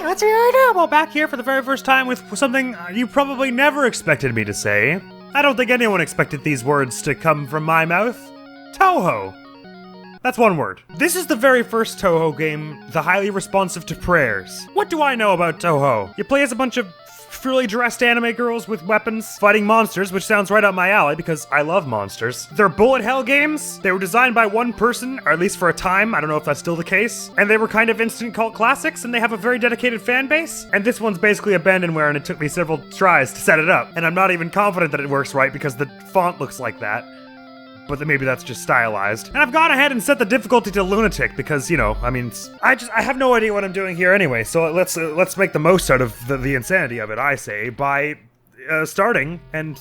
let's hear it. Well, back here for the very first time with something you probably never expected me to say. I don't think anyone expected these words to come from my mouth. Touhou. That's one word. This is the very first Touhou game, the highly responsive to prayers. What do I know about Touhou? You play as a bunch of fully dressed anime girls with weapons fighting monsters, which sounds right up my alley because I love monsters. They're bullet hell games. They were designed by one person, or at least for a time. I don't know if that's still the case. And they were kind of instant cult classics, and they have a very dedicated fan base. And this one's basically abandonware, and it took me several tries to set it up. And I'm not even confident that it works right because the font looks like that. But then maybe that's just stylized. And I've gone ahead and set the difficulty to lunatic because, you know, I mean, I have no idea what I'm doing here anyway. So let's make the most out of the insanity of it, I say, by starting. And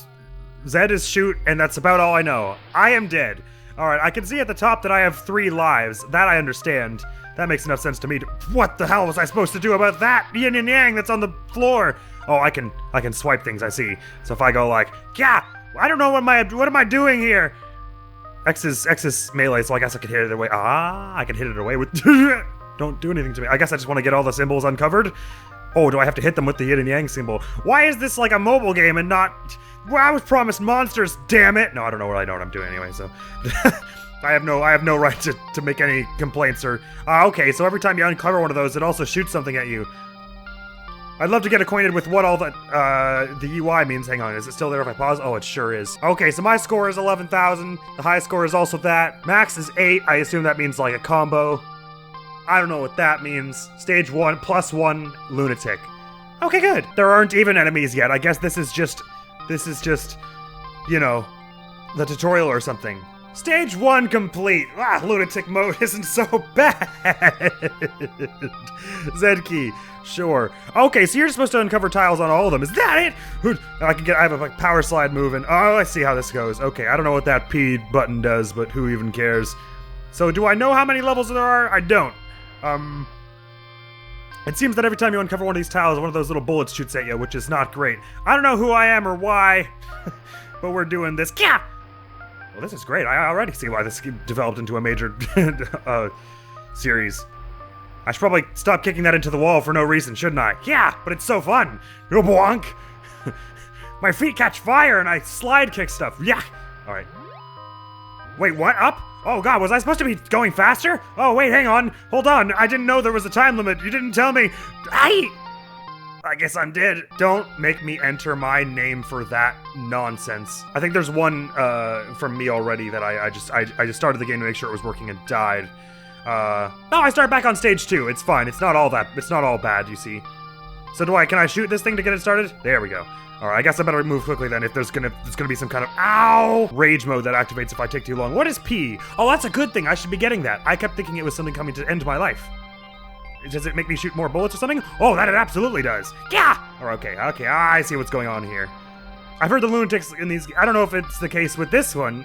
Z is shoot, and that's about all I know. I am dead. All right, I can see at the top that I have 3 lives. That I understand. That makes enough sense to me. What the hell was I supposed to do about that yin and yang that's on the floor? Oh, I can swipe things, I see. So if I go like, yeah, I don't know what am I doing here? X is melee, so I guess I could hit it away. I can hit it away with... Don't do anything to me. I guess I just want to get all the symbols uncovered. Oh, do I have to hit them with the yin and yang symbol? Why is this like a mobile game and not... Well, I was promised monsters, damn it! No, I don't know what I'm doing anyway, so... I have no right to make any complaints or... okay, so every time you uncover one of those, it also shoots something at you. I'd love to get acquainted with what all the UI means. Hang on, is it still there if I pause? Oh, it sure is. Okay, so my score is 11,000. The high score is also that. Max is 8. I assume that means like a combo. I don't know what that means. Stage 1, +1, lunatic. Okay, good. There aren't even enemies yet. I guess this is just, you know, the tutorial or something. Stage 1 complete. Lunatic mode isn't so bad. Z key. Sure. Okay, so you're supposed to uncover tiles on all of them. Is that it? I have a power slide move and oh, I see how this goes. Okay, I don't know what that P button does, but who even cares? So do I know how many levels there are? I don't. It seems that every time you uncover one of these tiles, one of those little bullets shoots at you, which is not great. I don't know who I am or why, but we're doing this. Yeah! Well, this is great. I already see why this developed into a major series. I should probably stop kicking that into the wall for no reason, shouldn't I? Yeah, but it's so fun. No bonk. My feet catch fire and I slide kick stuff. Yeah. All right. Wait, what? Up? Oh god, was I supposed to be going faster? Oh wait, hang on. Hold on. I didn't know there was a time limit. You didn't tell me. I guess I'm dead. Don't make me enter my name for that nonsense. I think there's one from me already that I just started the game to make sure it was working and died. No, I start back on stage 2. It's fine. It's not all bad, you see. So can I shoot this thing to get it started? There we go. Alright, I guess I better move quickly then if there's gonna be some kind of rage mode that activates if I take too long. What is P? Oh, that's a good thing. I should be getting that. I kept thinking it was something coming to end my life. Does it make me shoot more bullets or something? Oh, that it absolutely does. Yeah! Okay, I see what's going on here. I've heard the lunatics in these... I don't know if it's the case with this one,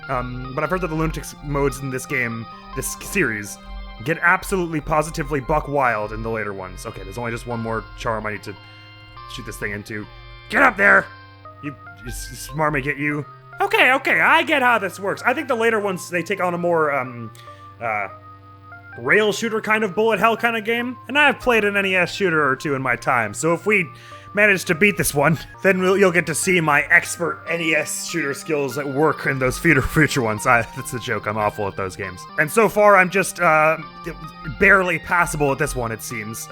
but I've heard that the lunatics modes in this game, this series, get absolutely positively buck wild in the later ones. Okay, there's only just one more charm I need to shoot this thing into. Get up there! You smarmy, get you. Okay, I get how this works. I think the later ones, they take on a more, rail shooter kind of bullet hell kind of game. And I've played an NES shooter or two in my time, so if we manage to beat this one, then you'll get to see my expert NES shooter skills at work in those future ones. That's a joke, I'm awful at those games. And so far, I'm just, barely passable at this one, it seems.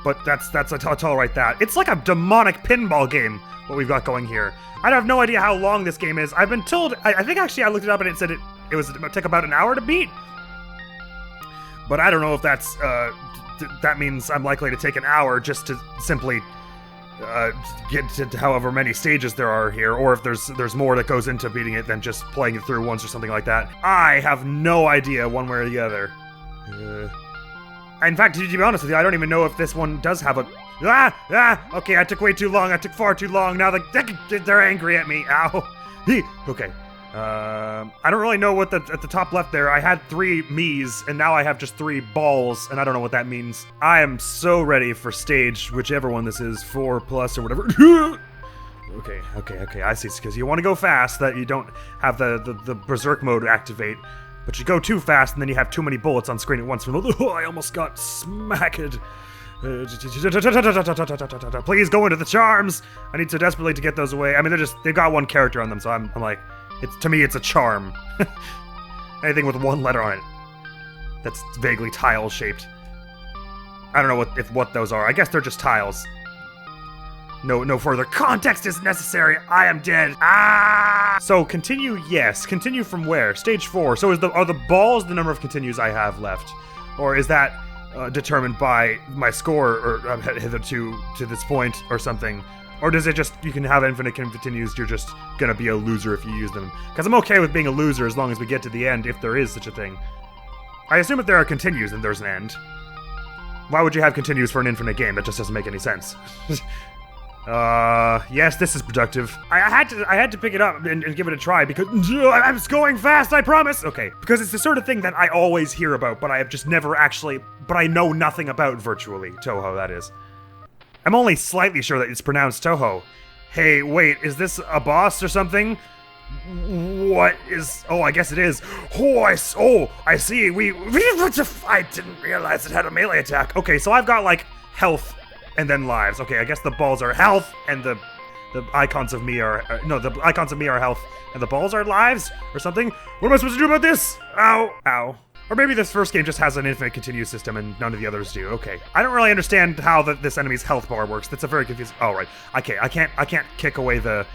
But I'll tolerate that. It's like a demonic pinball game, what we've got going here. I have no idea how long this game is. I've been told, I think actually I looked it up and it said it took about an hour to beat. But I don't know if that means I'm likely to take an hour just to simply get to however many stages there are here, or if there's more that goes into beating it than just playing it through once or something like that. I have no idea one way or the other. In fact, to be honest with you, I don't even know if this one does have a... Okay, I took way too long. I took far too long. Now they're angry at me. Ow. Okay. I don't really know what at the top left there. I had 3 me's, and now I have just 3 balls, and I don't know what that means. I am so ready for stage, whichever one this is, 4+ or whatever. Okay, I see. It's because you want to go fast, that you don't have the berserk mode activate. But you go too fast, and then you have too many bullets on screen at once. I almost got smacked. Please go into the charms. I need so desperately to get those away. I mean, they've got one character on them, so I'm like, to me, it's a charm. Anything with one letter on it that's vaguely tile-shaped. I don't know what those are. I guess they're just tiles. No further context is necessary. I am dead. Ah! So continue, yes. Continue from where? Stage 4. So are the balls the number of continues I have left? Or is that determined by my score or hitherto to this point or something? Or does it just, you can have infinite continues, you're just gonna be a loser if you use them? Because I'm okay with being a loser as long as we get to the end, if there is such a thing. I assume if there are continues, then there's an end. Why would you have continues for an infinite game? That just doesn't make any sense. Yes, this is productive. I had to pick it up and give it a try because I'm going fast, I promise. Okay, because it's the sort of thing that I always hear about, but I have just never actually, but I know nothing about virtually. Touhou, that is. I'm only slightly sure that it's pronounced Touhou. Hey, wait, is this a boss or something? What is, oh, I guess it is. Oh, I see, I didn't realize it had a melee attack. Okay, so I've got like health and then lives. Okay, I guess the balls are health, and the icons of me are... no, the icons of me are health, and the balls are lives, or something? What am I supposed to do about this? Ow. Ow. Or maybe this first game just has an infinite continue system, and none of the others do. Okay. I don't really understand how this enemy's health bar works. That's a very confusing... Oh, right. Okay, I can't kick away the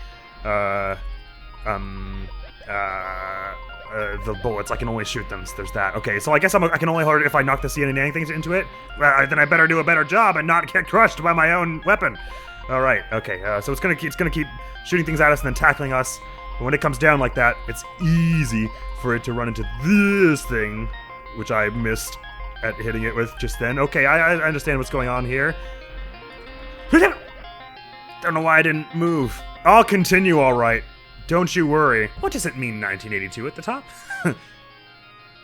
bullets. I can only shoot them, so there's that. Okay, so I guess I can only hold it if I knock the yin and yang things into it? Then I better do a better job and not get crushed by my own weapon. Alright, okay, so it's gonna keep shooting things at us and then tackling us. And when it comes down like that, it's easy for it to run into this thing, which I missed at hitting it with just then. Okay, I understand what's going on here. Don't know why I didn't move. I'll continue, alright. Don't you worry. What does it mean 1982 at the top?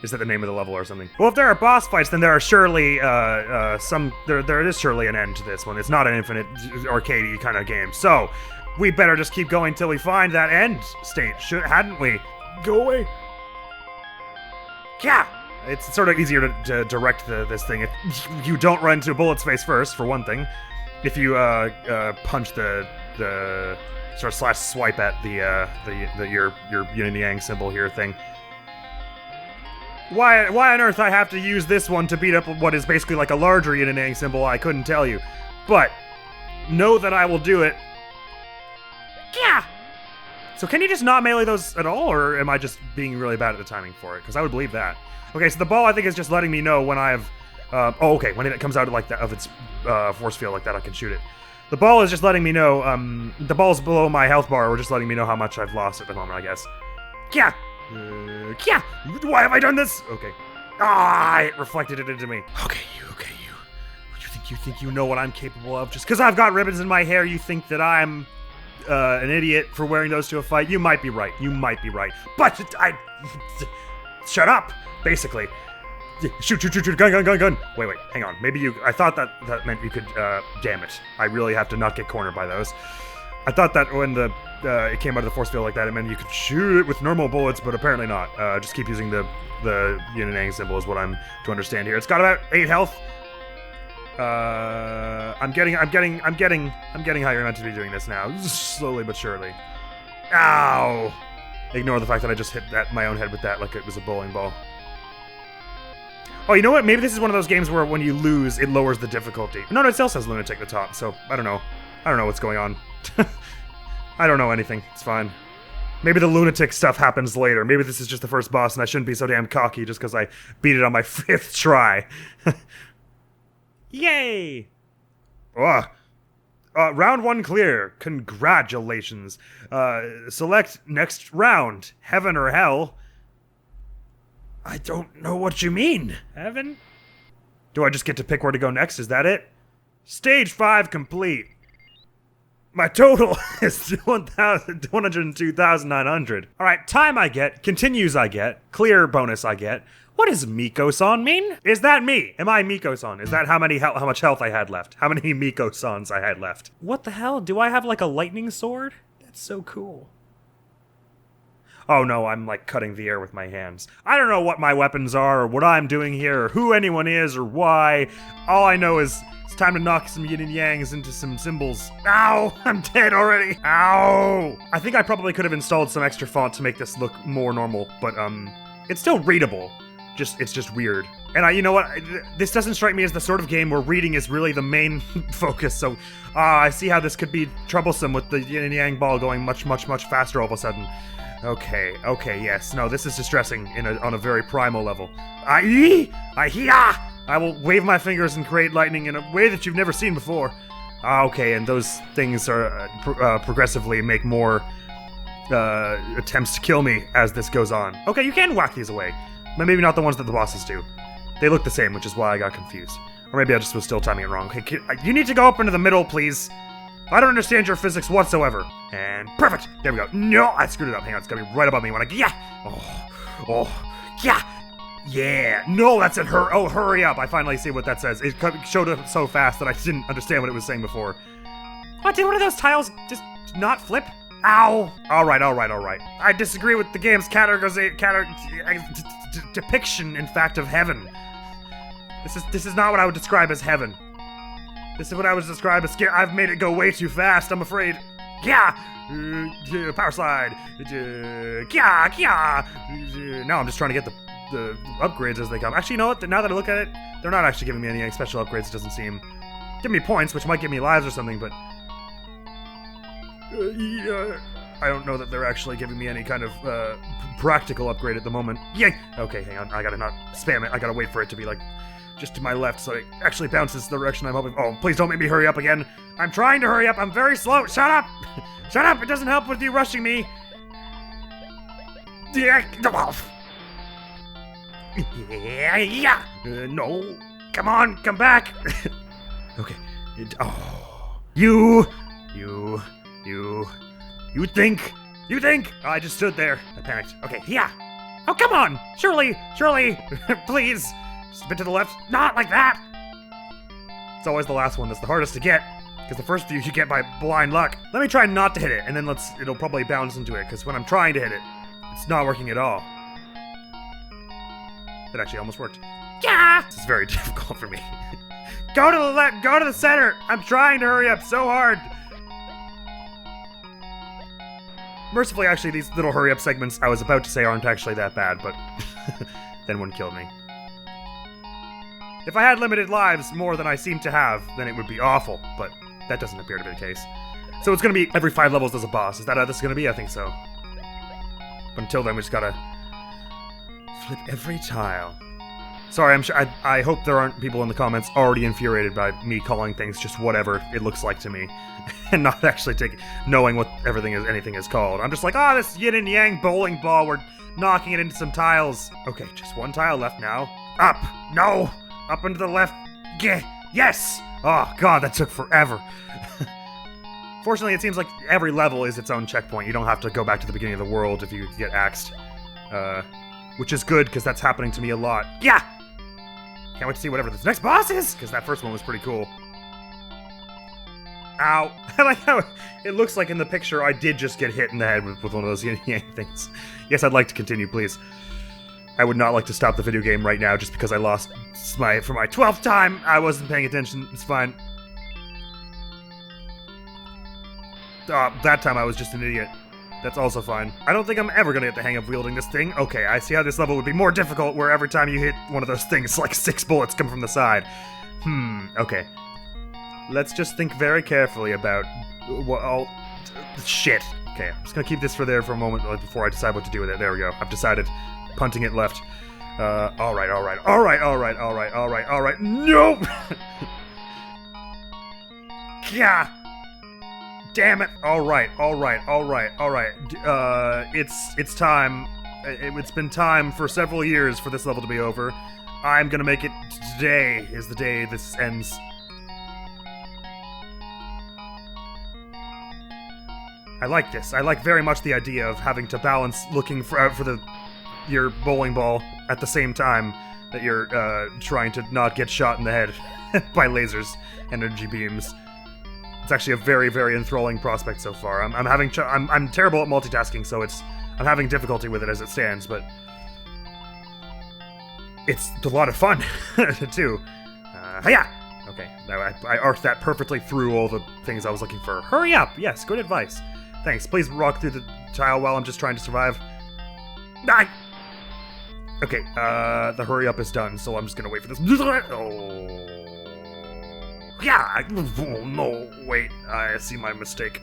Is that the name of the level or something? Well, if there are boss fights, then there are surely, there is surely an end to this one. It's not an infinite arcadey kind of game. So, we better just keep going till we find that end state, hadn't we? Go away. Yeah! It's sort of easier to direct this thing. If you don't run into a bullet's face first, for one thing. If you, punch the sort of / swipe at your yin and yang symbol here thing. Why on earth I have to use this one to beat up what is basically like a larger yin and yang symbol, I couldn't tell you. But know that I will do it. Yeah. So can you just not melee those at all, or am I just being really bad at the timing for it? Because I would believe that. Okay, so the ball I think is just letting me know when I've oh, okay, when it comes out like that of its force field like that, I can shoot it. The ball is just letting me know, the ball's below my health bar, or just letting me know how much I've lost at the moment, I guess. Yeah! Yeah! Why have I done this? Okay. Ah, it reflected it into me. Okay, you. You think you know what I'm capable of? Just because I've got ribbons in my hair, you think that I'm, an idiot for wearing those to a fight? You might be right. But shut up, basically. Shoot, gun. Wait, hang on. Maybe I thought that meant you could, damn it. I really have to not get cornered by those. I thought that when it came out of the force field like that, it meant you could shoot it with normal bullets, but apparently not. Just keep using the yin and yang symbol is what I'm to understand here. It's got about 8 health. I'm getting how you're meant to be doing this now. Slowly but surely. Ow! Ignore the fact that I just hit my own head with that like it was a bowling ball. Oh, you know what? Maybe this is one of those games where when you lose, it lowers the difficulty. No, it still says Lunatic at the top, so I don't know. I don't know what's going on. I don't know anything. It's fine. Maybe the lunatic stuff happens later. Maybe this is just the first boss and I shouldn't be so damn cocky just because I beat it on my 5th try. Yay! Round 1 clear. Congratulations. Select next round. Heaven or hell. I don't know what you mean. Heaven? Do I just get to pick where to go next? Is that it? Stage 5 complete. My total is 102,900. Alright, time I get, continues I get, clear bonus I get. What does Miko-san mean? Is that me? Am I Miko-san? Is that how much health I had left? How many Miko-sans I had left? What the hell? Do I have like a lightning sword? That's so cool. Oh no, I'm like cutting the air with my hands. I don't know what my weapons are, or what I'm doing here, or who anyone is, or why. All I know is it's time to knock some yin and yangs into some symbols. Ow! I'm dead already! Ow! I think I probably could have installed some extra font to make this look more normal, but it's still readable. It's just weird. And you know what? This doesn't strike me as the sort of game where reading is really the main focus, so I see how this could be troublesome with the yin and yang ball going much, much, much faster all of a sudden. Okay, yes. No, this is distressing on a very primal level. I will wave my fingers and create lightning in a way that you've never seen before. Okay, and those things are progressively make more attempts to kill me as this goes on. Okay, you can whack these away. But maybe not the ones that the bosses do. They look the same, which is why I got confused. Or maybe I just was still timing it wrong. Okay, you need to go up into the middle, please. I don't understand your physics whatsoever. And perfect! There we go. No, I screwed it up. Hang on, it's gotta be right above me when I... Yeah! Yeah! No, that's it. Hurry up. I finally see what that says. It showed up so fast that I didn't understand what it was saying before. What, did one of those tiles just not flip? Ow! Alright. I disagree with the game's depiction, in fact, of heaven. This is not what I would describe as heaven. This is what I would describe as I've made it go way too fast, I'm afraid. Yeah! Power slide. Now I'm just trying to get the upgrades as they come. Actually, you know what? Now that I look at it, they're not actually giving me any special upgrades, it doesn't seem. Give me points, which might give me lives or something, but... I don't know that they're actually giving me any kind of practical upgrade at the moment. Yay! Okay, hang on. I gotta not spam it. I gotta wait for it to be like just to my left so it actually bounces the direction I'm hoping. Oh, please don't make me hurry up again. I'm trying to hurry up. I'm very slow. Shut up! Shut up! It doesn't help with you rushing me. Yeah. No. Come on, come back. Okay. You think? I just stood there. I panicked. Okay, yeah. Oh, come on. Surely. Please. Just a bit to the left. Not like that. It's always the last one that's the hardest to get, because the first few you get by blind luck. Let me try not to hit it, and then it'll probably bounce into it, because when I'm trying to hit it, it's not working at all. That actually almost worked. Yeah! This is very difficult for me. Go to the left, go to the center. I'm trying to hurry up so hard. Mercifully, actually, these little hurry-up segments I was about to say aren't actually that bad, but then one killed me. If I had limited lives more than I seem to have, then it would be awful, but that doesn't appear to be the case. So it's gonna be every 5 levels there's a boss. Is that how this is gonna be? I think so. But until then, we just gotta flip every tile. Sorry, I'm sure. I hope there aren't people in the comments already infuriated by me calling things just whatever it looks like to me, and not actually knowing what anything is called. I'm just like, this yin and yang bowling ball. We're knocking it into some tiles. Okay, just one tile left now. Up, no, up and to the left. Yes. Oh God, that took forever. Fortunately, it seems like every level is its own checkpoint. You don't have to go back to the beginning of the world if you get axed, which is good because that's happening to me a lot. Yeah. Can't wait to see whatever this next boss is, because that first one was pretty cool. Ow. I like how it looks like in the picture I did just get hit in the head with one of those yin yang things. Yes, I'd like to continue, please. I would not like to stop the video game right now just because I lost for my 12th time. I wasn't paying attention. It's fine. That time I was just an idiot. That's also fine. I don't think I'm ever gonna get the hang of wielding this thing. Okay, I see how this level would be more difficult, where every time you hit one of those things, like 6 bullets come from the side. Okay. Let's just think very carefully about shit. Okay, I'm just gonna keep this there for a moment before I decide what to do with it. There we go. I've decided. Punting it left. Alright. Nope! Yeah! Damn it! Alright. It's time. It's been time for several years for this level to be over. I'm gonna make it today is the day this ends. I like this. I like very much the idea of having to balance looking for your bowling ball at the same time that you're trying to not get shot in the head by lasers and energy beams. It's actually a very, very enthralling prospect so far. I'm terrible at multitasking, so I'm having difficulty with it as it stands, but it's a lot of fun, too. Hiya! Okay, now I arced that perfectly through all the things I was looking for. Hurry up! Yes, good advice. Thanks. Please walk through the tile while I'm just trying to survive. Die! Okay, the hurry up is done, so I'm just gonna wait for this. Oh. Yeah! Oh, no, wait. I see my mistake.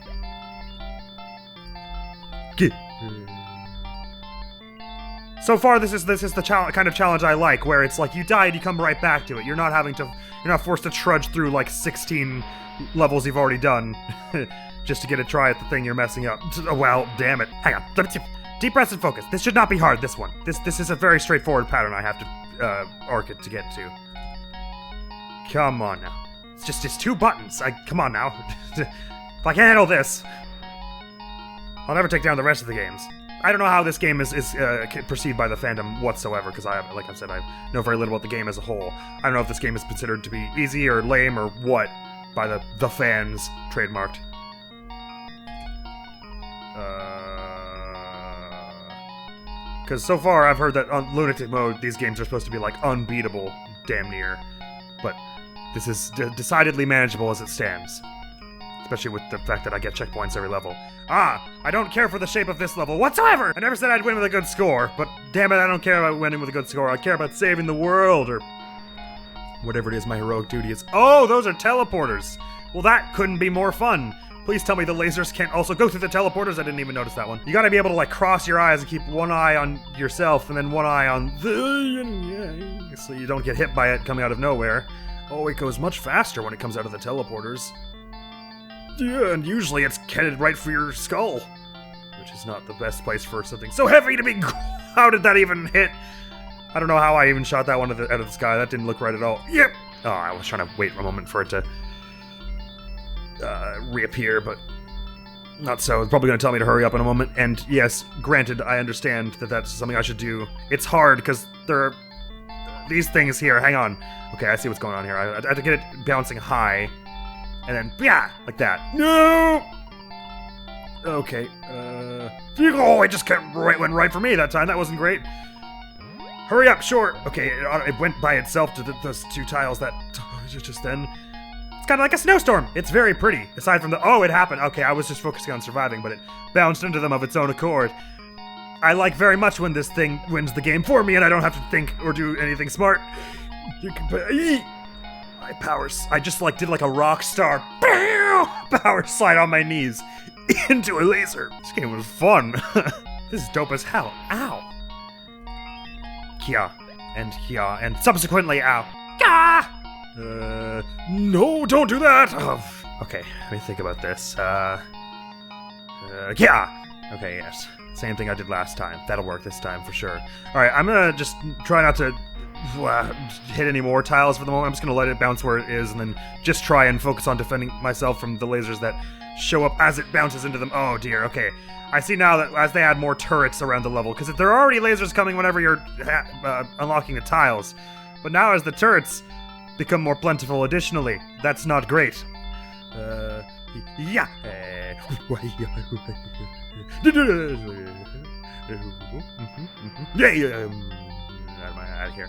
So far, this is the kind of challenge I like, where it's like you die and you come right back to it. You're not forced to trudge through like 16 levels you've already done just to get a try at the thing you're messing up. Oh, well, damn it. Hang on. Deep breaths and focus. This should not be hard, this one. This is a very straightforward pattern I have to arc it to get to. Come on now. It's just 2 buttons. Come on now. If I can handle this, I'll never take down the rest of the games. I don't know how this game is perceived by the fandom whatsoever, because like I said, I know very little about the game as a whole. I don't know if this game is considered to be easy or lame or what by the fans trademarked. Because so far I've heard that on Lunatic mode, these games are supposed to be like unbeatable, damn near. But this is decidedly manageable as it stands. Especially with the fact that I get checkpoints every level. I don't care for the shape of this level whatsoever! I never said I'd win with a good score, but damn it, I don't care about winning with a good score. I care about saving the world, or whatever it is my heroic duty is. Oh, those are teleporters! Well, that couldn't be more fun. Please tell me the lasers can't also go through the teleporters. I didn't even notice that one. You gotta be able to, like, cross your eyes and keep one eye on yourself and then one eye on the... so you don't get hit by it coming out of nowhere. Oh, it goes much faster when it comes out of the teleporters. Yeah, and usually it's headed right for your skull, which is not the best place for something so heavy to be. How did that even hit? I don't know how I even shot that one out of the sky. That didn't look right at all. Yep. Oh, I was trying to wait a moment for it to reappear, but not so. It's probably going to tell me to hurry up in a moment. And yes, granted, I understand that that's something I should do. It's hard because there are these things here. Hang on. Okay, I see what's going on here. I have to get it bouncing high. And then, yeah, like that. No! Okay, oh, it just went right for me that time. That wasn't great. Hurry up, sure. Okay, it went by itself to those 2 tiles that just then. It's kind of like a snowstorm. It's very pretty. Aside from oh, it happened. Okay, I was just focusing on surviving, but it bounced into them of its own accord. I like very much when this thing wins the game for me and I don't have to think or do anything smart. You can my powers. I just did like a rock star power slide on my knees into a laser. This game was fun. This is dope as hell. Ow. Kia. And subsequently ow. Ah! No, don't do that! Oh, okay, let me think about this. Yeah! Okay, yes. Same thing I did last time. That'll work this time for sure. Alright, I'm gonna just try not to hit any more tiles for the moment. I'm just gonna let it bounce where it is and then just try and focus on defending myself from the lasers that show up as it bounces into them. Oh dear, okay. I see now that as they add more turrets around the level, because there are already lasers coming whenever you're unlocking the tiles. But now as the turrets become more plentiful additionally, that's not great. Yeah. Yeah.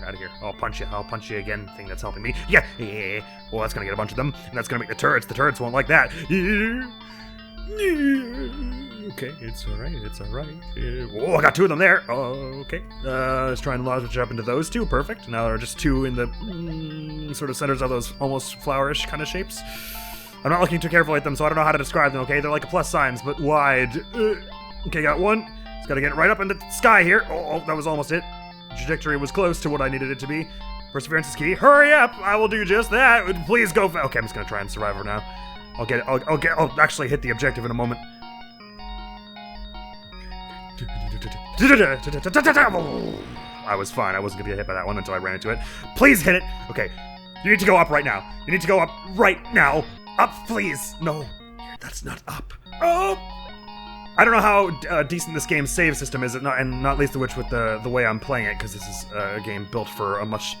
Out of here. I'll punch you again, thing that's helping me. Yeah. Well, that's gonna get a bunch of them, and that's gonna make the turrets won't like that. Okay, it's alright. Oh, I got 2 of them there. Okay. Let's try and launch up into those 2. Perfect. Now there are just 2 in the sort of centers of those almost flowerish kind of shapes. I'm not looking too carefully at them, so I don't know how to describe them, okay? They're like plus signs, but wide. Okay, got 1. Just gotta get right up in the sky here. Oh, that was almost it. Trajectory was close to what I needed it to be. Perseverance is key. Hurry up! I will do just that. Please go. Okay, I'm just gonna try and survive her now. I'll get it. I'll actually hit the objective in a moment. I was fine. I wasn't gonna get hit by that one until I ran into it. Please hit it. Okay, you need to go up right now. You need to go up right now. Up, please. No, that's not up. Up. I don't know how decent this game's save system is, and not least of which with the way I'm playing it, because this is a game built for a much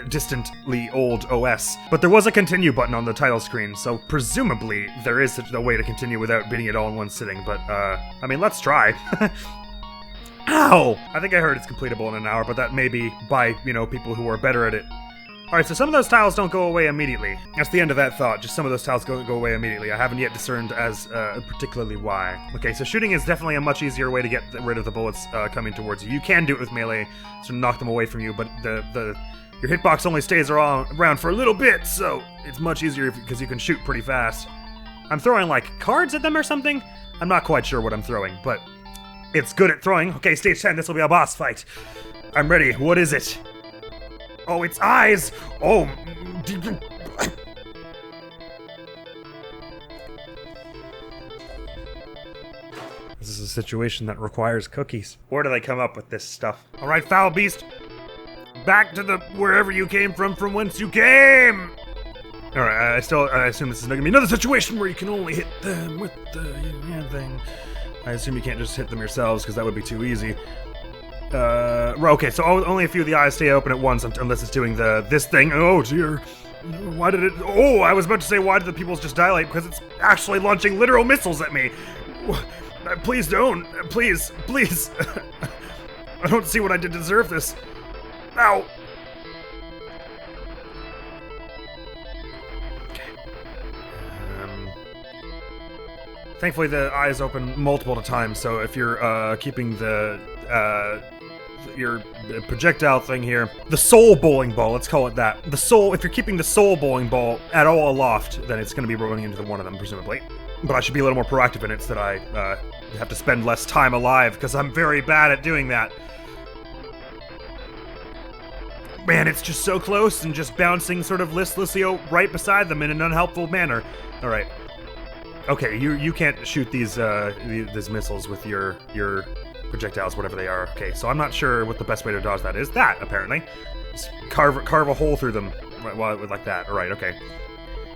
distantly old OS. But there was a continue button on the title screen, so presumably there is a way to continue without beating it all in one sitting, but, I mean, let's try. Ow! I think I heard it's completable in an hour, but that may be by, you know, people who are better at it. Alright, so some of those tiles don't go away immediately. That's the end of that thought. Just some of those tiles go away immediately. I haven't yet discerned as particularly why. Okay, so shooting is definitely a much easier way to get rid of the bullets coming towards you. You can do it with melee, so knock them away from you, but your hitbox only stays around for a little bit, so it's much easier because you can shoot pretty fast. I'm throwing, like, cards at them or something? I'm not quite sure what I'm throwing, but it's good at throwing. Okay, stage 10, this will be a boss fight. I'm ready. What is it? Oh, it's eyes! Oh! This is a situation that requires cookies. Where do they come up with this stuff? Alright, foul beast! Back to the wherever you came from whence you came! Alright, I assume this is gonna be another situation where you can only hit them with the hand thing. I assume you can't just hit them yourselves, because that would be too easy. Okay, so only a few of the eyes stay open at once unless it's doing this thing. Oh dear. Why did it... Oh, I was about to say, why did the pupils just dilate? Because it's actually launching literal missiles at me. Please don't. Please. I don't see what I did to deserve this. Ow. Okay. Thankfully the eyes open multiple times, so if you're keeping your projectile thing here, the soul bowling ball, let's call it that. If you're keeping the soul bowling ball at all aloft, then it's going to be running into one of them, presumably. But I should be a little more proactive in it so that I have to spend less time alive, because I'm very bad at doing that. Man, it's just so close and just bouncing sort of listlessly right beside them in an unhelpful manner. Alright. Okay, you can't shoot these missiles with your projectiles, whatever they are. Okay, so I'm not sure what the best way to dodge that is. That, apparently. Just carve a hole through them like that. Alright, okay.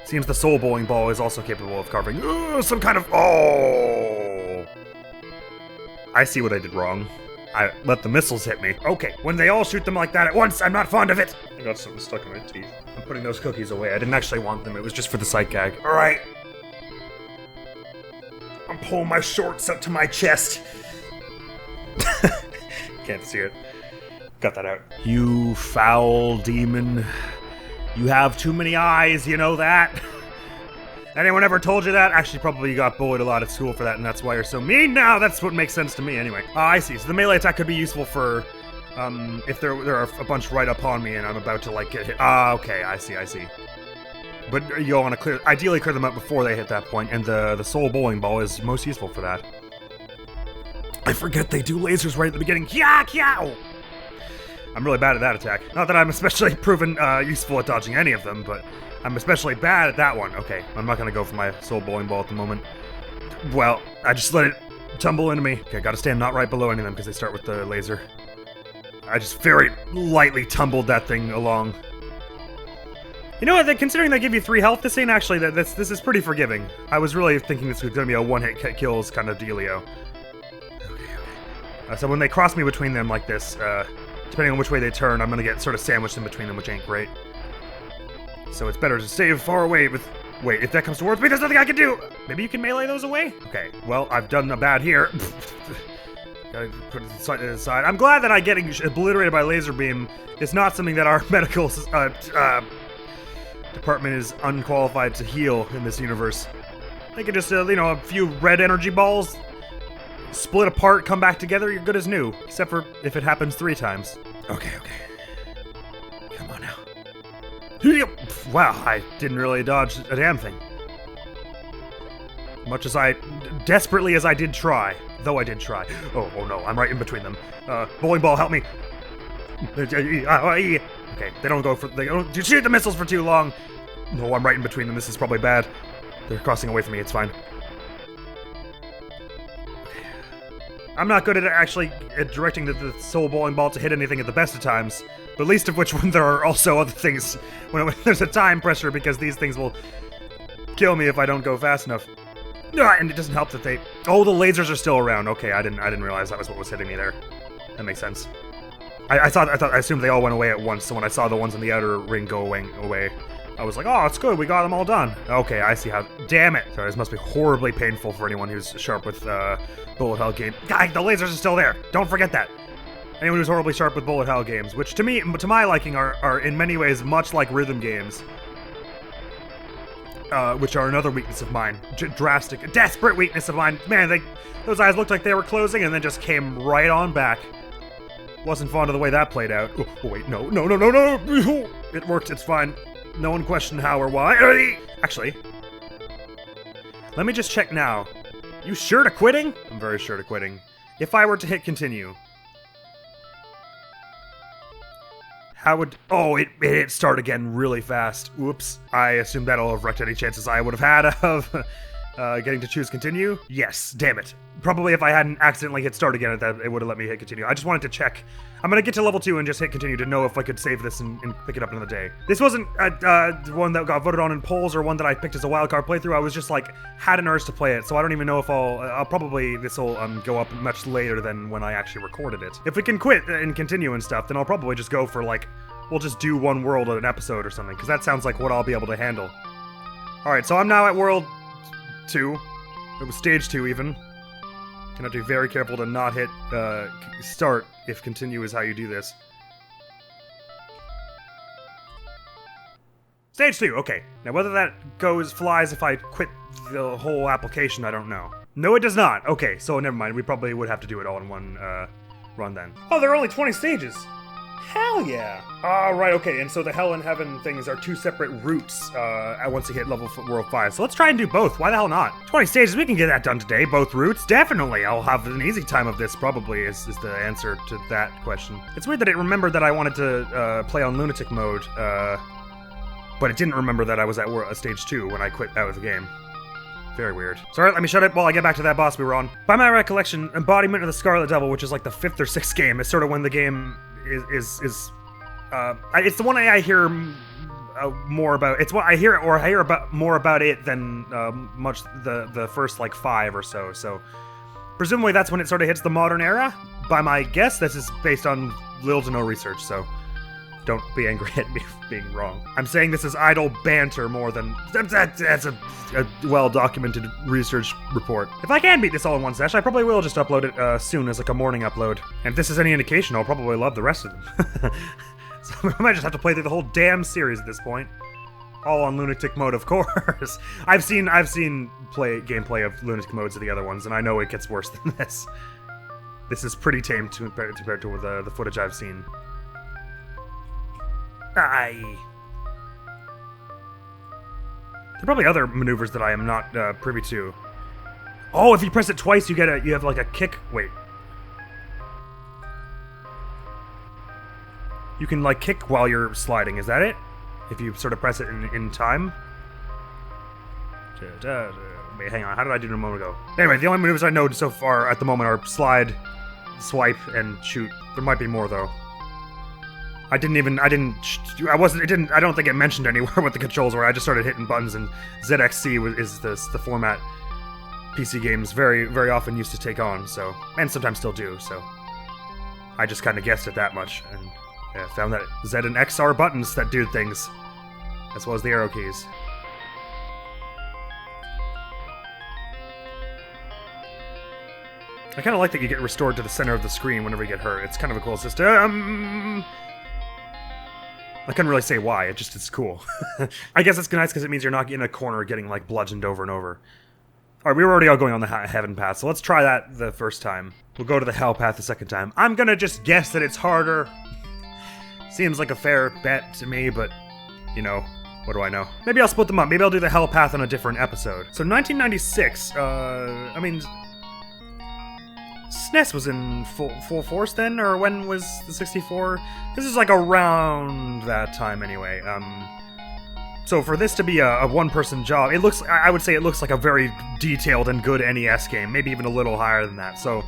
Seems the soul bowling ball is also capable of carving some kind of... Oh! I see what I did wrong. I let the missiles hit me. Okay, when they all shoot them like that at once, I'm not fond of it! I got something stuck in my teeth. I'm putting those cookies away. I didn't actually want them. It was just for the sight gag. Alright. I'm pulling my shorts up to my chest. Can't see it. Got that out. You foul demon. You have too many eyes, you know that? Anyone ever told you that? Actually, probably you got bullied a lot at school for that, and that's why you're so mean now. That's what makes sense to me, anyway. I see. So the melee attack could be useful for, if there are a bunch right upon me and I'm about to, like, get hit. Okay, I see. But you'll want to ideally clear them up before they hit that point, and the soul bowling ball is most useful for that. I forget they do lasers right at the beginning. Kya! I'm really bad at that attack. Not that I'm especially proven useful at dodging any of them, but I'm especially bad at that one. Okay, I'm not gonna go for my soul bowling ball at the moment. Well, I just let it tumble into me. Okay, gotta stand not right below any of them because they start with the laser. I just very lightly tumbled that thing along. You know what, considering they give you 3 health, this ain't actually, this is pretty forgiving. I was really thinking this was gonna be a one-hit kills kind of dealio. Okay. So when they cross me between them like this, depending on which way they turn, I'm gonna get sort of sandwiched in between them, which ain't great. So it's better to stay far away with... Wait, if that comes towards me, there's nothing I can do! Maybe you can melee those away? Okay, well, I've done a bad here. Gotta put it to the side. I'm glad that getting obliterated by laser beam is not something that our medical department is unqualified to heal in this universe. They could just, you know, a few red energy balls, split apart, come back together, you're good as new. Except for if it happens 3 times. Okay. Come on now. Wow, I didn't really dodge a damn thing. Much as desperately as I did try. Though I did try. Oh no, I'm right in between them. Bowling ball, help me. Okay, they don't shoot the missiles for too long. No, I'm right in between them. This is probably bad. They're crossing away from me. It's fine. Okay. I'm not good at directing the soul bowling ball to hit anything at the best of times. But least of which when there are also other things. When there's a time pressure, because these things will kill me if I don't go fast enough. And it doesn't help that they... Oh, the lasers are still around. Okay, I didn't realize that was what was hitting me there. That makes sense. I assumed they all went away at once, so when I saw the ones in the outer ring go away, I was like, oh, it's good, we got them all done. Okay, I see how, damn it. Sorry, this must be horribly painful for anyone who's sharp with bullet hell game. Guy, the lasers are still there, don't forget that. Anyone who's horribly sharp with bullet hell games, which to me, to my liking, are in many ways much like rhythm games. Which are another weakness of mine. Drastic, desperate weakness of mine. Man, those eyes looked like they were closing and then just came right on back. Wasn't fond of the way that played out. Oh, wait, no. It worked, it's fine. No one questioned how or why. Actually, let me just check now. You sure to quitting? I'm very sure to quitting. If I were to hit continue. How would... Oh, it hit start again really fast. Oops. I assume that'll have wrecked any chances I would have had of getting to choose continue. Yes, damn it. Probably if I hadn't accidentally hit start again, it would have let me hit continue. I just wanted to check. I'm gonna get to level 2 and just hit continue to know if I could save this and pick it up another day. This wasn't one that got voted on in polls or one that I picked as a wildcard playthrough. I was just like, had an urge to play it, so I don't even know if I'll probably, this'll go up much later than when I actually recorded it. If we can quit and continue and stuff, then I'll probably just go for like, we'll just do one world at an episode or something, because that sounds like what I'll be able to handle. Alright, so I'm now at world 2. It was stage 2 even. Gonna have to be very careful to not hit start if continue is how you do this. Stage 2, okay. Now whether that flies if I quit the whole application, I don't know. No, it does not. Okay, so never mind. We probably would have to do it all in one run then. Oh, there are only 20 stages. Hell yeah! Right, okay, and so the Hell and Heaven things are 2 separate routes once you hit World 5. So let's try and do both, why the hell not? 20 stages, we can get that done today, both routes, definitely. I'll have an easy time of this, probably, is the answer to that question. It's weird that it remembered that I wanted to play on Lunatic mode, but it didn't remember that I was at stage 2 when I quit out of the game. Very weird. Sorry, let me shut it while I get back to that boss we were on. By my recollection, Embodiment of the Scarlet Devil, which is like the 5th or 6th game, is sort of when the game it's the one I hear more about. It's what I hear about more about it than much the first like 5 or so. So presumably that's when it sort of hits the modern era. By my guess, this is based on little to no research. So don't be angry at me for being wrong. I'm saying this is idle banter more than that's a well-documented research report. If I can beat this all in one session, I probably will just upload it soon as like a morning upload. And if this is any indication, I'll probably love the rest of them. So I might just have to play through the whole damn series at this point. All on Lunatic mode, of course. I've seen gameplay of Lunatic modes of the other ones, and I know it gets worse than this. This is pretty tame compared to the footage I've seen. Aye. There are probably other maneuvers that I am not privy to. Oh, if you press it twice, you have like a kick. Wait. You can like kick while you're sliding. Is that it? If you sort of press it in time. Wait, hang on. How did I do it a moment ago? Anyway, the only maneuvers I know so far at the moment are slide, swipe, and shoot. There might be more though. I don't think it mentioned anywhere what the controls were. I just started hitting buttons, and ZXC is the format PC games very, very often used to take on, so, and sometimes still do, so. I just kind of guessed it that much, and found that Z and X are buttons that do things, as well as the arrow keys. I kind of like that you get restored to the center of the screen whenever you get hurt. It's kind of a cool system. I couldn't really say why, it's cool. I guess it's nice because it means you're not in a corner getting like bludgeoned over and over. Alright, we were already all going on the heaven path, so let's try that the first time. We'll go to the hell path the second time. I'm gonna just guess that it's harder. Seems like a fair bet to me, but, you know, what do I know? Maybe I'll split them up. Maybe I'll do the hell path on a different episode. So 1996, I mean... SNES was in full force then, or when was the 64? This is like around that time anyway. So for this to be a one-person job, I would say it looks like a very detailed and good NES game, maybe even a little higher than that. So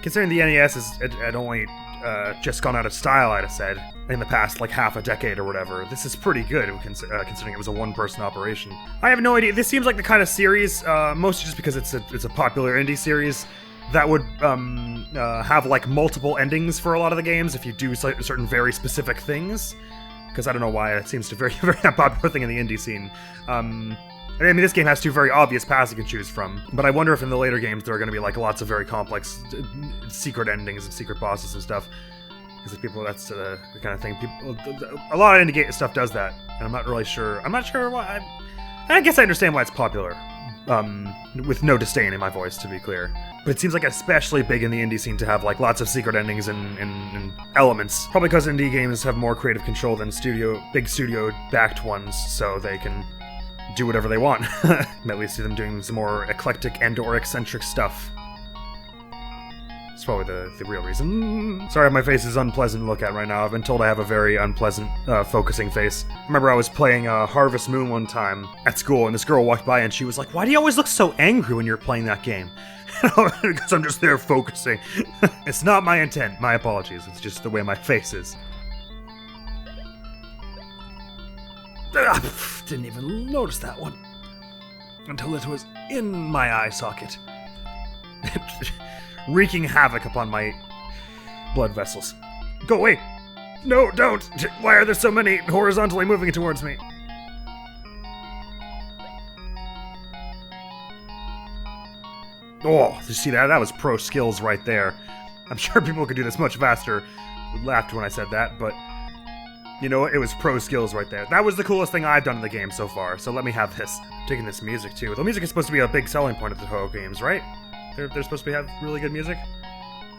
considering the NES had only just gone out of style, I'd have said, in the past like half a decade or whatever, this is pretty good considering it was a one-person operation. I have no idea. This seems like the kind of series, mostly just because it's a popular indie series, that would have like multiple endings for a lot of the games if you do certain very specific things. because I don't know why it seems to be very, very popular thing in the indie scene. I mean, this game has two very obvious paths you can choose from, but I wonder if in the later games there are going to be like lots of very complex secret endings and secret bosses and stuff. Because people, that's the kind of thing. People, a lot of indie stuff does that, and I'm not really sure. I'm not sure why. I guess I understand why it's popular, with no disdain in my voice, to be clear. But it seems like especially big in the indie scene to have like lots of secret endings and elements. Probably because indie games have more creative control than big studio-backed ones, so they can do whatever they want. At least see them doing some more eclectic and/or eccentric stuff. It's probably the real reason. Sorry if my face is unpleasant to look at right now. I've been told I have a very unpleasant focusing face. I remember I was playing Harvest Moon one time at school, and this girl walked by and she was like, "Why do you always look so angry when you're playing that game?" Because I'm just there focusing. It's not my intent. My apologies. It's just the way my face is. Didn't even notice that one until it was in my eye socket. Wreaking havoc upon my blood vessels. Go away! No, don't! Why are there so many horizontally moving towards me? Oh, did you see that? That was pro skills right there. I'm sure people could do this much faster. Laughed when I said that, but you know what? It was pro skills right there. That was the coolest thing I've done in the game so far, so let me have this. I'm taking this music too. The music is supposed to be a big selling point of the Touhou games, right? They're supposed to have really good music?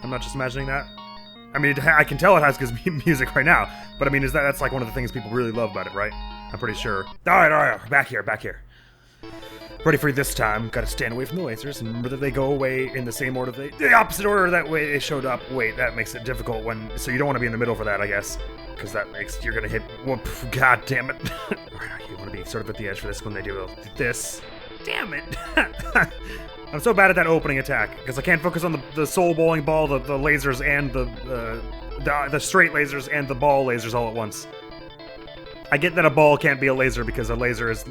I'm not just imagining that. I mean, I can tell it has good music right now, but I mean, that's like one of the things people really love about it, right? I'm pretty sure. Alright, back here. Ready for this time. Gotta stand away from the lasers, and remember that they go away in the same order, the opposite order that way they showed up. Wait, that makes it difficult so you don't want to be in the middle for that, I guess. Because that makes, you're gonna hit, whoop, god damn it. Alright, you want to be sort of at the edge for this when they do this. Damn it. I'm so bad at that opening attack, because I can't focus on the soul bowling ball, the lasers, and the straight lasers and the ball lasers all at once. I get that a ball can't be a laser because a laser is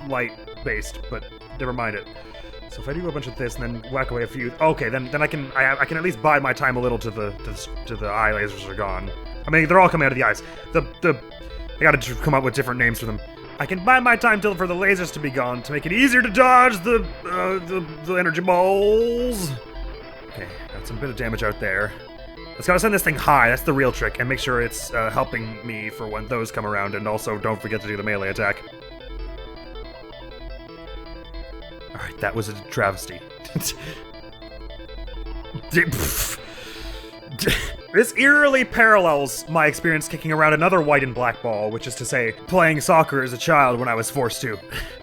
light-based, but never mind it. So if I do a bunch of this and then whack away a few, okay, then I can at least bide my time a little till the eye lasers are gone. I mean, they're all coming out of the eyes. I gotta come up with different names for them. I can bide my time for the lasers to be gone to make it easier to dodge the energy balls. Okay, got some bit of damage out there. Let's gotta send this thing high, that's the real trick, and make sure it's helping me for when those come around, and also don't forget to do the melee attack. Alright, that was a travesty. This eerily parallels my experience kicking around another white and black ball, which is to say, playing soccer as a child when I was forced to.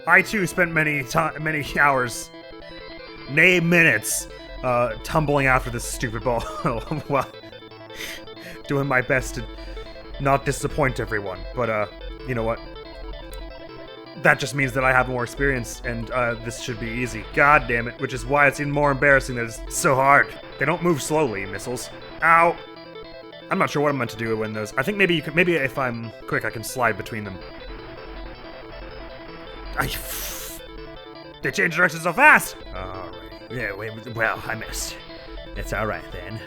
I too spent many hours, nay minutes, tumbling after this stupid ball. Well, doing my best to not disappoint everyone, but you know what? That just means that I have more experience, and this should be easy. God damn it, which is why it's even more embarrassing that it's so hard. They don't move slowly, missiles. Ow! I'm not sure what I'm meant to do when those. I think maybe if I'm quick, I can slide between them. They change direction so fast! Alright. Yeah, well, I missed. It's alright then.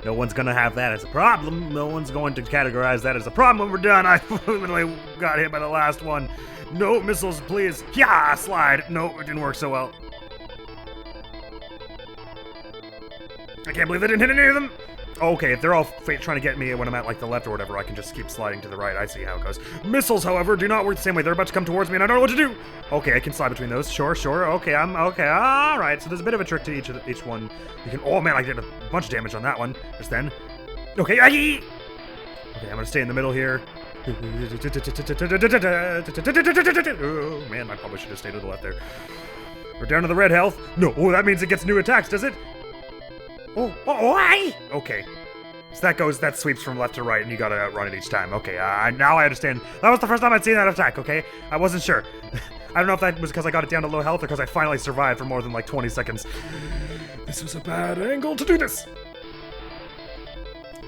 No one's gonna have that as a problem. No one's going to categorize that as a problem when we're done. I literally got hit by the last one. No missiles, please. Yeah, slide. No, it didn't work so well. I can't believe I didn't hit any of them. Okay, if they're all trying to get me when I'm at like the left or whatever, I can just keep sliding to the right. I see how it goes. Missiles, however, do not work the same way. They're about to come towards me and I don't know what to do. Okay, I can slide between those. Sure. Okay, I'm okay. All right. So there's a bit of a trick to each one. You can. Oh man, I did a bunch of damage on that one just then. Okay, okay, I'm gonna stay in the middle here. Oh man, I probably should have stayed to the left there. We're down to the red health. No, oh, that means it gets new attacks, does it? Oh, why? Okay. So that sweeps from left to right, and you gotta outrun it each time. Okay, now I understand. That was the first time I'd seen that attack, okay? I wasn't sure. I don't know if that was because I got it down to low health or because I finally survived for more than like 20 seconds. This was a bad angle to do this.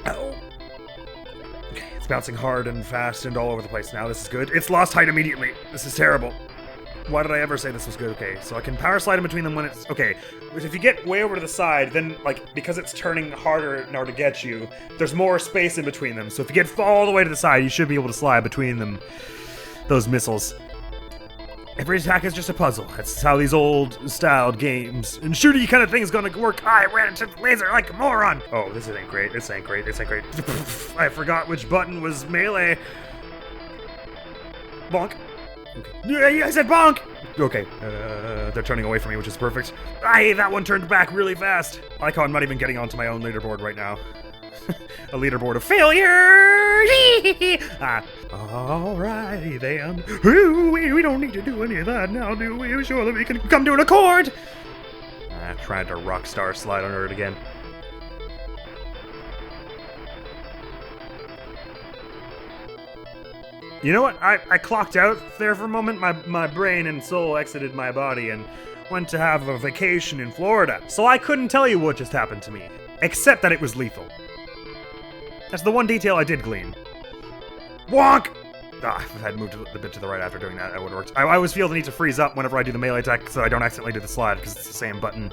Oh. It's bouncing hard and fast and all over the place now. This is good. It's lost height immediately. This is terrible. Why did I ever say this was good? Okay, so I can power slide in between them when it's... Okay, if you get way over to the side, then, like, because it's turning harder now to get you, there's more space in between them. So if you get all the way to the side, you should be able to slide between them, those missiles. Every attack is just a puzzle. That's how these old-styled games and shooty kind of thing is gonna work. I ran into the laser like a moron! Oh, this ain't great, this ain't great, this ain't great. I forgot which button was melee. Bonk. Okay. I said bonk! Okay, they're turning away from me, which is perfect. That one turned back really fast. I like how I'm not even getting onto my own leaderboard right now. A leaderboard of failure! Alrighty then. We don't need to do any of that now, do we? Surely we can come to an accord! Tried to rockstar slide under it again. You know what? I clocked out there for a moment. My brain and soul exited my body and went to have a vacation in Florida. So I couldn't tell you what just happened to me. Except that it was lethal. That's the one detail I did glean. Wonk! If I had moved a bit to the right after doing that, that would have worked. I always feel the need to freeze up whenever I do the melee attack so I don't accidentally do the slide, because it's the same button.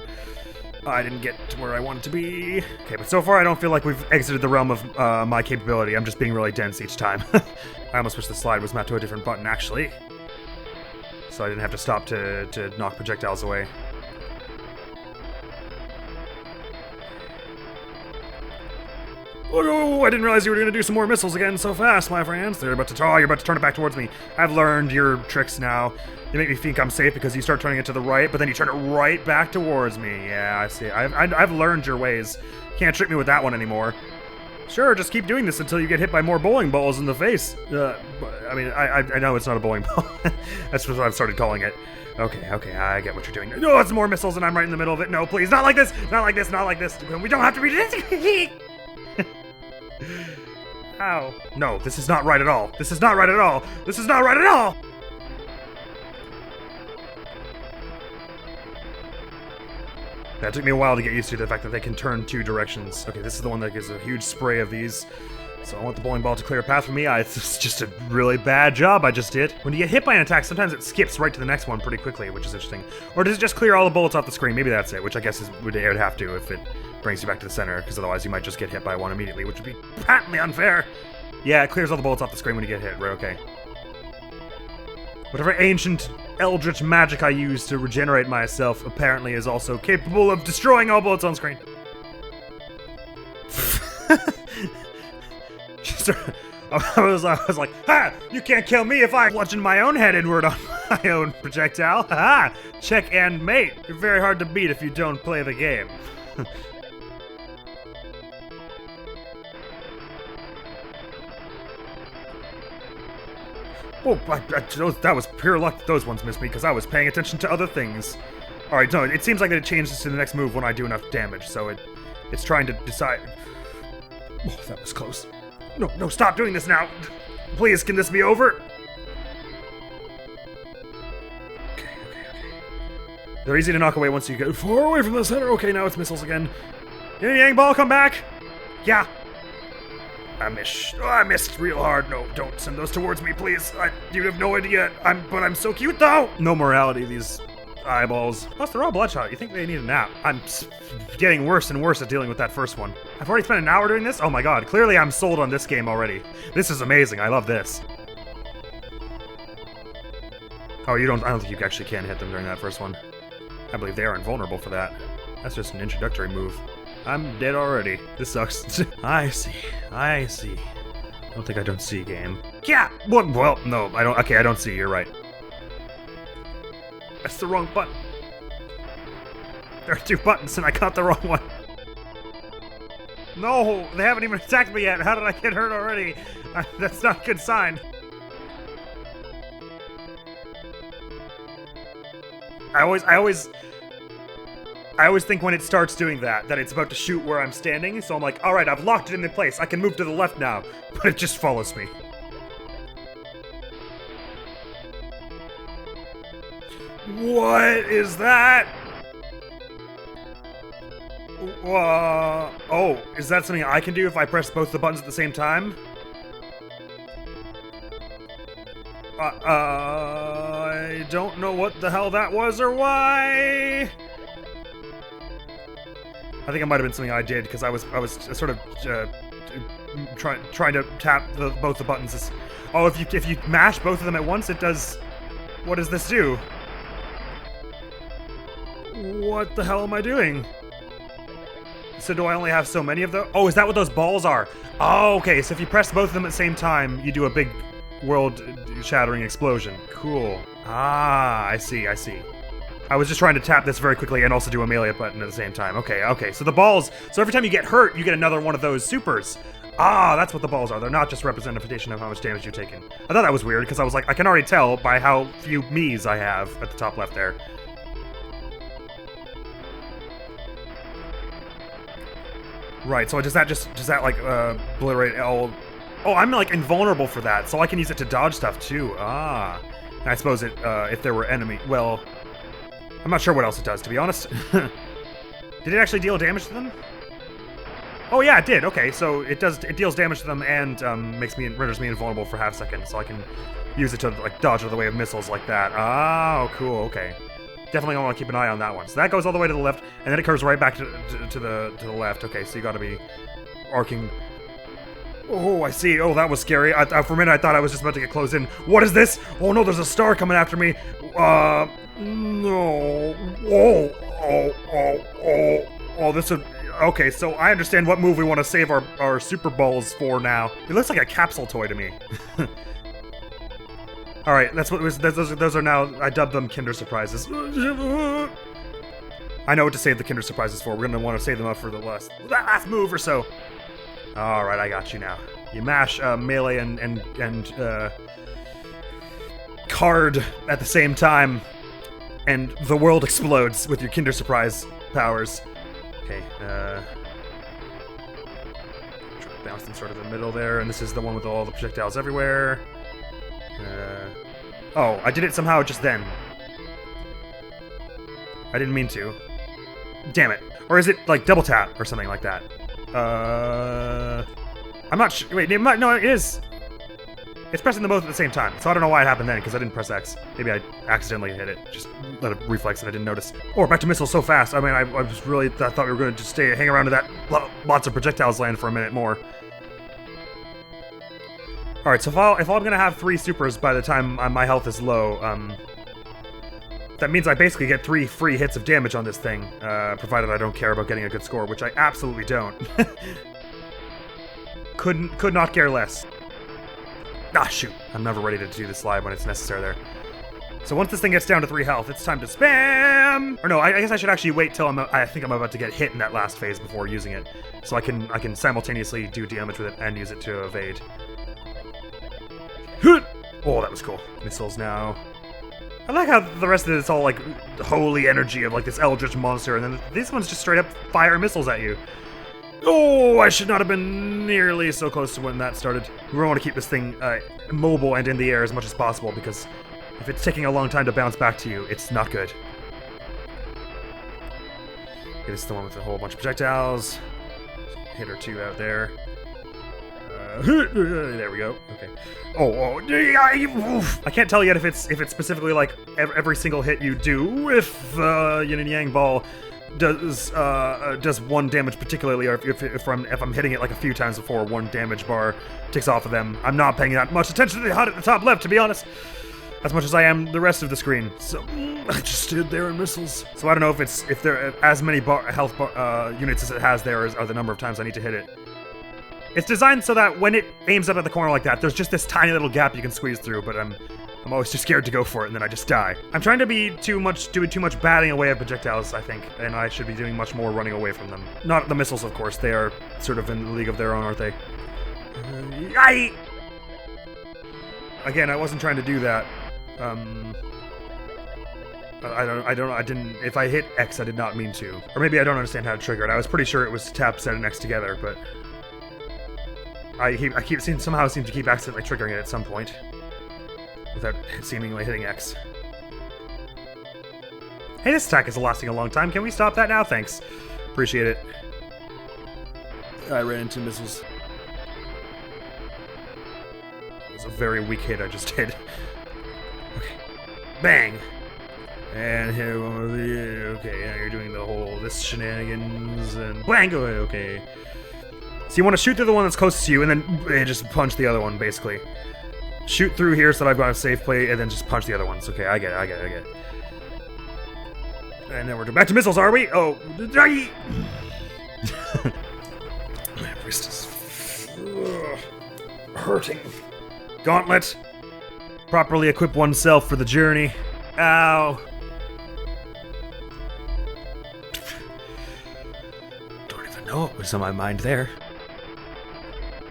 I didn't get to where I wanted to be. Okay, but so far I don't feel like we've exited the realm of my capability. I'm just being really dense each time. I almost wish the slide was mapped to a different button, actually. So I didn't have to stop to knock projectiles away. Oh, I didn't realize you were going to do some more missiles again so fast, my friends. You're about to turn it back towards me. I've learned your tricks now. You make me think I'm safe because you start turning it to the right, but then you turn it right back towards me. Yeah, I see. I've learned your ways. Can't trick me with that one anymore. Sure, just keep doing this until you get hit by more bowling balls in the face. I mean, I know it's not a bowling ball. That's what I've started calling it. Okay, I get what you're doing. No, it's more missiles and I'm right in the middle of it. No, please, not like this, not like this, not like this. We don't have to be... Ow. No, this is not right at all. This is not right at all. This is not right at all! That took me a while to get used to the fact that they can turn two directions. Okay, this is the one that gives a huge spray of these. So I want the bowling ball to clear a path for me. It's just a really bad job I just did. When you get hit by an attack, sometimes it skips right to the next one pretty quickly, which is interesting. Or does it just clear all the bullets off the screen? Maybe that's it, which I guess it would have to if it brings you back to the center, because otherwise you might just get hit by one immediately, which would be patently unfair. Yeah, it clears all the bullets off the screen when you get hit. We're okay. Whatever ancient eldritch magic I use to regenerate myself apparently is also capable of destroying all bullets on screen. I was like, ha! You can't kill me if I bludgeon my own head inward on my own projectile. Ha! Check and mate. You're very hard to beat if you don't play the game. Oh, that was pure luck those ones missed me, because I was paying attention to other things. Alright, no, it seems like that it changes to the next move when I do enough damage, so it's trying to decide... Oh, that was close. No, stop doing this now! Please, can this be over? Okay. They're easy to knock away once you get far away from the center. Okay, now it's missiles again. Yin Yang Ball, come back! Yeah! I missed real hard. No, don't send those towards me, please. You have no idea. But I'm so cute, though. No morality, these eyeballs. Plus, they're all bloodshot. You think they need a nap. I'm getting worse and worse at dealing with that first one. I've already spent an hour doing this? Oh my god. Clearly, I'm sold on this game already. This is amazing. I love this. Oh, I don't think you actually can hit them during that first one. I believe they are invulnerable for that. That's just an introductory move. I'm dead already. This sucks. I see. I don't think I don't see, game. Yeah! Well, no, I don't. Okay, I don't see. You're right. That's the wrong button. There are two buttons and I got the wrong one. No! They haven't even attacked me yet. How did I get hurt already? That's not a good sign. I always think when it starts doing that it's about to shoot where I'm standing, so I'm like, alright, I've locked it into place, I can move to the left now, but it just follows me. What is that? Oh, is that something I can do if I press both the buttons at the same time? I don't know what the hell that was or why. I think it might have been something I did because I was sort of trying to tap both the buttons. Oh, if you mash both of them at once, it does. What does this do? What the hell am I doing? So do I only have so many of those? Oh, is that what those balls are? Oh, okay. So if you press both of them at the same time, you do a big world-shattering explosion. Cool. Ah, I see. I was just trying to tap this very quickly and also do a melee button at the same time. Okay. So the balls... So every time you get hurt, you get another one of those supers. Ah, that's what the balls are. They're not just representation of how much damage you've taken. I thought that was weird, because I was like, I can already tell by how few me's I have at the top left there. Right, so does that like obliterate all... Oh, I'm like invulnerable for that, so I can use it to dodge stuff too. Ah. And I suppose if there were enemy... Well, I'm not sure what else it does, to be honest. Did it actually deal damage to them? Oh yeah, it did. Okay, so it deals damage to them and renders me invulnerable for half a second, so I can use it to like dodge out of the way of missiles like that. Oh, cool. Okay, definitely want to keep an eye on that one. So that goes all the way to the left, and then it curves right back to the left. Okay, so you got to be arcing. Oh, I see. Oh, that was scary. For a minute, I thought I was just about to get closed in. What is this? Oh no, there's a star coming after me. No. Oh, this would... Okay, so I understand what move we want to save our Super Balls for now. It looks like a capsule toy to me. Alright, that's what those are now, I dubbed them Kinder Surprises. I know what to save the Kinder Surprises for. We're going to want to save them up for the last move or so. Alright, I got you now. You mash melee and card at the same time, and the world explodes with your Kinder Surprise powers. Okay, try to bounce them sort of in the middle there, and this is the one with all the projectiles everywhere. Oh, I did it somehow just then. I didn't mean to. Damn it. Or is it like double tap or something like that? I'm not sure. Wait, no, it is. It's pressing them both at the same time, so I don't know why it happened then, because I didn't press X. Maybe I accidentally hit it. Just let it reflex and I didn't notice. Oh, we're back to missiles so fast. I mean, I was really... I thought we were going to just hang around to that lots of projectiles land for a minute more. Alright, so if I'm going to have 3 supers by the time my health is low, that means I basically get 3 free hits of damage on this thing, provided I don't care about getting a good score, which I absolutely don't. Could not care less. Ah, shoot. I'm never ready to do the slide when it's necessary there. So once this thing gets down to 3 health, it's time to spam! Or no, I guess I should actually wait till I think I'm about to get hit in that last phase before using it. So I can simultaneously do damage with it and use it to evade. Oh, that was cool. Missiles now. I like how the rest of it's all like holy energy of like this eldritch monster, and then these ones just straight up fire missiles at you. Oh, I should not have been nearly so close to when that started. We want to keep this thing mobile and in the air as much as possible, because if it's taking a long time to bounce back to you, it's not good. Okay, this is the one with a whole bunch of projectiles. Hit or 2 out there. There we go. Okay. Oh, I can't tell yet if it's specifically like every single hit you do with Yin and Yang ball does 1 damage particularly, or if I'm hitting it like a few times before 1 damage bar ticks off of them. I'm not paying that much attention to the HUD at the top left, to be honest, as much as I am the rest of the screen. So I just stood there in missiles. So I don't know if there as many health units as it has there are the number of times I need to hit it. It's designed so that when it aims up at the corner like that, there's just this tiny little gap you can squeeze through, but I'm always too scared to go for it, and then I just die. I'm trying to be doing too much batting away at projectiles, I think, and I should be doing much more running away from them. Not the missiles, of course. They are sort of in a league of their own, aren't they? Again, I wasn't trying to do that. I didn't. If I hit X, I did not mean to. Or maybe I don't understand how to trigger it. I was pretty sure it was tap, set, and X together, but I somehow seem to keep accidentally triggering it at some point without seemingly hitting X. Hey, this attack is lasting a long time. Can we stop that now? Thanks. Appreciate it. I ran into missiles. It was a very weak hit I just did. Okay. Bang. And here, okay, now you're doing the whole, this shenanigans, and bang, okay. So you want to shoot through the one that's closest to you, and then just punch the other one, basically. Shoot through here so that I've got a safe play, and then just punch the other ones. Okay, I get it. And then we're back to missiles, are we? Oh, my wrist is hurting. Gauntlet. Properly equip oneself for the journey. Ow. Don't even know what was on my mind there.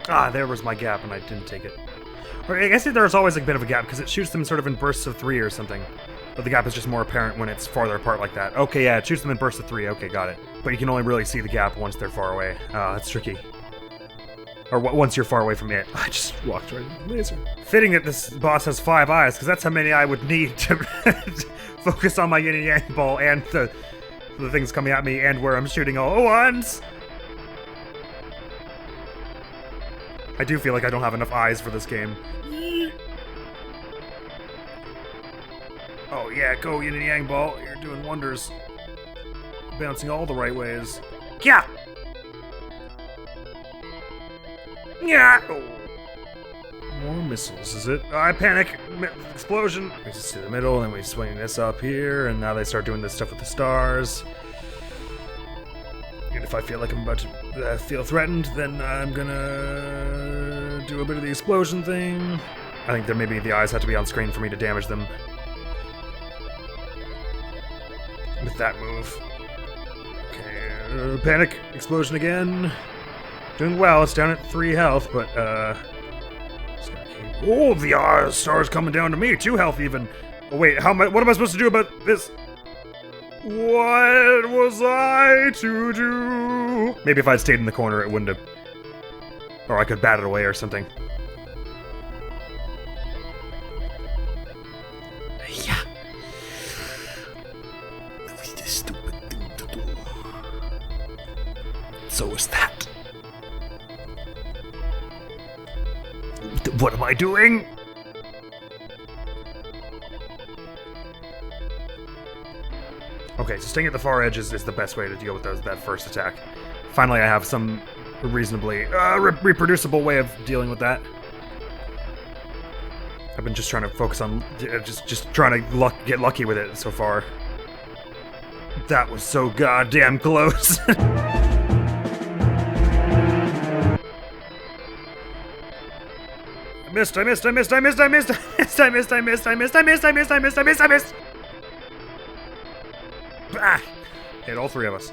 Ah, there was my gap, and I didn't take it. Or I guess there's always a bit of a gap, because it shoots them sort of in bursts of 3 or something. But the gap is just more apparent when it's farther apart like that. Okay, yeah, it shoots them in bursts of 3. Okay, got it. But you can only really see the gap once they're far away. Ah, that's tricky. Or once you're far away from it. I just walked right into the laser. Fitting that this boss has 5 eyes, because that's how many I would need to focus on my yin and yang ball and the things coming at me and where I'm shooting all at once. I do feel like I don't have enough eyes for this game. Oh yeah, go yin and yang ball. You're doing wonders. Bouncing all the right ways. Yeah! Yeah! Oh. More missiles, is it? I panic! Explosion! We just to the middle, and we swing this up here, and now they start doing this stuff with the stars. And if I feel like I'm about to feel threatened, then I'm gonna do a bit of the explosion thing. I think that maybe the eyes have to be on screen for me to damage them. With that move. Okay, panic, explosion again. Doing well, it's down at 3 health, but oh, the star's coming down to me, 2 health even. Oh wait, what am I supposed to do about this? What was I to do? Maybe if I'd stayed in the corner, it wouldn't have. Or I could bat it away or something. Yeah. Stupid thing to do. So is that. What am I doing? Okay, so staying at the far edge is the best way to deal with that first attack. Finally, I have some reasonably reproducible way of dealing with that. I've been just trying to focus on just trying to get lucky with it so far. That was so goddamn close. I missed. Ah! Hit all 3 of us.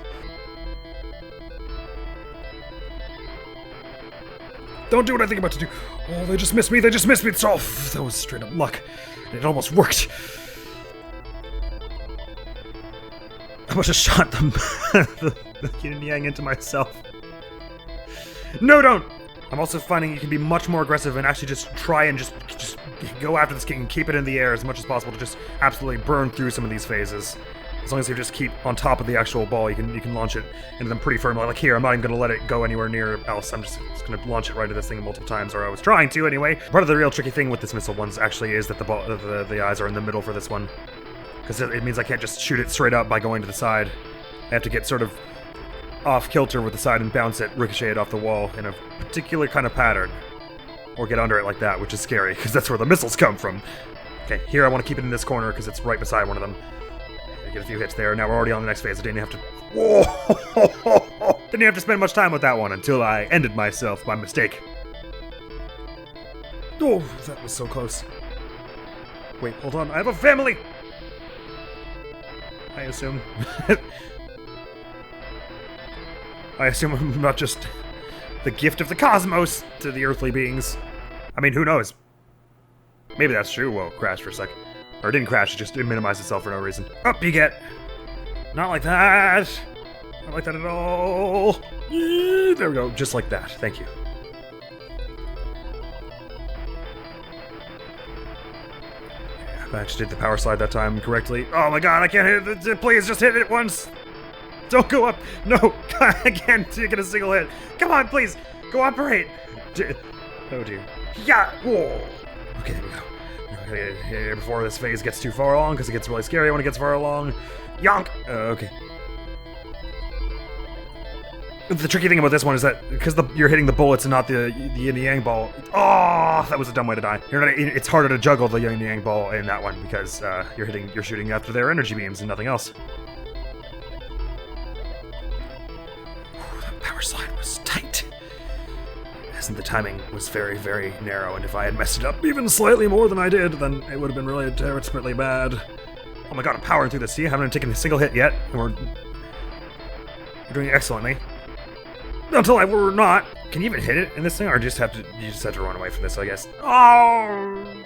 Don't do what I think I'm about to do. Oh, they just missed me. It's all. That was straight up luck. It almost worked. I must have shot them. the yin and yang into myself. No, don't! I'm also finding you can be much more aggressive and actually just try and just go after this king and keep it in the air as much as possible to just absolutely burn through some of these phases. As long as you just keep on top of the actual ball, you can launch it into them pretty firmly. Like here, I'm not even going to let it go anywhere near else. I'm just going to launch it right into this thing multiple times, or I was trying to anyway. Part of the real tricky thing with this missile ones actually is that the eyes are in the middle for this one. Because it means I can't just shoot it straight up by going to the side. I have to get sort of off kilter with the side and bounce it, ricochet it off the wall in a particular kind of pattern. Or get under it like that, which is scary, because that's where the missiles come from. Okay, here I want to keep it in this corner, because it's right beside one of them. I get a few hits there, now we're already on the next phase. I didn't have to... Whoa! Didn't have to spend much time with that one until I ended myself by mistake. Oh, that was so close. Wait, hold on, I have a family! I assume. I assume I'm not just the gift of the cosmos to the earthly beings. I mean, who knows? Maybe that's true. Whoa, crashed for a sec. Or it didn't crash, it just minimized itself for no reason. Up you get! Not like that! Not like that at all! There we go, just like that. Thank you. I actually did the power slide that time correctly. Oh my god, I can't hit it! Please, just hit it once! Don't go up! No! I can't get a single hit! Come on, please! Cooperate! Oh dear. Yeah! Whoa! Okay, there we go. Here before this phase gets too far along, because it gets really scary when it gets far along. Yonk! Okay. The tricky thing about this one is that because you're hitting the bullets and not the yin yang ball. Oh, that was a dumb way to die. It's harder to juggle the yin yang ball in that one because you're shooting after their energy beams and nothing else. That power slide was tight. And the timing was very, very narrow, and if I had messed it up even slightly more than I did, then it would have been really desperately bad. Oh my god, I'm powering through this. See, I haven't taken a single hit yet, and we're doing excellently. Until we're not. Can you even hit it in this thing, or you just have to run away from this, I guess? Oh!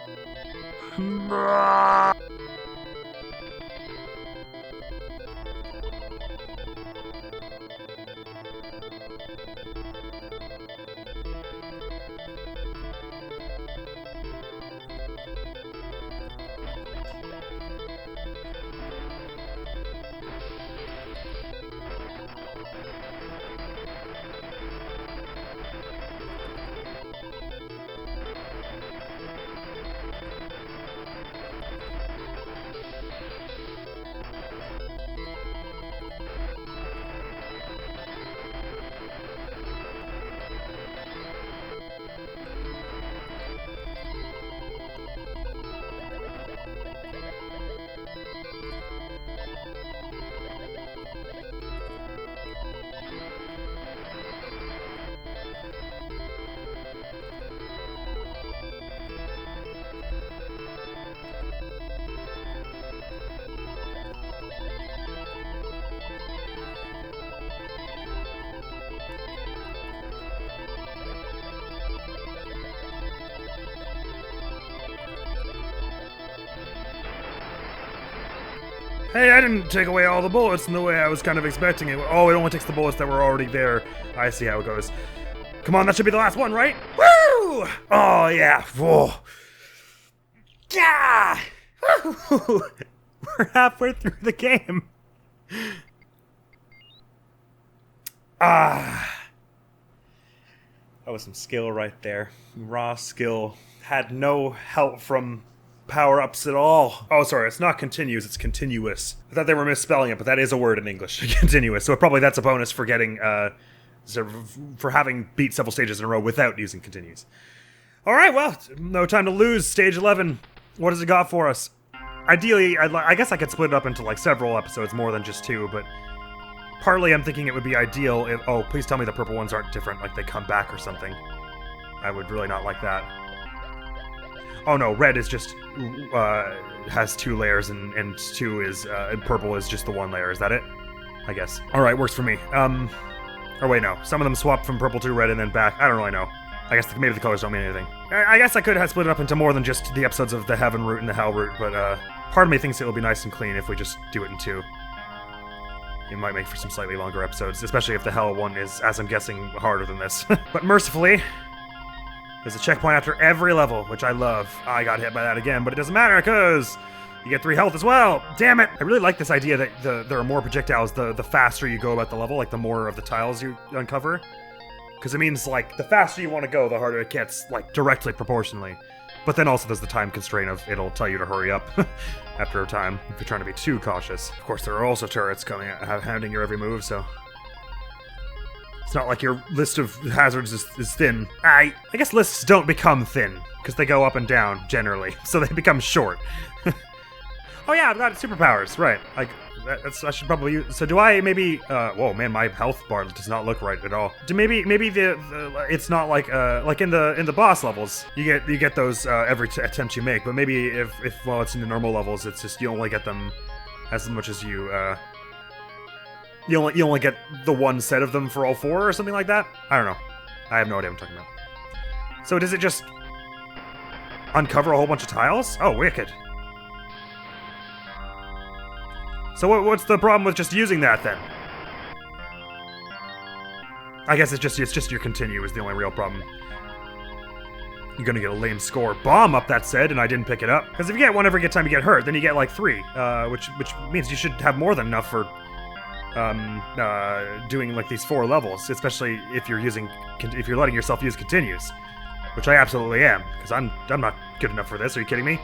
Hey, I didn't take away all the bullets in the way I was kind of expecting it. Oh, it only takes the bullets that were already there. I see how it goes. Come on, that should be the last one, right? Woo! Oh, yeah. Whoa. Yeah! We're halfway through the game. Ah. That was some skill right there. Raw skill. Had no help from power-ups at all. Oh, sorry, it's not continuous, it's continuous. I thought they were misspelling it, but that is a word in English, continuous. So probably that's a bonus for getting, for having beat several stages in a row without using continuous. Alright, well, no time to lose. Stage 11. What has it got for us? Ideally, I guess I could split it up into, like, several episodes, more than just 2, but partly I'm thinking it would be ideal if... Oh, please tell me the purple ones aren't different, like they come back or something. I would really not like that. Oh no, red is just, has 2 layers and 2 is, and purple is just the 1 layer, is that it? I guess. Alright, works for me. Or wait, no. Some of them swap from purple to red and then back. I don't really know. I guess maybe the colors don't mean anything. I guess I could have split it up into more than just the episodes of the Heaven route and the Hell route, but, part of me thinks it will be nice and clean if we just do it in 2. It might make for some slightly longer episodes, especially if the Hell one is, as I'm guessing, harder than this. But mercifully, there's a checkpoint after every level, which I love. I got hit by that again, but it doesn't matter, because you get 3 health as well. Damn it! I really like this idea that there are more projectiles the faster you go about the level, like the more of the tiles you uncover. Because it means, like, the faster you want to go, the harder it gets, like, directly proportionally. But then also there's the time constraint of it'll tell you to hurry up after a time, if you're trying to be too cautious. Of course, there are also turrets coming out, hounding your every move, so... It's not like your list of hazards is thin. I guess lists don't become thin, because they go up and down, generally, so they become short. Oh yeah, I've got superpowers, right. I should probably use... So do I maybe... whoa, man, my health bar does not look right at all. Maybe it's not like in the boss levels, you get those every attempt you make, but maybe if while it's in the normal levels, it's just you only get them as much as you only get the 1 set of them for all 4 or something like that? I don't know. I have no idea what I'm talking about. So does it just uncover a whole bunch of tiles? Oh, wicked. So what's the problem with just using that then? I guess it's just your continue is the only real problem. You're gonna get a lame score. Bomb up, that said, and I didn't pick it up. Because if you get 1 every time you get hurt, then you get like 3, which means you should have more than enough for doing like these 4 levels, especially if you're letting yourself use continues, which I absolutely am, because I'm not good enough for this. Are you kidding me?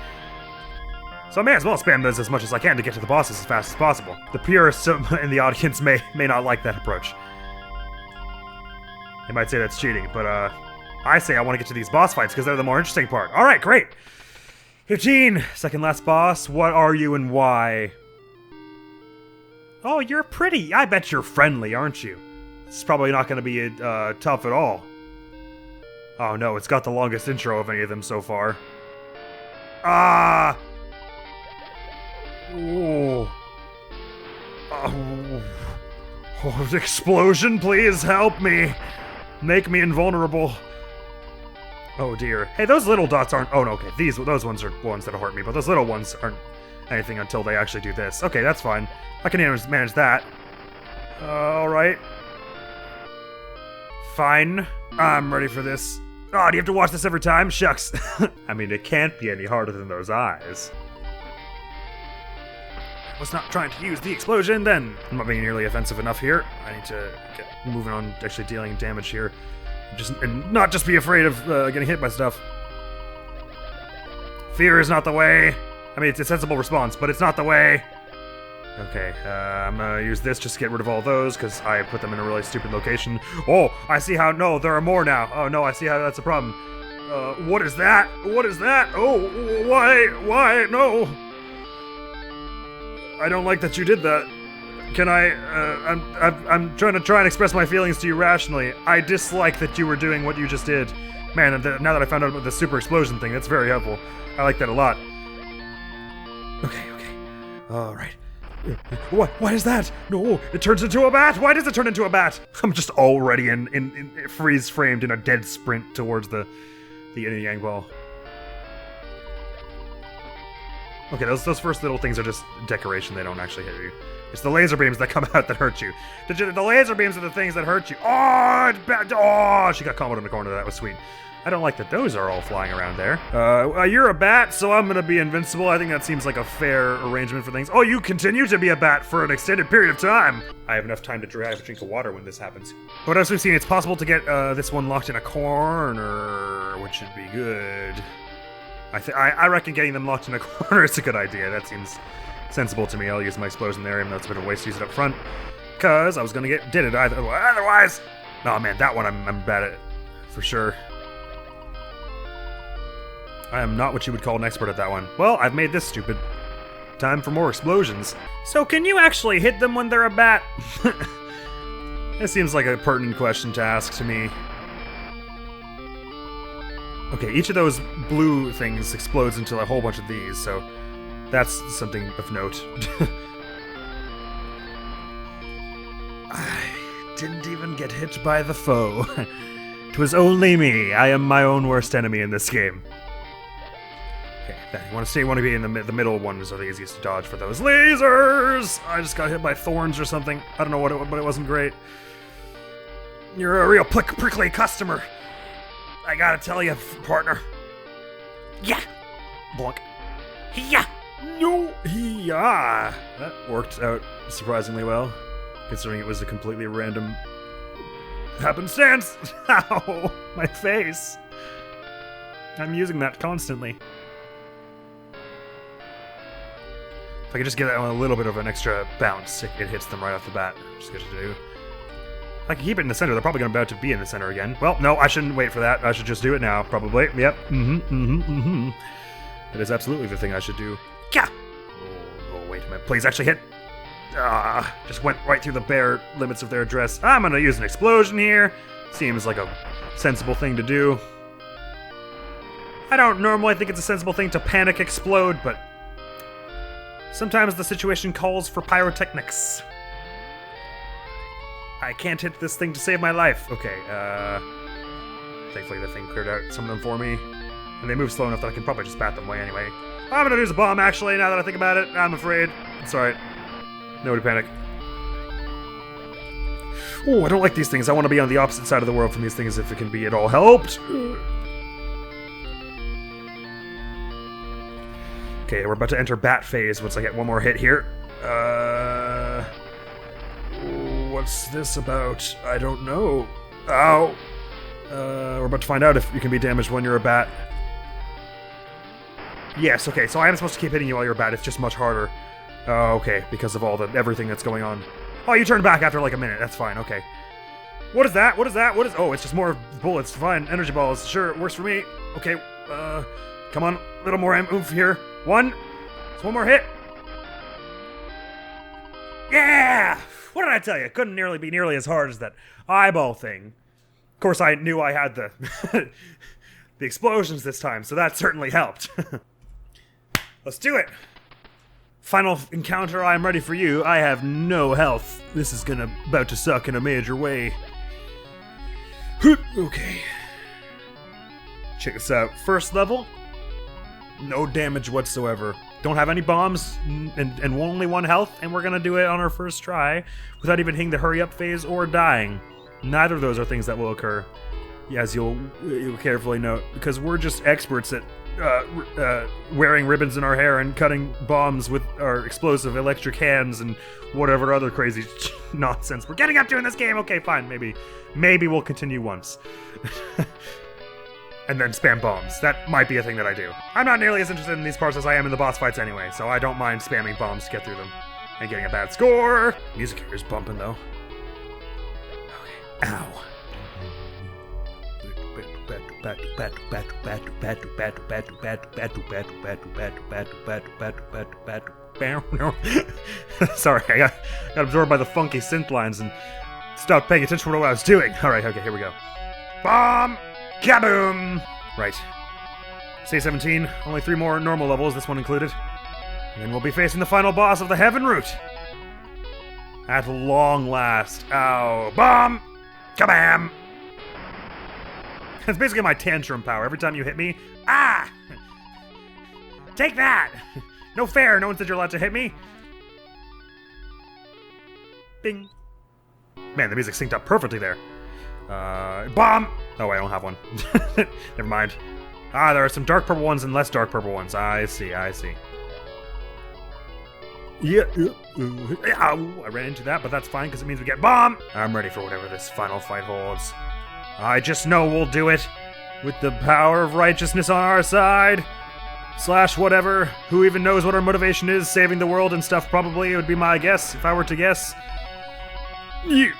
So I may as well spam those as much as I can to get to the bosses as fast as possible. The purists in the audience may not like that approach. They might say that's cheating, but I say I want to get to these boss fights because they're the more interesting part. Alright, great! 15, second last boss. What are you and why? Oh, you're pretty. I bet you're friendly, aren't you? This is probably not going to be tough at all. Oh no, it's got the longest intro of any of them so far. Ah! Ooh. Oh, explosion, please help me. Make me invulnerable. Oh dear. Hey, those little dots aren't... Oh no, okay. Those ones are ones that'll hurt me, but those little ones aren't anything until they actually do this. Okay, that's fine. I can manage that. Alright. Fine. I'm ready for this. Oh, do you have to watch this every time? Shucks. I mean, it can't be any harder than those eyes. I was not trying to use the explosion then. I'm not being nearly offensive enough here. I need to get moving on actually dealing damage here. And not just be afraid of getting hit by stuff. Fear is not the way. I mean, it's a sensible response, but it's not the way. Okay, I'm gonna use this just to get rid of all those, because I put them in a really stupid location. Oh, I see how... No, there are more now. Oh, no, I see how that's a problem. What is that? What is that? Oh, why? Why? No. I don't like that you did that. Can I... I'm trying to express my feelings to you rationally. I dislike that you were doing what you just did. Man, now that I found out about the super explosion thing, that's very helpful. I like that a lot. Okay. Alright. What is that? No, it turns into a bat! Why does it turn into a bat? I'm just already in freeze-framed in a dead sprint towards the yin and yang ball. Okay, those first little things are just decoration, they don't actually hit you. It's the laser beams that come out that hurt you. The laser beams are the things that hurt you. Oh, it's bad. Oh, she got comboed in the corner, that was sweet. I don't like that those are all flying around there. You're a bat, so I'm gonna be invincible. I think that seems like a fair arrangement for things. Oh, you continue to be a bat for an extended period of time. I have enough time to have a drink of water when this happens. But as we've seen, it's possible to get this one locked in a corner, which should be good. I reckon getting them locked in a corner is a good idea. That seems sensible to me. I'll use my explosion there, even though it's a bit of a waste to use it up front. Cause I was gonna get it otherwise. Oh man, that one I'm bad at, for sure. I am not what you would call an expert at that one. Well, I've made this stupid. Time for more explosions. So can you actually hit them when they're a bat? It seems like a pertinent question to ask to me. Okay, each of those blue things explodes into a whole bunch of these, so that's something of note. I didn't even get hit by the foe. 'Twas only me. I am my own worst enemy in this game. Okay, you want to be in the middle ones are the easiest to dodge for those lasers. I just got hit by thorns or something. I don't know what but it wasn't great. You're a real prickly customer. I gotta tell you, partner. Yeah, blunk. Yeah, no, yeah. That worked out surprisingly well, considering it was a completely random happenstance. Ow, my face. I'm using that constantly. If I could just get that one a little bit of an extra bounce, it hits them right off the bat, which is good to do. If I can keep it in the center, they're probably about to be in the center again. Well, no, I shouldn't wait for that. I should just do it now, probably. Yep. That is absolutely the thing I should do. Yeah. Oh, wait a minute. Please actually hit. Just went right through the bare limits of their address. I'm gonna use an explosion here. Seems like a sensible thing to do. I don't normally think it's a sensible thing to panic explode, but sometimes the situation calls for pyrotechnics. I can't hit this thing to save my life. Okay, thankfully the thing cleared out some of them for me. And they move slow enough that I can probably just bat them away anyway. I'm gonna use a bomb, actually, now that I think about it. I'm afraid. It's alright. No to panic. Oh, I don't like these things. I want to be on the opposite side of the world from these things if it can be at all helped. Okay, we're about to enter bat phase once I get one more hit here. What's this about? I don't know. Ow! We're about to find out if you can be damaged when you're a bat. Yes, okay, so I am supposed to keep hitting you while you're bad. It's just much harder. Oh, okay, because of all the everything that's going on. Oh, you turned back after like a minute. That's fine, okay. What is that? What is that? What is... Oh, it's just more bullets. Fine, energy balls. Sure, it works for me. Okay, come on. A little more oomph here. One. Just one more hit. Yeah! What did I tell you? It couldn't be nearly as hard as that eyeball thing. Of course, I knew I had the the explosions this time, so that certainly helped. Let's do it! Final encounter, I am ready for you. I have no health. This is about to suck in a major way. Okay. Check this out. First level, no damage whatsoever. Don't have any bombs, and only 1 health, and we're gonna do it on our first try without even hitting the hurry up phase or dying. Neither of those are things that will occur, as you'll carefully note, because we're just experts at wearing ribbons in our hair and cutting bombs with our explosive electric hands and whatever other crazy nonsense we're getting up to in this game. Okay, fine, maybe we'll continue once. And then spam bombs. That might be a thing that I do. I'm not nearly as interested in these parts as I am in the boss fights anyway, so I don't mind spamming bombs to get through them. And getting a bad score! Music here is bumping, though. Okay. Ow. Sorry, I got absorbed by the funky synth lines and stopped paying attention to what I was doing. Alright, okay, here we go. Bomb! Kaboom! Right. Say 17, only 3 more normal levels, this one included. And then we'll be facing the final boss of the Heaven Route. At long last. Ow. Bomb! Kabam! That's basically my tantrum power. Every time you hit me, ah! Take that! No fair, no one said you're allowed to hit me. Bing. Man, the music synced up perfectly there. Bomb! Oh, I don't have one. Never mind. Ah, there are some dark purple ones and less dark purple ones. I see. Yeah. Ow, I ran into that, but that's fine because it means we get bomb! I'm ready for whatever this final fight holds. I just know we'll do it. With the power of righteousness on our side. / whatever. Who even knows what our motivation is? Saving the world and stuff, probably. It would be my guess, if I were to guess. Yeah.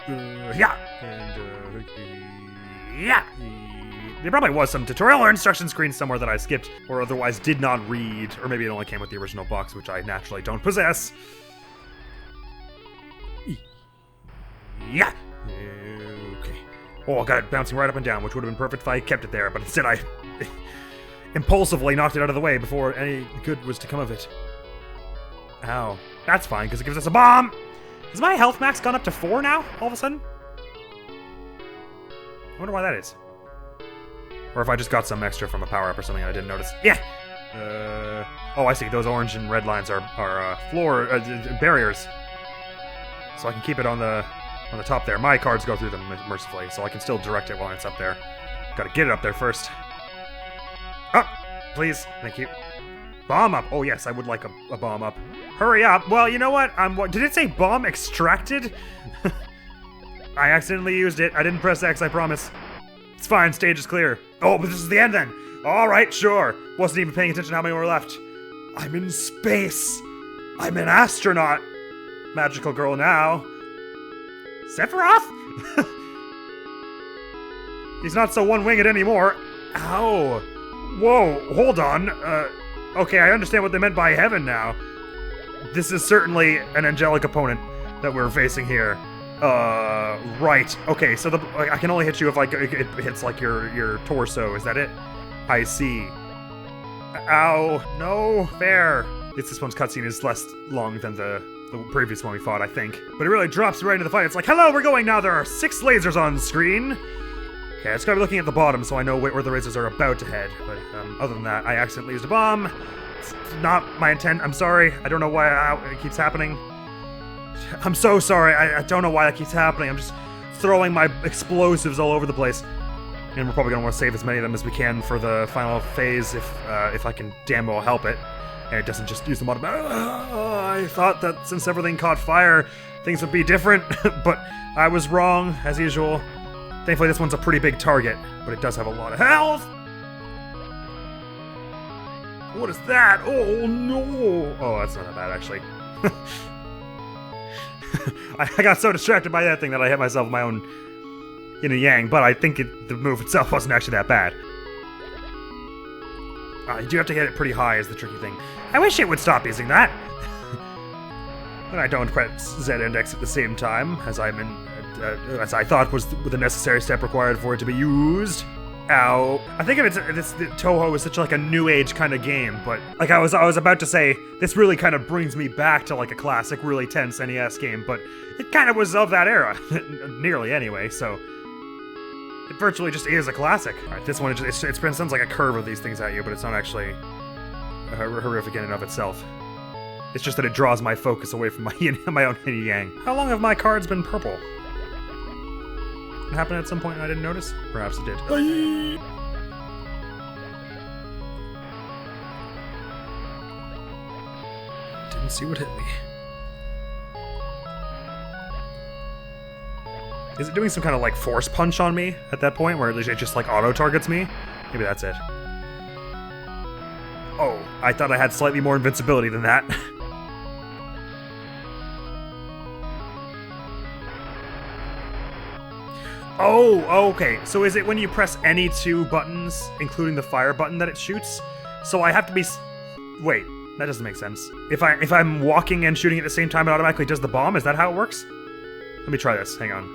Yeah. There probably was some tutorial or instruction screen somewhere that I skipped or otherwise did not read, or maybe it only came with the original box, which I naturally don't possess. Yeah. Okay. Oh, I got it bouncing right up and down, which would have been perfect if I kept it there, but instead I impulsively knocked it out of the way before any good was to come of it. Ow. That's fine, because it gives us a bomb! Has my health max gone up to 4 now, all of a sudden? I wonder why that is. Or if I just got some extra from a power-up or something I didn't notice. Yeah! Oh, I see. Those orange and red lines are floor barriers. So I can keep it on the top there. My cards go through them mercifully, so I can still direct it while it's up there. Gotta get it up there first. Up! Please. Thank you. Bomb up! Oh yes, I would like a bomb up. Hurry up! Well, you know what? Did it say bomb extracted? I accidentally used it. I didn't press X, I promise. It's fine, stage is clear. Oh, but this is the end then! Alright, sure. Wasn't even paying attention to how many were left. I'm in space! I'm an astronaut! Magical girl now. Sephiroth? He's not so one-winged anymore. Ow! Whoa, hold on. Okay, I understand what they meant by heaven now. This is certainly an angelic opponent that we're facing here. Right. Okay, so I can only hit you if it hits like your torso. Is that it? I see. Ow. No. Fair. This one's cutscene is less long than the previous one we fought, I think. But it really drops right into the fight. It's like, hello, we're going now. There are 6 lasers on screen. Okay, I just gotta be looking at the bottom so I know where the lasers are about to head. But other than that, I accidentally used a bomb. It's not my intent. I'm sorry. I don't know why it keeps happening. I'm so sorry. I don't know why that keeps happening. I'm just throwing my explosives all over the place. And we're probably going to want to save as many of them as we can for the final phase if I can damn well help it. And it doesn't just use them automatically. I thought that since everything caught fire, things would be different. But I was wrong, as usual. Thankfully, this one's a pretty big target. But it does have a lot of health. What is that? Oh no! Oh, that's not that bad, actually. I got so distracted by that thing that I hit myself with my own yin and yang, but I think the move itself wasn't actually that bad. You do have to hit it pretty high is the tricky thing. I wish it would stop using that! But I don't press Z index at the same time, as as I thought was the necessary step required for it to be used. Ow. I think of Touhou is such like a new age kind of game, but like I was about to say, this really kind of brings me back to like a classic, really tense NES game, but it kind of was of that era, nearly anyway, so it virtually just is a classic. Alright, this one, it sends like a curve of these things at you, but it's not actually horrific in and of itself. It's just that it draws my focus away from my own yin and yang. How long have my cards been purple? It happened at some point and I didn't notice? Perhaps it did. Didn't see what hit me. Is it doing some kind of like force punch on me at that point where it just like auto targets me? Maybe that's it. Oh, I thought I had slightly more invincibility than that. Oh, okay. So is it when you press any two buttons, including the fire button, that it shoots? So I have to be... Wait, that doesn't make sense. If I'm walking and shooting at the same time, it automatically does the bomb? Is that how it works? Let me try this. Hang on.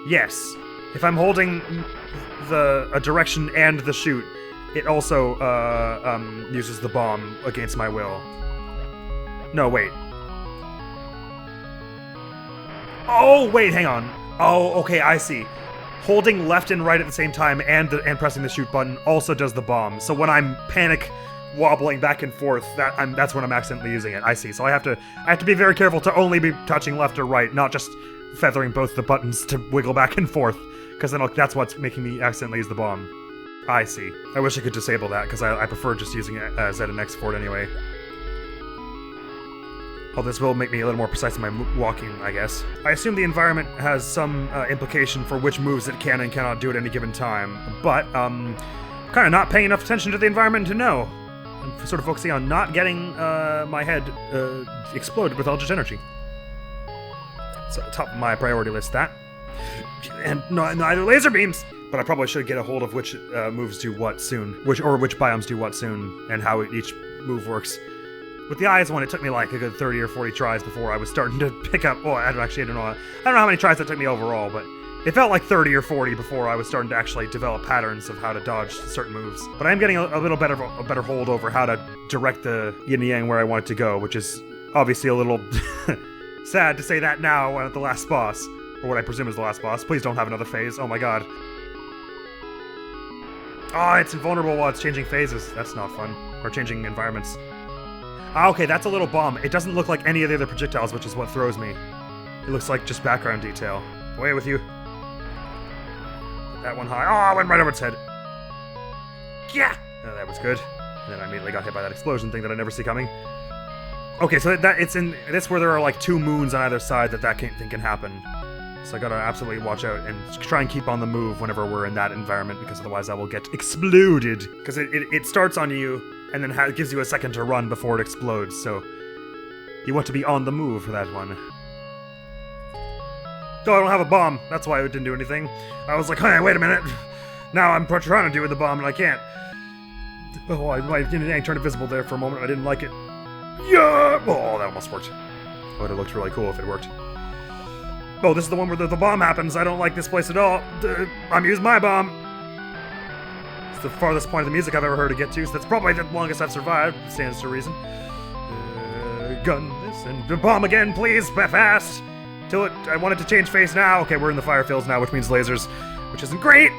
Yes. If I'm holding a direction and the shoot, it also uses the bomb against my will. No, wait. Oh, wait, hang on. Oh, okay, I see. Holding left and right at the same time and pressing the shoot button also does the bomb. So when I'm panic wobbling back and forth, that's when I'm accidentally using it. I see. So I have to be very careful to only be touching left or right, not just feathering both the buttons to wiggle back and forth, because then that's what's making me accidentally use the bomb. I see. I wish I could disable that, because I prefer just using Z and X for it anyway. Well, this will make me a little more precise in my walking, I guess. I assume the environment has some implication for which moves it can and cannot do at any given time, but kind of not paying enough attention to the environment to know. I'm sort of focusing on not getting my head exploded with Eldritch Energy. It's at the top of my priority list, that. And neither laser beams! But I probably should get a hold of which moves do what soon, which biomes do what soon, and how each move works. With the eyes one, it took me like a good 30 or 40 tries before I was starting to pick up. Well, I don't know how many tries that took me overall, but it felt like 30 or 40 before I was starting to actually develop patterns of how to dodge certain moves. But I am getting a little better hold over how to direct the yin and yang where I want it to go, which is obviously a little sad to say that now at the last boss, or what I presume is the last boss. Please don't have another phase. Oh my god. Oh, it's invulnerable while it's changing phases. That's not fun. Or changing environments. Ah, okay, that's a little bomb. It doesn't look like any of the other projectiles, which is what throws me. It looks like just background detail. Away with you. Put that one high. Oh, I went right over its head. Yeah! Oh, that was good. And then I immediately got hit by that explosion thing that I never see coming. Okay, so it's in this where there are like two moons on either side that thing can happen. So I gotta absolutely watch out and try and keep on the move whenever we're in that environment, because otherwise I will get exploded. Because it starts on you, and then gives you a second to run before it explodes, so you want to be on the move for that one. Oh, I don't have a bomb. That's why it didn't do anything. I was like, hey, wait a minute. Now I'm trying to do with the bomb, and I can't. Oh, my yin and yang turned invisible there for a moment. I didn't like it. Yeah! Oh, that almost worked. Oh, it would have looked really cool if it worked. Oh, this is the one where the bomb happens. I don't like this place at all. I'm using my bomb. It's the farthest point of the music I've ever heard it get to, so that's probably the longest I've survived. Stands to reason. Gun this and the bomb again, please, fast. I want it to change face now. Okay, we're in the fire fields now, which means lasers, which isn't great.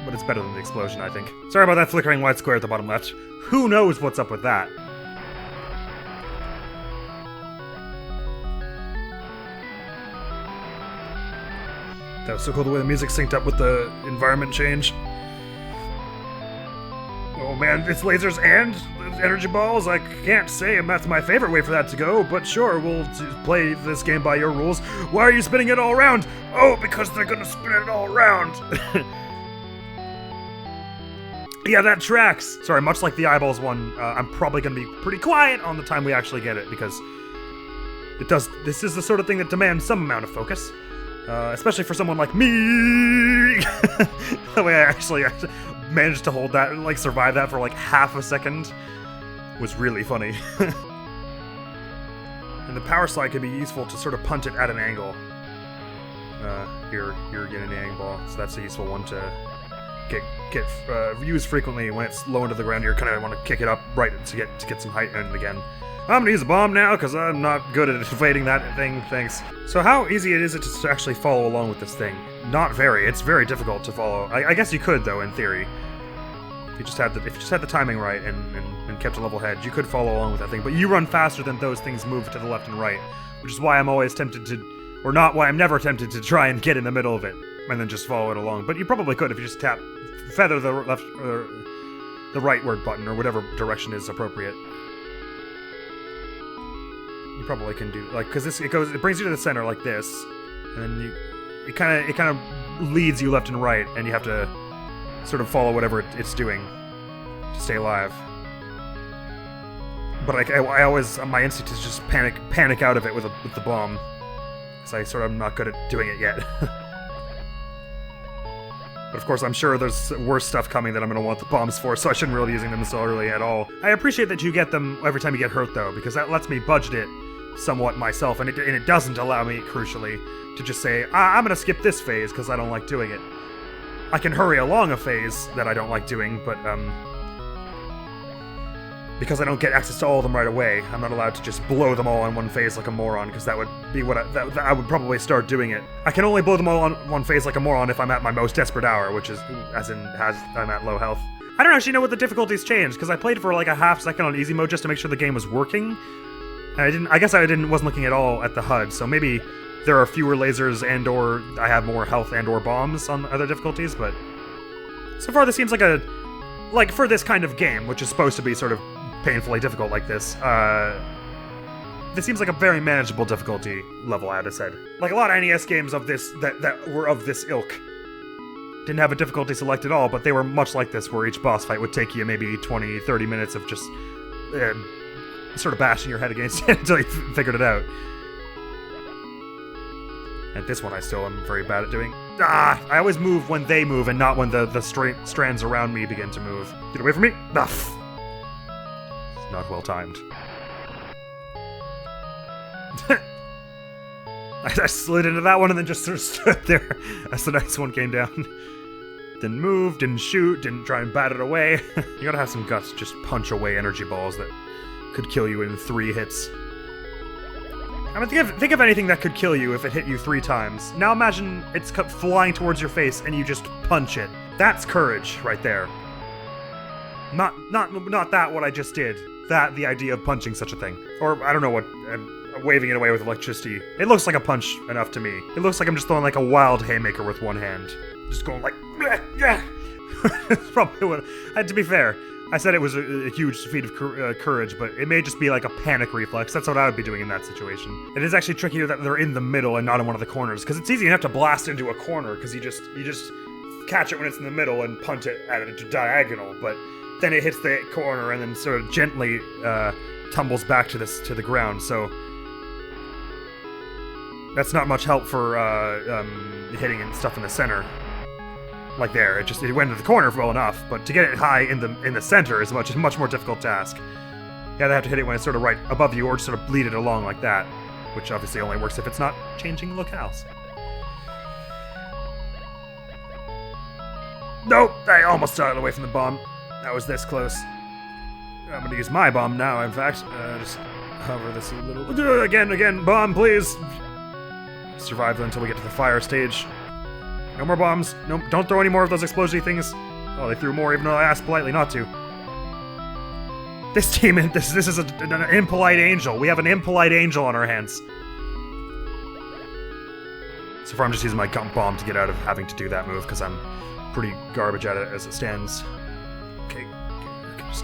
But it's better than the explosion, I think. Sorry about that flickering white square at the bottom left. Who knows what's up with that? That was so cool the way the music synced up with the environment change. Oh man, it's lasers and energy balls? I can't say that's my favorite way for that to go, but sure, we'll play this game by your rules. Why are you spinning it all around? Oh, because they're gonna spin it all around! Yeah, that tracks! Sorry, much like the eyeballs one, I'm probably gonna be pretty quiet on the time we actually get it, because this is the sort of thing that demands some amount of focus. Especially for someone like me! The way I actually managed to hold that and, like, survive that for, like, half a second was really funny. And the power slide can be useful to sort of punt it at an angle. Here you're getting an angle, so that's a useful one to get used frequently when it's low into the ground. You kind of want to kick it up right to get some height in it again. I'm gonna use a bomb now because I'm not good at evading that thing. Thanks. So how easy is it to actually follow along with this thing? Not very. It's very difficult to follow. I guess you could though, in theory. If you just had the timing right and kept a level head, you could follow along with that thing. But you run faster than those things move to the left and right, which is why I'm always tempted to, or not why I'm never tempted to try and get in the middle of it and then just follow it along. But you probably could if you just feather the left or the rightward button or whatever direction is appropriate. You probably can do because it brings you to the center like this, and then it kind of leads you left and right, and you have to sort of follow whatever it's doing to stay alive. But I always, my instinct is just panic out of it with the bomb, because I sort of am not good at doing it yet. But of course, I'm sure there's worse stuff coming that I'm going to want the bombs for, so I shouldn't really be using them so early at all. I appreciate that you get them every time you get hurt, though, because that lets me budget it somewhat myself, and it doesn't allow me, crucially, to just say, I'm going to skip this phase because I don't like doing it. I can hurry along a phase that I don't like doing, but because I don't get access to all of them right away, I'm not allowed to just blow them all on one phase like a moron, because that would be what I would probably start doing it. I can only blow them all on one phase like a moron if I'm at my most desperate hour, which is, I'm at low health. I don't actually know what the difficulties changed, because I played for like a half second on easy mode just to make sure the game was working. And I guess I wasn't looking at all at the HUD, so maybe there are fewer lasers and/or I have more health and/or bombs on other difficulties, but so far this seems like for this kind of game, which is supposed to be sort of painfully difficult like this, this seems like a very manageable difficulty level, I had to say. Like a lot of NES games of this that were of this ilk didn't have a difficulty select at all, but they were much like this, where each boss fight would take you maybe 20-30 minutes of just sort of bashing your head against it until you figured it out. And this one I still am very bad at doing. I always move when they move and not when the strands around me begin to move. Get away from me! It's not well timed. I slid into that one and then just sort of stood there as the next one came down. Didn't move, didn't shoot, didn't try and bat it away. You gotta have some guts to just punch away energy balls that could kill you in 3 hits. I mean, think of anything that could kill you if it hit you 3 times. Now imagine it's flying towards your face and you just punch it. That's courage right there. Not that what I just did. That the idea of punching such a thing. Or I don't know what, waving it away with electricity. It looks like a punch enough to me. It looks like I'm just throwing like a wild haymaker with one hand. Just going like, yeah. That's probably what. To be fair, I said it was a huge feat of courage, but it may just be like a panic reflex. That's what I would be doing in that situation. It is actually trickier that they're in the middle and not in one of the corners, because it's easy enough to blast into a corner, because you just catch it when it's in the middle and punt it at a diagonal, but then it hits the corner and then sort of gently tumbles back to the ground. So that's not much help for hitting and stuff in the center. Like there, it went into the corner well enough, but to get it high in the center is a much more difficult task. You either have to hit it when it's sort of right above you, or just sort of bleed it along like that, which obviously only works if it's not changing locales. Nope, I almost got away from the bomb. That was this close. I'm gonna use my bomb now, in fact. Just hover this a little. Again, bomb, please! Survive until we get to the fire stage. No more bombs. No, don't throw any more of those explosive things. Oh, they threw more, even though I asked politely not to. This team, this is an impolite angel. We have an impolite angel on our hands. So far, I'm just using my gun bomb to get out of having to do that move, because I'm pretty garbage at it as it stands. Okay.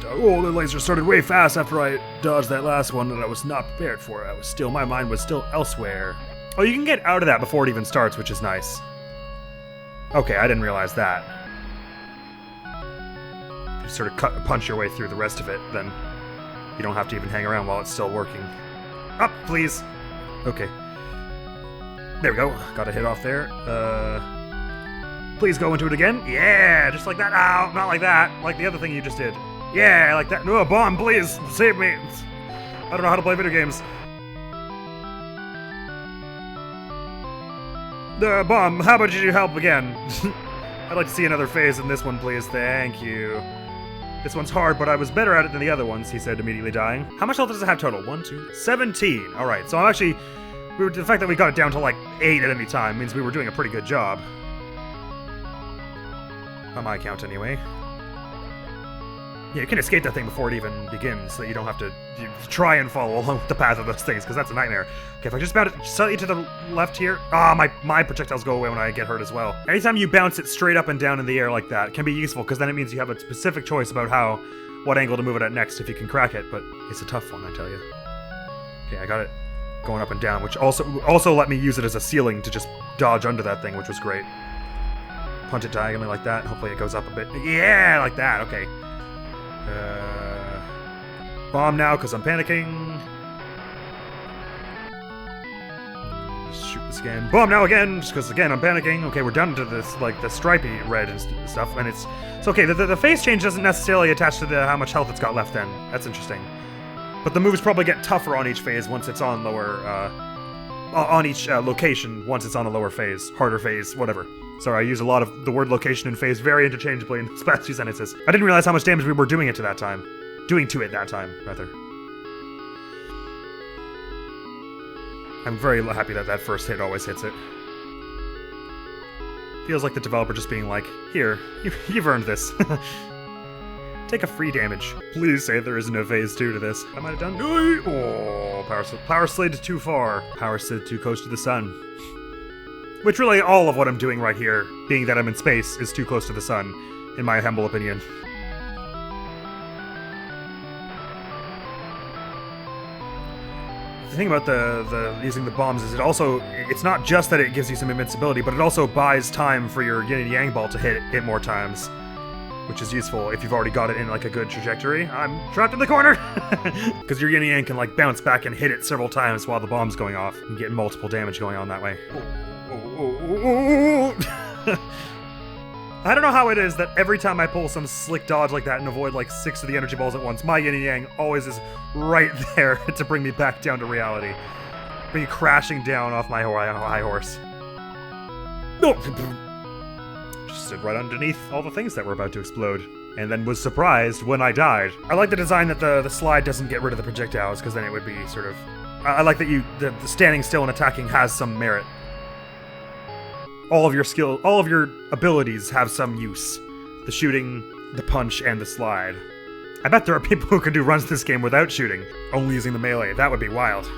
Oh, the laser started way fast after I dodged that last one that I was not prepared for. My mind was still elsewhere. Oh, you can get out of that before it even starts, which is nice. Okay, I didn't realize that. sort of punch your way through the rest of it, then you don't have to even hang around while it's still working. Up, please! Okay. There we go. Got a hit off there. Please go into it again. Yeah, just like that. Ow, not like that. Like the other thing you just did. Yeah, like that. No, bomb, please! Save me! I don't know how to play video games. Bomb, how about you help again? I'd like to see another phase in this one, please. Thank you. This one's hard, but I was better at it than the other ones, he said, immediately dying. How much health does it have total? 1, 2, 17. Alright, so I'm actually... the fact that we got it down to like 8 at any time means we were doing a pretty good job. On my count, anyway. Yeah, you can escape that thing before it even begins, so that you don't have to try and follow along the path of those things, because that's a nightmare. Okay, if I just bounce it slightly to the left here... my projectiles go away when I get hurt as well. Anytime you bounce it straight up and down in the air like that can be useful, because then it means you have a specific choice about what angle to move it at next if you can crack it, but it's a tough one, I tell you. Okay, I got it going up and down, which also let me use it as a ceiling to just dodge under that thing, which was great. Punch it diagonally like that, and hopefully it goes up a bit. Yeah, like that, okay. Bomb now, because I'm panicking. Just shoot this again. Bomb now again, just because again I'm panicking. Okay, we're down to this, like, the stripy red and stuff, and it's okay. The phase change doesn't necessarily attach to how much health it's got left then. That's interesting. But the moves probably get tougher on each phase once it's on lower, on each location once it's on a lower phase, harder phase, whatever. Sorry, I use a lot of the word location and phase very interchangeably in these past few sentences. I didn't realize how much damage we were doing to it that time, rather. I'm very happy that that first hit always hits it. Feels like the developer just being like, here, you've earned this. Take a free damage. Please say there isn't a phase 2 to this. I might have done. Oh, power slid too far. Power slid too close to the sun. Which really all of what I'm doing right here, being that I'm in space, is too close to the sun, in my humble opinion. The thing about the using the bombs is it's not just that it gives you some invincibility, but it also buys time for your yin and yang ball to hit more times. Which is useful if you've already got it in like a good trajectory. I'm trapped in the corner! Because your yin and yang can like bounce back and hit it several times while the bomb's going off. And get multiple damage going on that way. I don't know how it is that every time I pull some slick dodge like that and avoid like 6 of the energy balls at once, my yin and yang always is right there to bring me back down to reality. Bring me crashing down off my high horse. Just stood right underneath all the things that were about to explode, and then was surprised when I died. I like the design that the slide doesn't get rid of the projectiles, because then it would be sort of... I like that the standing still and attacking has some merit. All of your abilities have some use. The shooting, the punch, and the slide. I bet there are people who can do runs this game without shooting, only using the melee. That would be wild.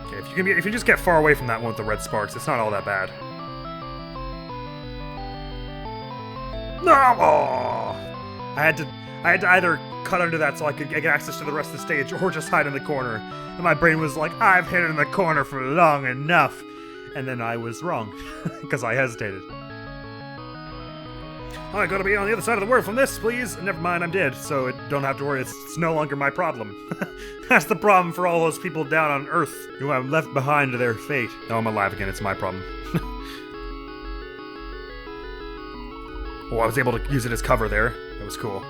Okay, if you just get far away from that one with the red sparks, it's not all that bad. No! Oh! I had to either cut under that so I could get access to the rest of the stage, or just hide in the corner. And my brain was like, I've hid in the corner for long enough. And then I was wrong, because I hesitated. I gotta be on the other side of the world from this, please. Never mind, I'm dead, so don't have to worry. It's no longer my problem. That's the problem for all those people down on Earth who I'm left behind to their fate. No, I'm alive again. It's my problem. Oh, I was able to use it as cover there. That was cool.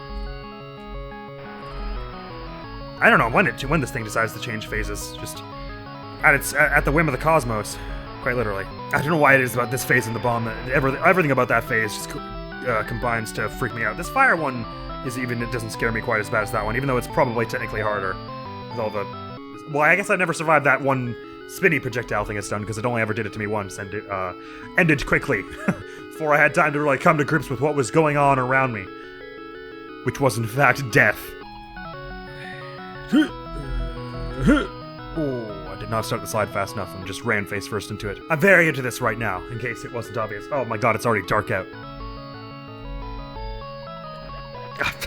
I don't know when this thing decides to change phases. Just at the whim of the cosmos, quite literally. I don't know why it is about this phase and the bomb that everything about that phase just combines to freak me out. This fire one it doesn't scare me quite as bad as that one, even though it's probably technically harder. With all the... Well, I guess I never survived that one spinny projectile thing it's done, because it only ever did it to me once, and it ended quickly. Before I had time to really come to grips with what was going on around me. Which was, in fact, death. Oh, I did not start the slide fast enough and just ran face first into it. I'm very into this right now, in case it wasn't obvious. Oh my god, it's already dark out.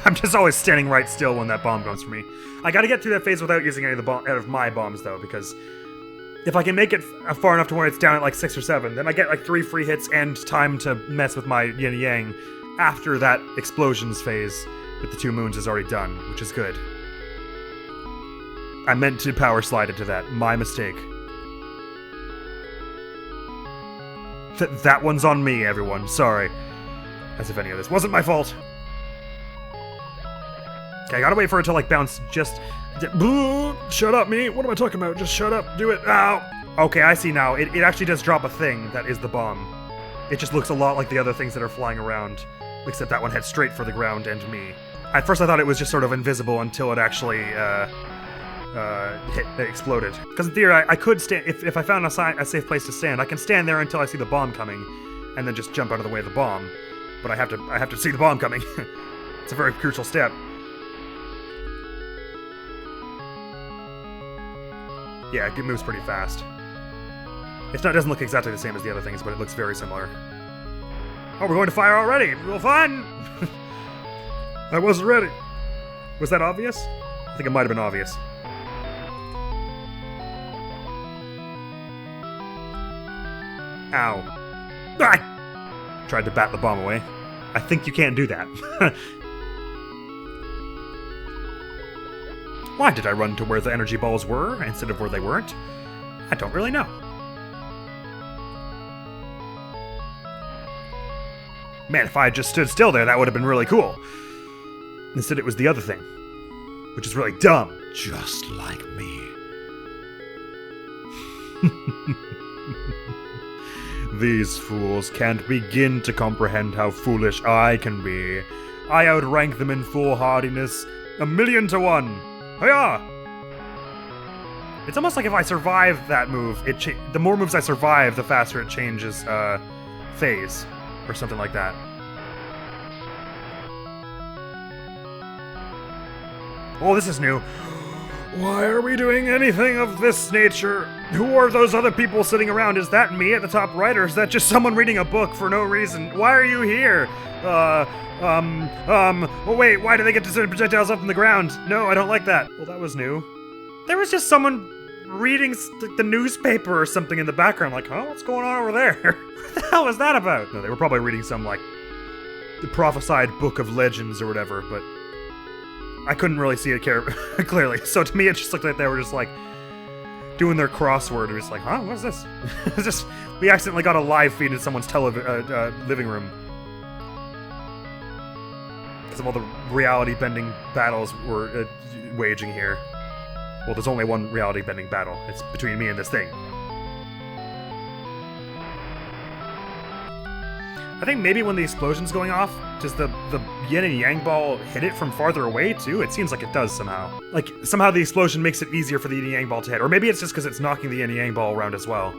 I'm just always standing right still when that bomb goes for me. I gotta get through that phase without using any of my bombs, though, because If I can make it far enough to where it's down at like 6 or 7, then I get like 3 free hits and time to mess with my yin yang after that explosions phase with the 2 moons is already done, which is good. I meant to power slide into that. My mistake. That one's on me, everyone. Sorry. As if any of this wasn't my fault. Okay, I gotta wait for it to like bounce just... Shut up, me. What am I talking about? Just shut up. Do it. Ow. Okay, I see now. It actually does drop a thing that is the bomb. It just looks a lot like the other things that are flying around, except that one heads straight for the ground and me. At first I thought it was just sort of invisible until it actually exploded. Because in theory, I could stand, if I found a safe place to stand, I can stand there until I see the bomb coming, and then just jump out of the way of the bomb. But I have to see the bomb coming. It's a very crucial step. Yeah, it moves pretty fast. It doesn't look exactly the same as the other things, but it looks very similar. Oh, we're going to fire already! Well, fun! I wasn't ready. Was that obvious? I think it might have been obvious. Ow. Ah! Tried to bat the bomb away. I think you can't do that. Why did I run to where the energy balls were instead of where they weren't? I don't really know. Man, if I had just stood still there, that would have been really cool. Instead it was the other thing. Which is really dumb. Just like me. These fools can't begin to comprehend how foolish I can be. I outrank them in foolhardiness 1,000,000 to 1. Hiya! It's almost like if I survive that move, the more moves I survive, the faster it changes phase. Or something like that. Oh, this is new. Why are we doing anything of this nature? Who are those other people sitting around? Is that me at the top right, or is that just someone reading a book for no reason? Why are you here? Oh wait, why do they get to send projectiles up in the ground? No, I don't like that. Well, that was new. There was just someone reading the newspaper or something in the background, like, huh, what's going on over there? What the hell was that about? No, they were probably reading some, like, the prophesied book of legends or whatever, but I couldn't really see it clearly. So to me, it just looked like they were just, like, doing their crossword. It was like, huh, what's this? It's just, we accidentally got a live feed in someone's living room. Because of all the reality-bending battles we're waging here. Well, there's only one reality-bending battle. It's between me and this thing. I think maybe when the explosion's going off, does the yin and yang ball hit it from farther away, too? It seems like it does somehow. Like, somehow the explosion makes it easier for the yin and yang ball to hit. Or maybe it's just because it's knocking the yin and yang ball around as well.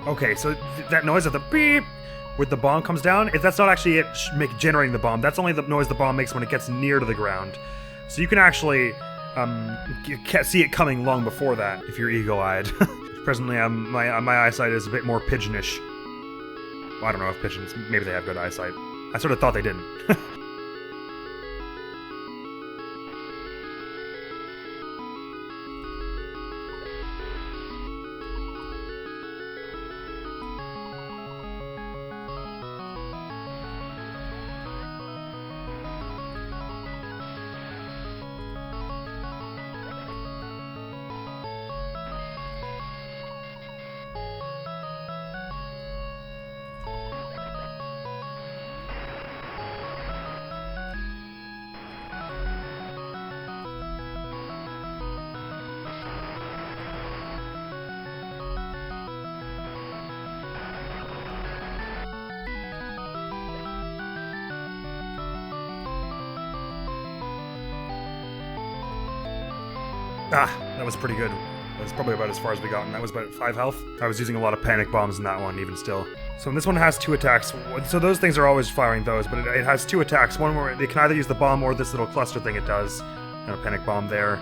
Okay, so that noise of the beep with the bomb comes down, if that's not actually it generating the bomb, that's only the noise the bomb makes when it gets near to the ground. So you can actually see it coming long before that, if you're eagle-eyed. Presently, my eyesight is a bit more pigeonish. Well, I don't know if pigeons, maybe they have good eyesight. I sort of thought they didn't. Ah, that was pretty good. That was probably about as far as we got, and that was about 5 health. I was using a lot of panic bombs in that one, even still. So this one has 2 attacks. So those things are always firing those, but it has 2 attacks. One where they can either use the bomb or this little cluster thing it does. And a panic bomb there.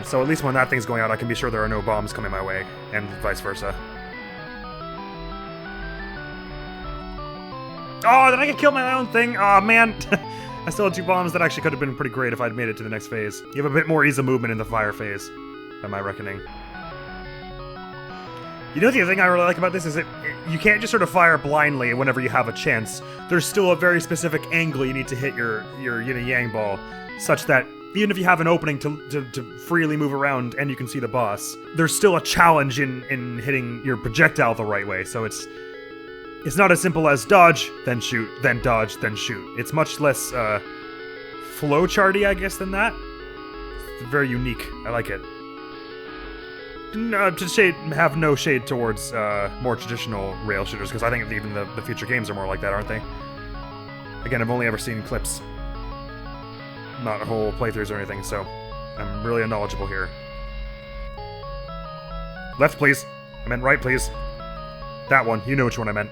So at least when that thing's going out, I can be sure there are no bombs coming my way, and vice versa. Oh, did I get killed by my own thing? Oh, man. I still had 2 bombs. That actually could have been pretty great if I'd made it to the next phase. You have a bit more ease of movement in the fire phase, by my reckoning. You know, the other thing I really like about this is that you can't just sort of fire blindly whenever you have a chance. There's still a very specific angle you need to hit your yin and yang ball, such that even if you have an opening to freely move around and you can see the boss, there's still a challenge in hitting your projectile the right way. So it's not as simple as dodge, then shoot, then dodge, then shoot. It's much less flowcharty, I guess, than that. It's very unique. I like it. To have no shade towards more traditional rail shooters, because I think even the future games are more like that, aren't they? Again, I've only ever seen clips, not whole playthroughs or anything, so I'm really unknowledgeable here. Left, please. I meant right, please. That one. You know which one I meant.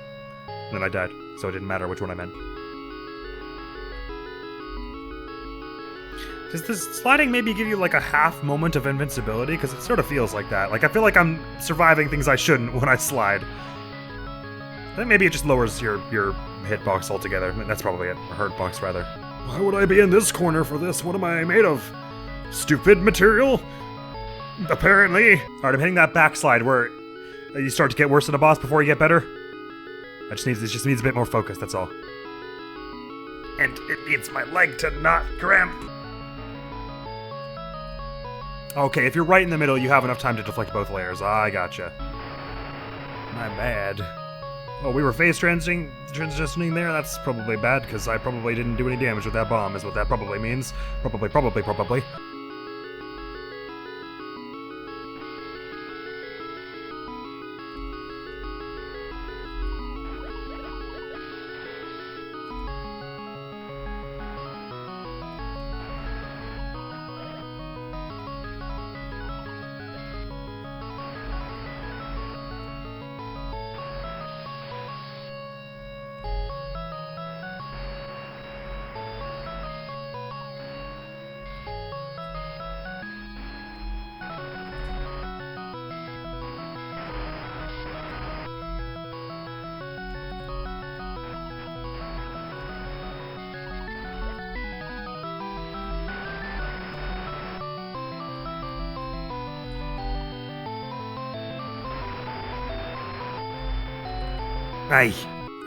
And then I died, so it didn't matter which one I meant. Does this sliding maybe give you like a half moment of invincibility? Because it sort of feels like that. Like, I feel like I'm surviving things I shouldn't when I slide. I think maybe it just lowers your hitbox altogether. That's probably it. Or hurtbox, rather. Why would I be in this corner for this? What am I made of? Stupid material? Apparently. Alright, I'm hitting that backslide where you start to get worse than a boss before you get better. It just needs a bit more focus, that's all. And it needs my leg to not cramp. Okay, if you're right in the middle, you have enough time to deflect both layers. I gotcha. My bad. Oh, we were phase transitioning there? That's probably bad, because I probably didn't do any damage with that bomb, is what that probably means. Probably.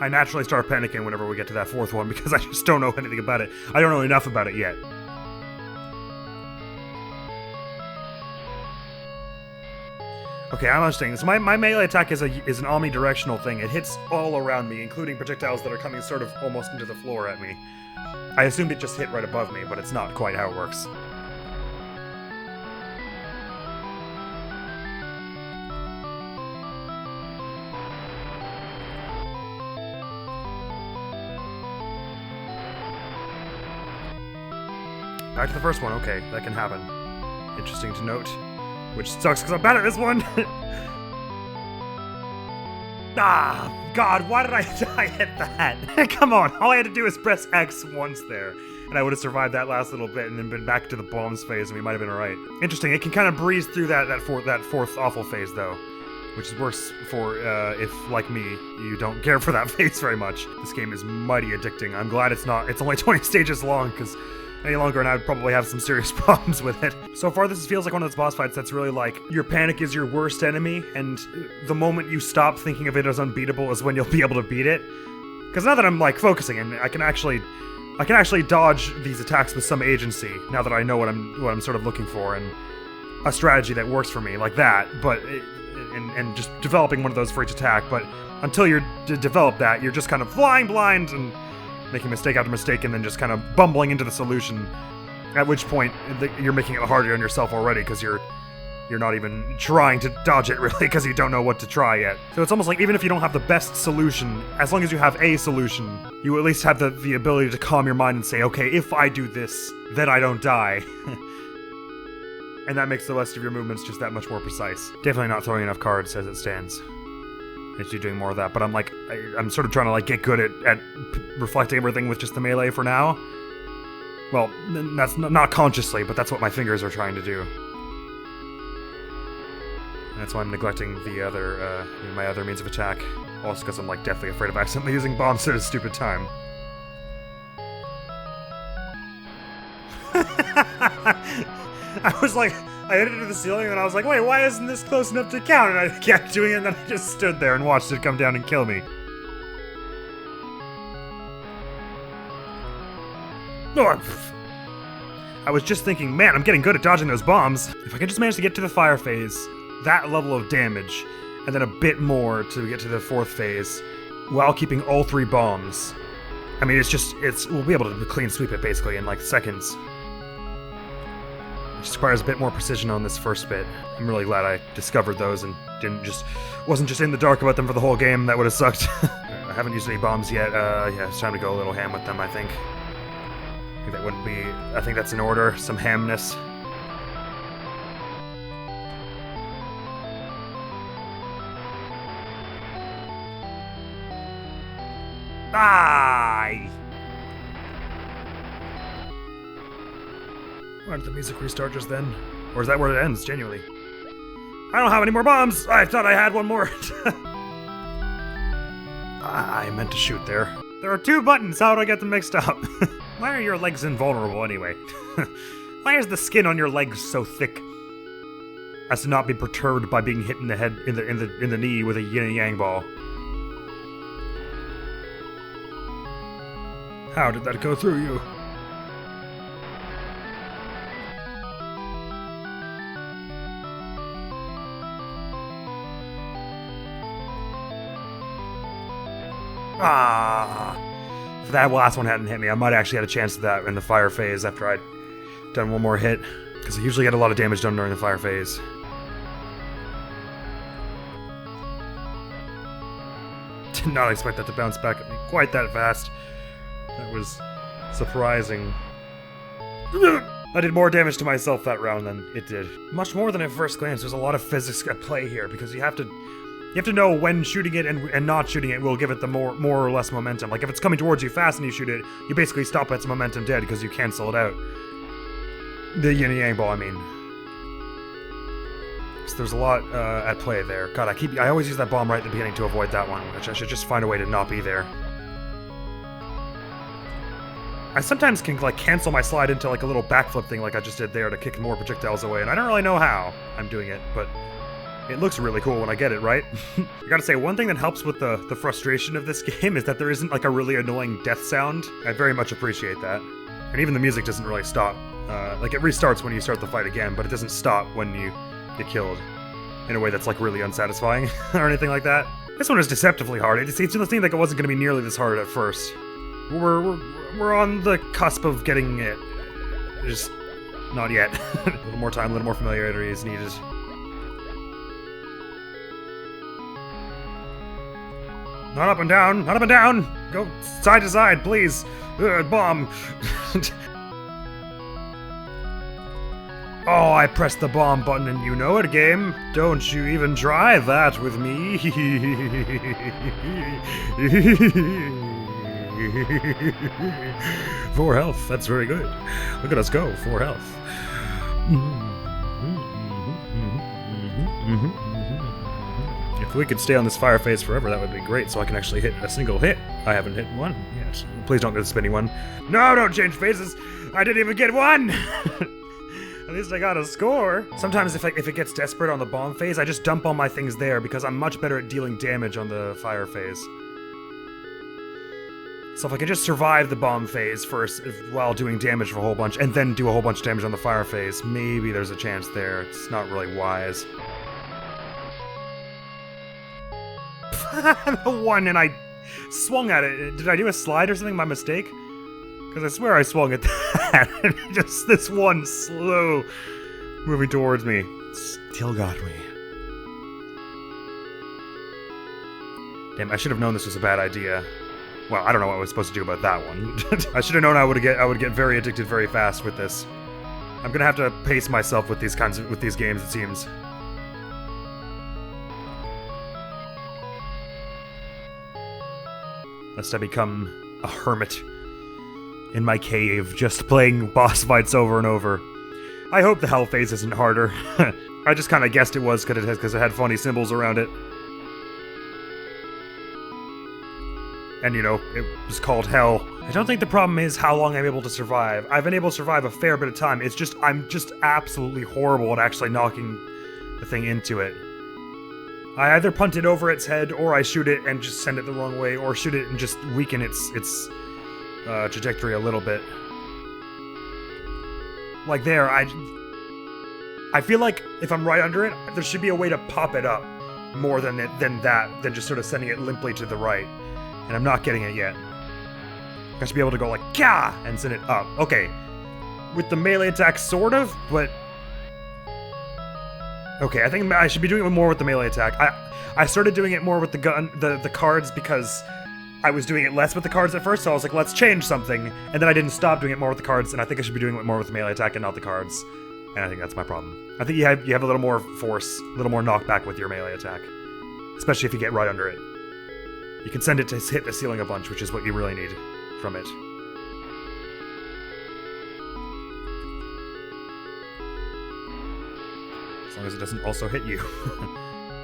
I naturally start panicking whenever we get to that 4th one because I just don't know anything about it. I don't know enough about it yet. Okay, I'm understanding. So my melee attack is an omnidirectional thing. It hits all around me, including projectiles that are coming sort of almost into the floor at me. I assumed it just hit right above me, but it's not quite how it works. Back to the first one, okay, that can happen. Interesting to note. Which sucks because I'm bad at this one! Ah, God, why did I hit that? Come on, all I had to do was press X once there, and I would have survived that last little bit and then been back to the bombs phase and we might have been alright. Interesting, it can kind of breeze through that fourth awful phase though. Which is worse for, if, like me, you don't care for that phase very much. This game is mighty addicting. I'm glad it's only 20 stages long, because any longer and I would probably have some serious problems with it. So far, this feels like one of those boss fights that's really like, your panic is your worst enemy, and the moment you stop thinking of it as unbeatable is when you'll be able to beat it. Because now that I'm, like, focusing, and I can actually dodge these attacks with some agency, now that I know what I'm sort of looking for, and a strategy that works for me, like that, but... And just developing one of those for each attack, but until you develop that, you're just kind of flying blind and making mistake after mistake and then just kind of bumbling into the solution, at which point you're making it harder on yourself already because you're not even trying to dodge it really because you don't know what to try yet. So it's almost like even if you don't have the best solution, as long as you have a solution, you at least have the ability to calm your mind and say, okay, if I do this, then I don't die. And that makes the rest of your movements just that much more precise. Definitely not throwing enough cards as it stands. It's you doing more of that, but I'm sort of trying to like get good at reflecting everything with just the melee for now. Well, that's not consciously, but that's what my fingers are trying to do. And that's why I'm neglecting the other, my other means of attack. Also because I'm like deathly afraid of accidentally using bombs at a stupid time. I was like, I hit it to the ceiling and I was like, wait, why isn't this close enough to count? And I kept doing it and then I just stood there and watched it come down and kill me. Oh, I was just thinking, man, I'm getting good at dodging those bombs. If I can just manage to get to the fire phase, that level of damage, and then a bit more to get to the 4th phase, while keeping all 3 bombs. I mean, we'll be able to clean sweep it basically in like seconds. It just requires a bit more precision on this first bit. I'm really glad I discovered those and wasn't just in the dark about them for the whole game. That would have sucked. I haven't used any bombs yet. Yeah, it's time to go a little ham with them, I think. I think that's in order. Some hamness. Die! Why did the music restart just then? Or is that where it ends, genuinely? I don't have any more bombs! I thought I had one more! I meant to shoot there. There are 2 buttons, how do I get them mixed up? Why are your legs invulnerable anyway? Why is the skin on your legs so thick as to not be perturbed by being hit in the head, in the knee with a yin and yang ball? How did that go through you? Ah! If that last one hadn't hit me, I might actually had a chance of that in the fire phase after I'd done one more hit. Because I usually get a lot of damage done during the fire phase. Did not expect that to bounce back at me quite that fast. That was surprising. I did more damage to myself that round than it did. Much more than at first glance. There's a lot of physics at play here because you have to know when shooting it and not shooting it will give it the more or less momentum. Like if it's coming towards you fast and you shoot it, you basically stop its momentum dead because you cancel it out. The yin and yang ball, I mean. So there's a lot at play there. God, I always use that bomb right at the beginning to avoid that one, which I should just find a way to not be there. I sometimes can like cancel my slide into like a little backflip thing like I just did there to kick more projectiles away, and I don't really know how I'm doing it, but it looks really cool when I get it, right? I gotta say, one thing that helps with the frustration of this game is that there isn't like a really annoying death sound. I very much appreciate that. And even the music doesn't really stop. Like it restarts when you start the fight again, but it doesn't stop when you get killed in a way that's like really unsatisfying or anything like that. This one is deceptively hard. It seemed like it wasn't going to be nearly this hard at first. We're on the cusp of getting it. Just not yet. A little more time, a little more familiarity is needed. Not up and down, not up and down! Go side to side, please! Bomb! Oh, I pressed the bomb button and you know it, game. Don't you even try that with me. 4 health, that's very good. Look at us go, 4 health. If we could stay on this fire phase forever, that would be great, so I can actually hit a single hit. I haven't hit one yet. Please don't get the spinny one. No, don't change phases! I didn't even get one! At least I got a score. Sometimes if it gets desperate on the bomb phase, I just dump all my things there because I'm much better at dealing damage on the fire phase. So if I could just survive the bomb phase first while doing damage for a whole bunch, and then do a whole bunch of damage on the fire phase, maybe there's a chance there. It's not really wise. The one, and I swung at it. Did I do a slide or something by mistake? Because I swear I swung at that, and just this one slow moving towards me still got me. Damn, I should have known this was a bad idea. Well, I don't know what I was supposed to do about that one. I should have known I would get very addicted very fast with this. I'm gonna have to pace myself with these games, it seems. Lest I become a hermit in my cave, just playing boss fights over and over. I hope the hell phase isn't harder. I just kind of guessed it was because it had funny symbols around it. And, you know, it was called hell. I don't think the problem is how long I'm able to survive. I've been able to survive a fair bit of time. It's just, I'm just absolutely horrible at actually knocking the thing into it. I either punt it over its head, or I shoot it and just send it the wrong way, or shoot it and just weaken its trajectory a little bit. Like there, I feel like if I'm right under it, there should be a way to pop it up more than than just sort of sending it limply to the right. And I'm not getting it yet. I should be able to go like, Kah! And send it up. Okay. With the melee attack, sort of, but... Okay, I think I should be doing it more with the melee attack. I started doing it more with the gun, the cards, because I was doing it less with the cards at first, so I was like, let's change something. And then I didn't stop doing it more with the cards, and I think I should be doing it more with the melee attack and not the cards. And I think that's my problem. I think you have a little more force, a little more knockback with your melee attack. Especially if you get right under it. You can send it to hit the ceiling a bunch, which is what you really need from it. As long as it doesn't also hit you.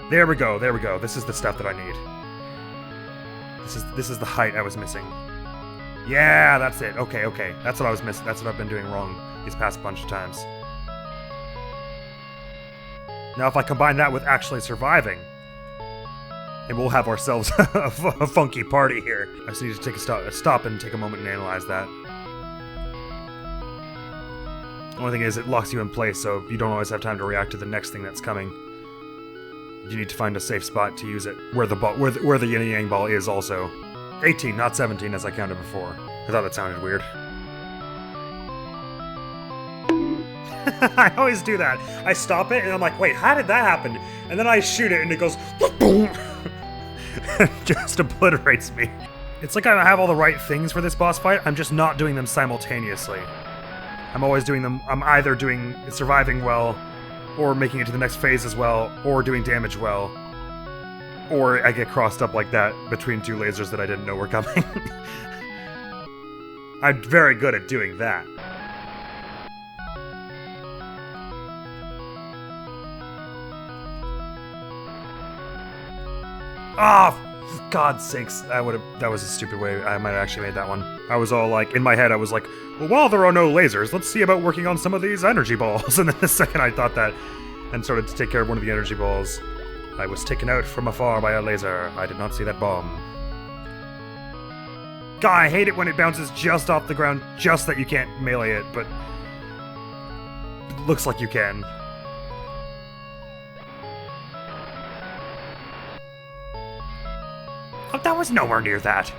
There we go, there we go. This is the stuff that I need. This is the height I was missing. Yeah, that's it. Okay, okay. That's what I was missing. That's what I've been doing wrong these past bunch of times. Now if I combine that with actually surviving, and we'll have ourselves a funky party here. I just need to take a stop and take a moment and analyze that. The only thing is, it locks you in place, so you don't always have time to react to the next thing that's coming. You need to find a safe spot to use it, where the yin and yang ball is also. 18, not 17, as I counted before. I thought that sounded weird. I always do that. I stop it, and I'm like, wait, how did that happen? And then I shoot it, and it goes, boom! Just obliterates me. It's like I have all the right things for this boss fight, I'm just not doing them simultaneously. I'm always doing them, I'm either doing surviving well, or making it to the next phase as well, or doing damage well. Or I get crossed up like that between two lasers that I didn't know were coming. I'm very good at doing that. Ah, oh, for God's sakes, that was a stupid way. I might have actually made that one. I was all like, in my head, I was like, well, while there are no lasers, let's see about working on some of these energy balls. And then the second I thought that, and started to take care of one of the energy balls, I was taken out from afar by a laser. I did not see that bomb. God, I hate it when it bounces just off the ground, just that you can't melee it, but it looks like you can. Oh, that was nowhere near that.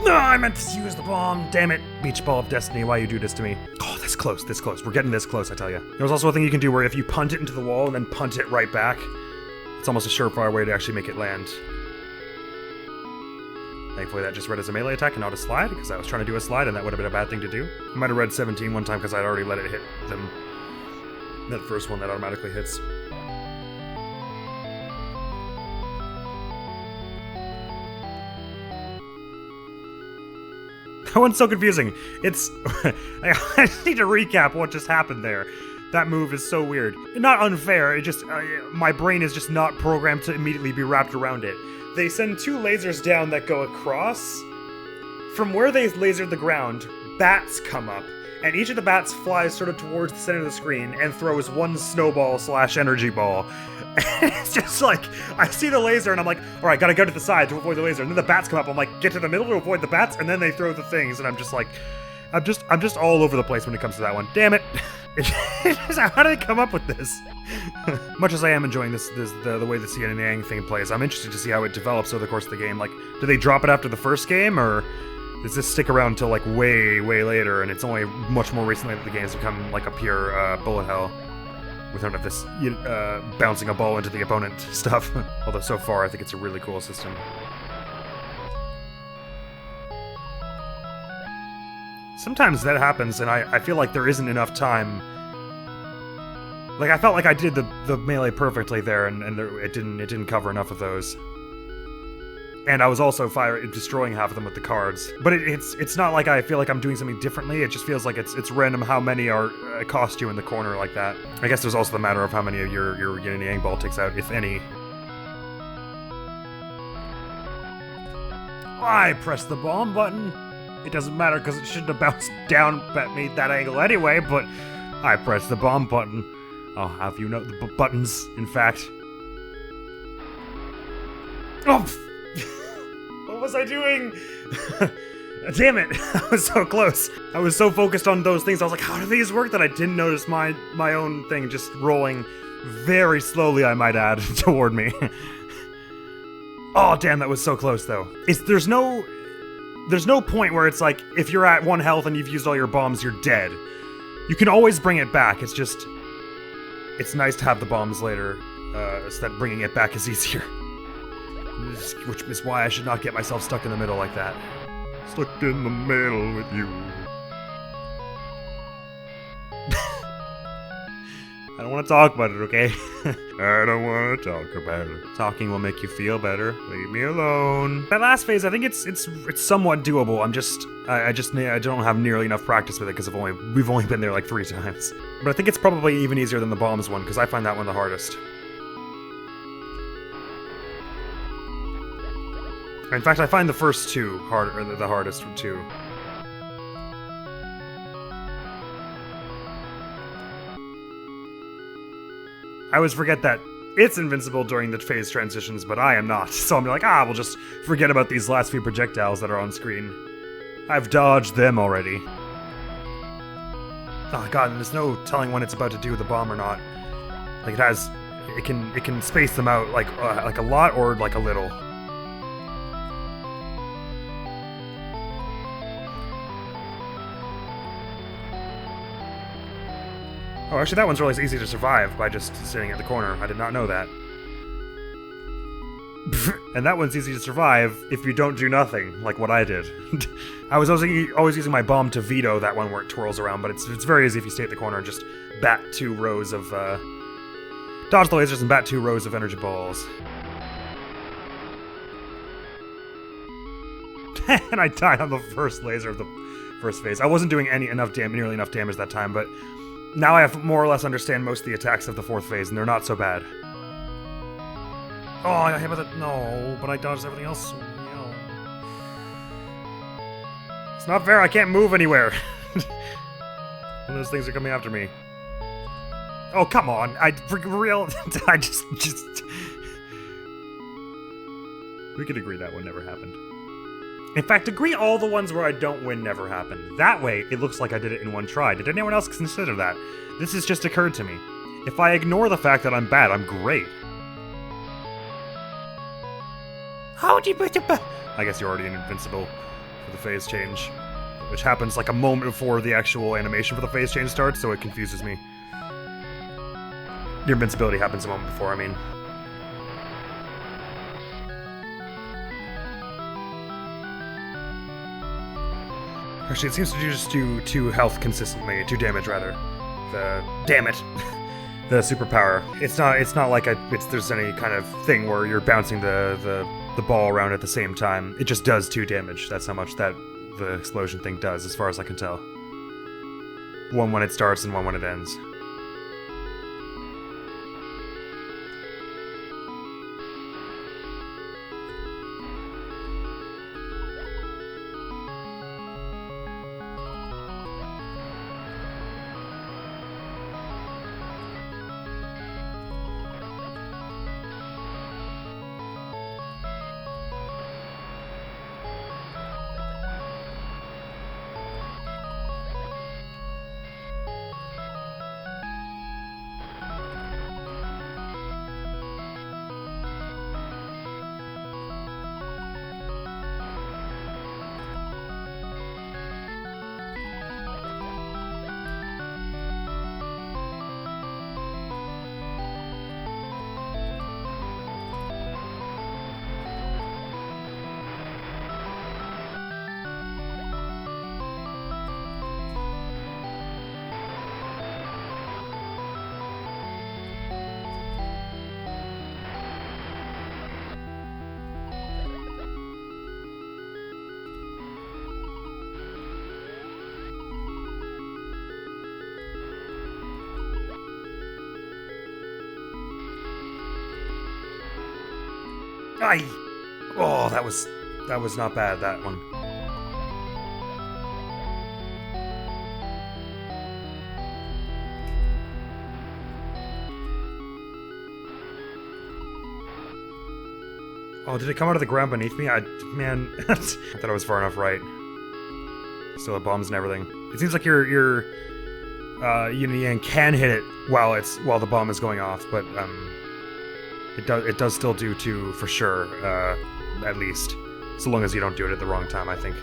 No, I meant to use the bomb. Damn it. Beach Ball of Destiny, why you do this to me? Oh, this close, this close. We're getting this close, I tell you. There's also a thing you can do where if you punt it into the wall and then punt it right back, it's almost a surefire way to actually make it land. Thankfully that just read as a melee attack and not a slide, because I was trying to do a slide and that would have been a bad thing to do. I might have read 17 one time because I'd already let it hit them. That first one that automatically hits. That one's so confusing. It's... I just need to recap what just happened there. That move is so weird. Not unfair, it just... my brain is just not programmed to immediately be wrapped around it. They send two lasers down that go across. From where they lasered the ground, bats come up. And each of the bats flies sort of towards the center of the screen and throws one snowball / energy ball. And it's just like, I see the laser and I'm like, alright, gotta go to the side to avoid the laser. And then the bats come up, I'm like, get to the middle to avoid the bats, and then they throw the things, and I'm just like, I'm just all over the place when it comes to that one. Damn it. How do they come up with this? Much as I am enjoying the way the yin and yang thing plays, I'm interested to see how it develops over the course of the game. Like, do they drop it after the first game, or does this stick around until like way later, and it's only much more recently that the game's become like a pure bullet hell, with none of this bouncing a ball into the opponent stuff? Although so far I think it's a really cool system. Sometimes that happens, and I feel like there isn't enough time. Like, I felt like I did the melee perfectly there, and it didn't cover enough of those. And I was also destroying half of them with the cards. But it's not like I feel like I'm doing something differently. It just feels like it's random how many are cost you in the corner like that. I guess there's also the matter of how many of your yin and yang ball takes out, if any. I pressed the bomb button. It doesn't matter because it shouldn't have bounced down at me that angle anyway, but I pressed the bomb button. I'll have you know the buttons, in fact. Oh! What was I doing? Damn it! I was so close. I was so focused on those things. I was like, how do these work? That I didn't notice my own thing just rolling very slowly, I might add, toward me. Oh, damn, that was so close, though. There's no point where it's like, if you're at 1 health and you've used all your bombs, you're dead. You can always bring it back. It's just, it's nice to have the bombs later, so that bringing it back is easier. Which is why I should not get myself stuck in the middle like that. Stuck in the middle with you. I don't want to talk about it, okay? I don't want to talk about it. Talking will make you feel better. Leave me alone. That last phase, I think it's somewhat doable. I don't have nearly enough practice with it because we've only been there like 3 times. But I think it's probably even easier than the bombs one because I find that one the hardest. In fact, I find the first 2 the hardest too. I always forget that it's invincible during the phase transitions, but I am not. So I'm like, we'll just forget about these last few projectiles that are on screen. I've dodged them already. Oh god, and there's no telling when it's about to do the bomb or not. Like it can space them out like a lot or like a little. Oh, actually that one's really easy to survive by just sitting at the corner. I did not know that. And that one's easy to survive if you don't do nothing, like what I did. I was always using my bomb to veto that one where it twirls around, but it's very easy if you stay at the corner and just bat 2 rows of, dodge the lasers and bat 2 rows of energy balls. And I died on the first laser of the first phase. I wasn't doing nearly enough damage that time, but now I have more or less understand most of the attacks of the 4th phase, and they're not so bad. Oh, I got hit with it. No, but I dodged everything else. No. It's not fair. I can't move anywhere. And those things are coming after me. Oh, come on. For real. I just. We could agree that one never happened. In fact, agree all the ones where I don't win never happened. That way, it looks like I did it in one try. Did anyone else consider that? This has just occurred to me. If I ignore the fact that I'm bad, I'm great. I guess you're already invincible for the phase change, which happens like a moment before the actual animation for the phase change starts, so it confuses me. Your invincibility happens a moment before, I mean. Actually, it seems to just do 2 health consistently, 2 damage rather. Damn it. The superpower. It's not like there's any kind of thing where you're bouncing the ball around at the same time. It just does 2 damage. That's how much that the explosion thing does, as far as I can tell. One when it starts and one when it ends. Oh, that was That was not bad, that one. Oh, did it come out of the ground beneath me? Man, I thought I was far enough right. Still have bombs and everything. It seems like your yin and yang can hit it while the bomb is going off, but it does still do two for sure, at least. So long as you don't do it at the wrong time, I think.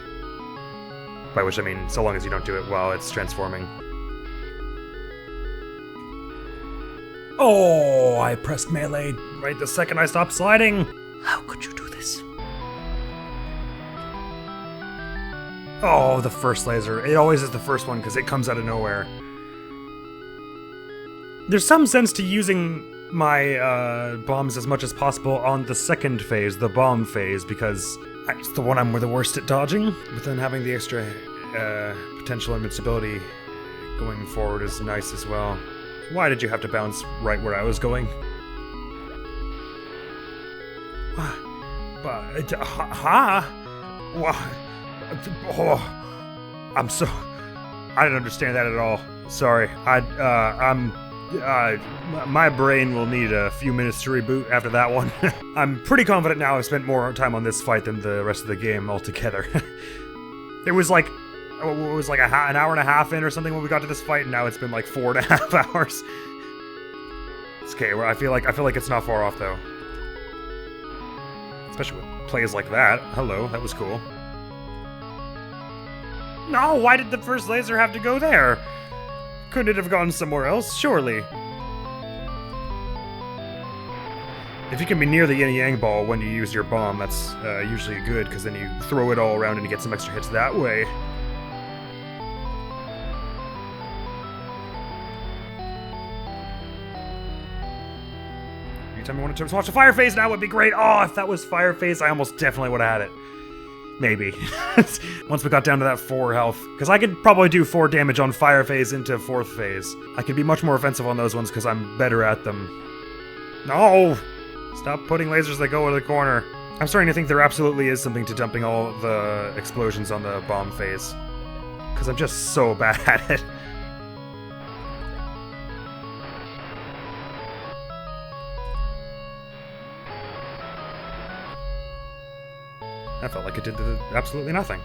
By which I mean, so long as you don't do it while it's transforming. Oh, I pressed melee right the second I stopped sliding. How could you do this? Oh, the first laser. It always is the first one because it comes out of nowhere. There's some sense to using my bombs as much as possible on the second phase, the bomb phase, because it's the one I'm the worst at dodging, but then having the extra potential invincibility going forward is nice as well. Why did you have to bounce right where I was going? I'm so... I didn't understand that at all. Sorry. My brain will need a few minutes to reboot after that one. I'm pretty confident now I've spent more time on this fight than the rest of the game altogether. It was like an hour and a half in or something when we got to this fight, and now it's been like 4.5 hours. It's okay. I feel like it's not far off though. Especially with plays like that. Hello, that was cool. No, why did the first laser have to go there? Couldn't it have gone somewhere else? Surely. If you can be near the yin and yang ball when you use your bomb, that's usually good, because then you throw it all around and you get some extra hits that way. Anytime I wanted to watch the fire phase now would be great. Oh, if that was fire phase, I almost definitely would have had it. Maybe. Once we got down to that 4 health. Because I could probably do 4 damage on fire phase into 4th phase. I can be much more offensive on those ones because I'm better at them. No! Stop putting lasers that go into the corner. I'm starting to think there absolutely is something to dumping all the explosions on the bomb phase. Because I'm just so bad at it. I felt like it did absolutely nothing.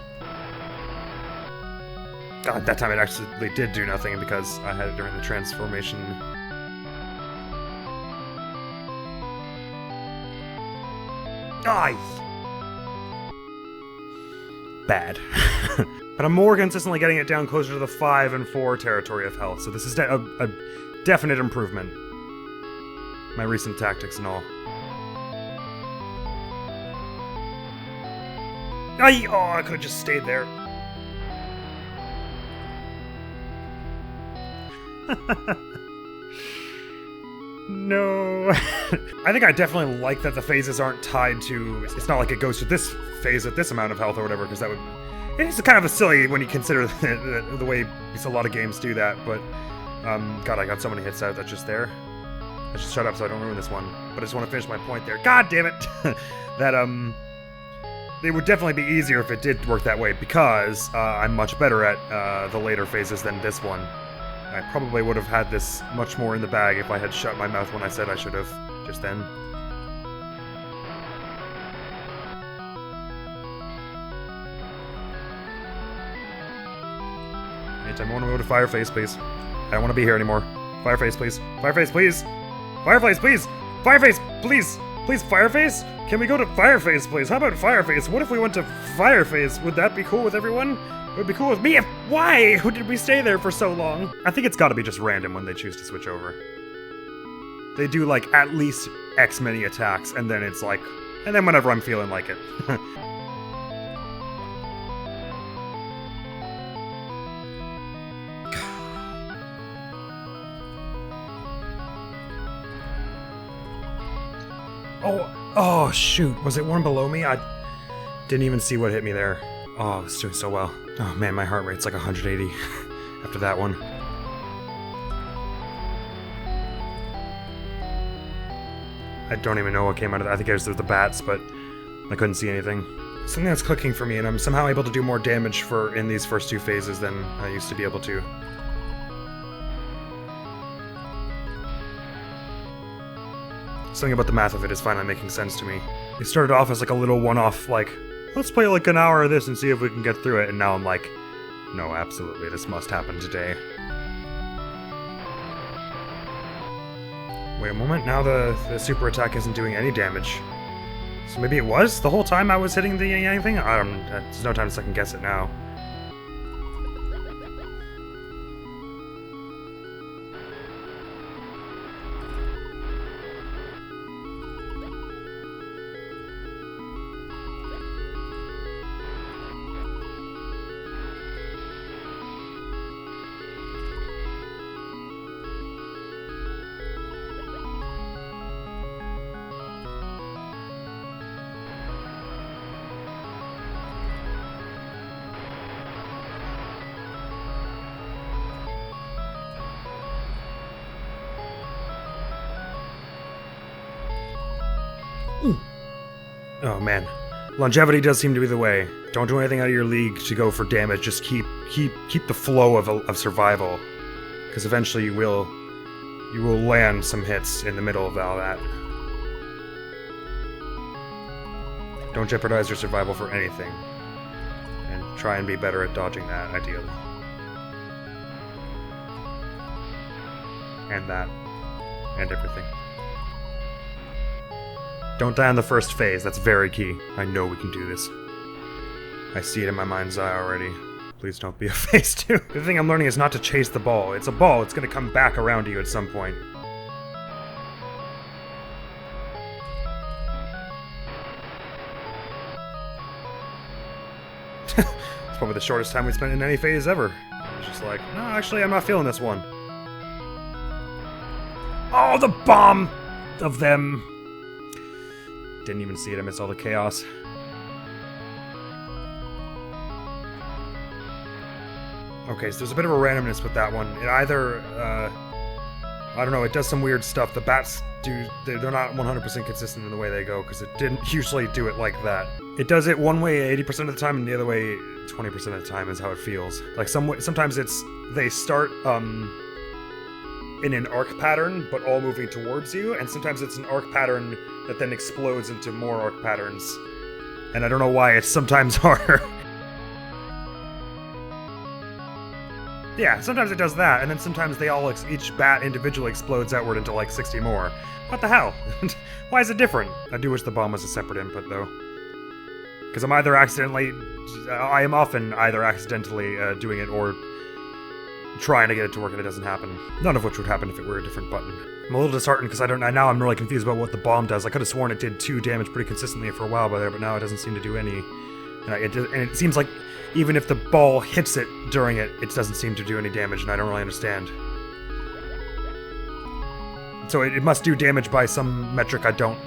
God, that time it actually did do nothing because I had it during the transformation. Aye! Bad. But I'm more consistently getting it down closer to the 5 and 4 territory of health, so this is a definite improvement. My recent tactics and all. Oh, I could have just stayed there. No. I think I definitely like that the phases aren't tied to... It's not like it goes to this phase at this amount of health or whatever, because that would... It's kind of a silly when you consider the way a lot of games do that, but... God, I got so many hits out that's just there. I should shut up so I don't ruin this one. But I just want to finish my point there. God damn it! That, it would definitely be easier if it did work that way, because I'm much better at the later phases than this one. I probably would have had this much more in the bag if I had shut my mouth when I said I should have, just then. Anytime I want to go to Fireface, please. I don't want to be here anymore. Fireface, please. Fireface, please! Fireface, please! Fireface, please! Please, Fireface? Can we go to Fireface, please? How about Fireface? What if we went to Fireface? Would that be cool with everyone? It would be cool with me if... Why? Who did we stay there for so long? I think it's gotta be just random when they choose to switch over. They do, like, at least X many attacks, and then it's like... And then whenever I'm feeling like it. Oh, shoot. Was it one below me? I didn't even see what hit me there. Oh, I was doing so well. Oh, man, my heart rate's like 180 after that one. I don't even know what came out of that. I think it was the bats, but I couldn't see anything. something that's clicking for me, and I'm somehow able to do more damage in these first two phases than I used to be able to. Something about the math of it is finally making sense to me. It started off as like a little one-off, like, let's play like an hour of this and see if we can get through it, and now I'm like, no, absolutely, this must happen today. Wait a moment, now the super attack isn't doing any damage. So maybe it was the whole time I was hitting the yang thing? There's no time to second guess it now. Oh man, longevity does seem to be the way. Don't do anything out of your league to go for damage. Just keep the flow of survival, because eventually you will land some hits in the middle of all that. Don't jeopardize your survival for anything, and try and be better at dodging that, ideally. And that, and everything. Don't die on the first phase, that's very key. I know we can do this. I see it in my mind's eye already. Please don't be a phase 2. The thing I'm learning is not to chase the ball. It's a ball, it's gonna come back around to you at some point. It's probably the shortest time we spent in any phase ever. It's just like, no, actually I'm not feeling this one. Oh, the bomb of them! Didn't even see it amidst all the chaos. Okay, so there's a bit of a randomness with that one. It either, I don't know, it does some weird stuff. The bats they're not 100% consistent in the way they go, because it didn't usually do it like that. It does it one way 80% of the time, and the other way 20% of the time is how it feels. Like, sometimes they start, in an arc pattern, but all moving towards you, and sometimes it's an arc pattern that then explodes into more arc patterns. And I don't know why it's sometimes harder. Yeah, sometimes it does that, and then sometimes each bat individually explodes outward into like 60 more. What the hell? Why is it different? I do wish the bomb was a separate input, though. Because I am often either accidentally doing it or trying to get it to work and it doesn't happen. None of which would happen if it were a different button. I'm a little disheartened because now I'm really confused about what the bomb does. I could have sworn it did 2 damage pretty consistently for a while by there, but now it doesn't seem to do any. And it seems like even if the ball hits it during it, it doesn't seem to do any damage, and I don't really understand. So it must do damage by some metric I don't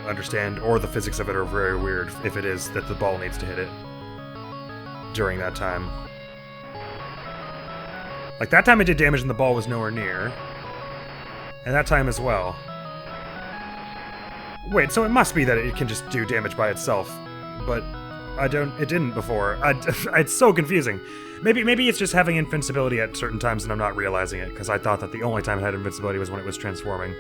understand, or the physics of it are very weird if it is that the ball needs to hit it during that time. Like, that time it did damage and the ball was nowhere near. And that time as well. Wait, so it must be that it can just do damage by itself. But it didn't before. It's so confusing. Maybe it's just having invincibility at certain times and I'm not realizing it, because I thought that the only time it had invincibility was when it was transforming.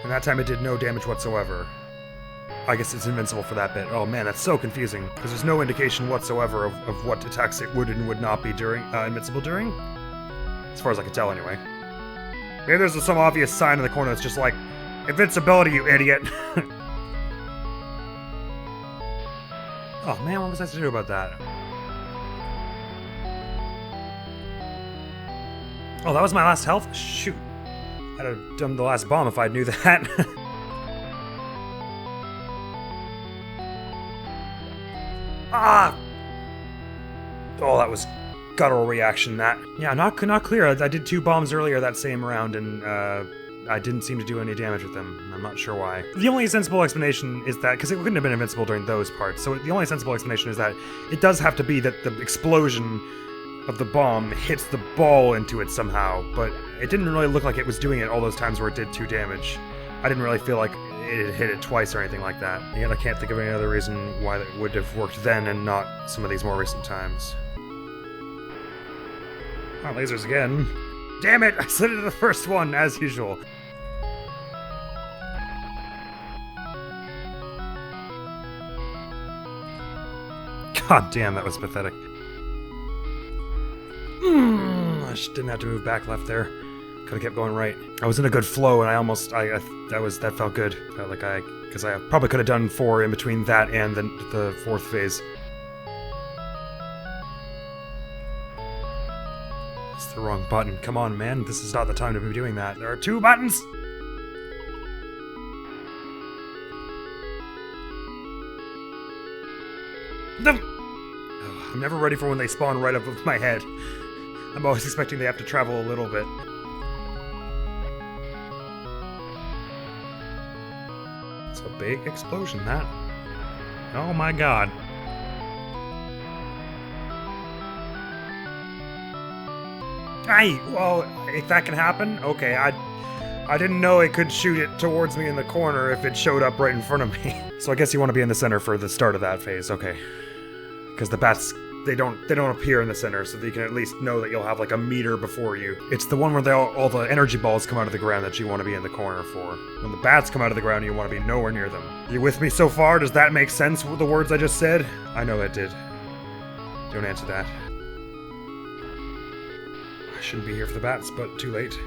And that time it did no damage whatsoever. I guess it's invincible for that bit. Oh man, that's so confusing, because there's no indication whatsoever of what attacks it would and would not be invincible during. As far as I can tell, anyway. Maybe there's some obvious sign in the corner that's just like, invincibility, you idiot! Oh man, what was I to do about that? Oh, that was my last health? Shoot. I'd have done the last bomb if I knew that. Ah! Oh, that was guttural reaction, that. Yeah, not clear. I did 2 bombs earlier that same round, and I didn't seem to do any damage with them. I'm not sure why. The only sensible explanation is that, because it couldn't have been invincible during those parts, so the only sensible explanation is that it does have to be that the explosion of the bomb hits the ball into it somehow, but it didn't really look like it was doing it all those times where it did 2 damage. I didn't really feel like it hit it twice or anything like that. And yet I can't think of any other reason why that would have worked then and not some of these more recent times. Oh, lasers again. Damn it! I slid into the first one, as usual. God damn, that was pathetic. I just didn't have to move back left there. Could have kept going right. I was in a good flow, and that felt good. Felt like because I probably could have done 4 in between that and the 4th phase. It's the wrong button. Come on, man. This is not the time to be doing that. There are 2 buttons! I'm never ready for when they spawn right above my head. I'm always expecting they have to travel a little bit. It's a big explosion, that. Oh my god. Well, if that can happen, okay, I didn't know it could shoot it towards me in the corner if it showed up right in front of me. So I guess you want to be in the center for the start of that phase, okay. Because the bats, they don't appear in the center, so that you can at least know that you'll have like a meter before you. It's the one where all the energy balls come out of the ground that you want to be in the corner for. When the bats come out of the ground, you want to be nowhere near them. You with me so far? Does that make sense with the words I just said? I know it did. Don't answer that. I shouldn't be here for the bats, but too late.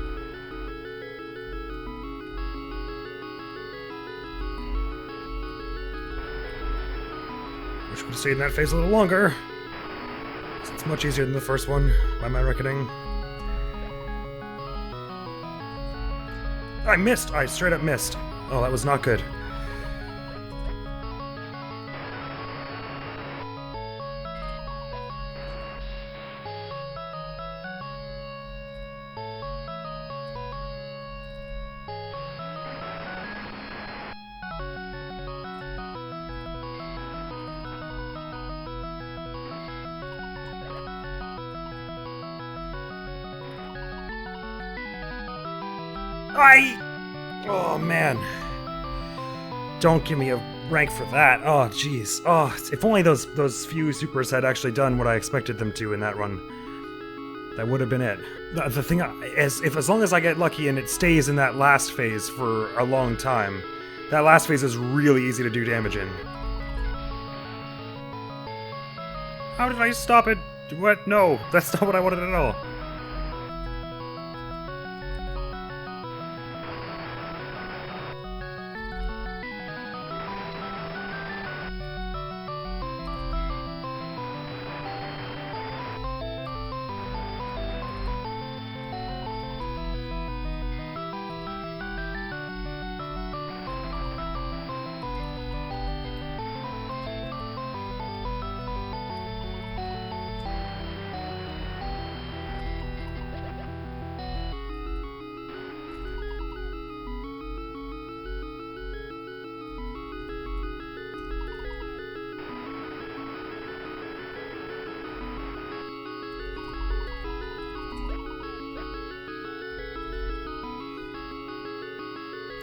Wish we would have stayed in that phase a little longer. It's much easier than the first one, by my reckoning. I missed! I straight up missed. Oh, that was not good. Oh, man. Don't give me a rank for that. Oh, jeez. Oh, if only those few supers had actually done what I expected them to in that run. That would have been it. The thing is, as long as I get lucky and it stays in that last phase for a long time, that last phase is really easy to do damage in. How did I stop it? What? No, that's not what I wanted at all.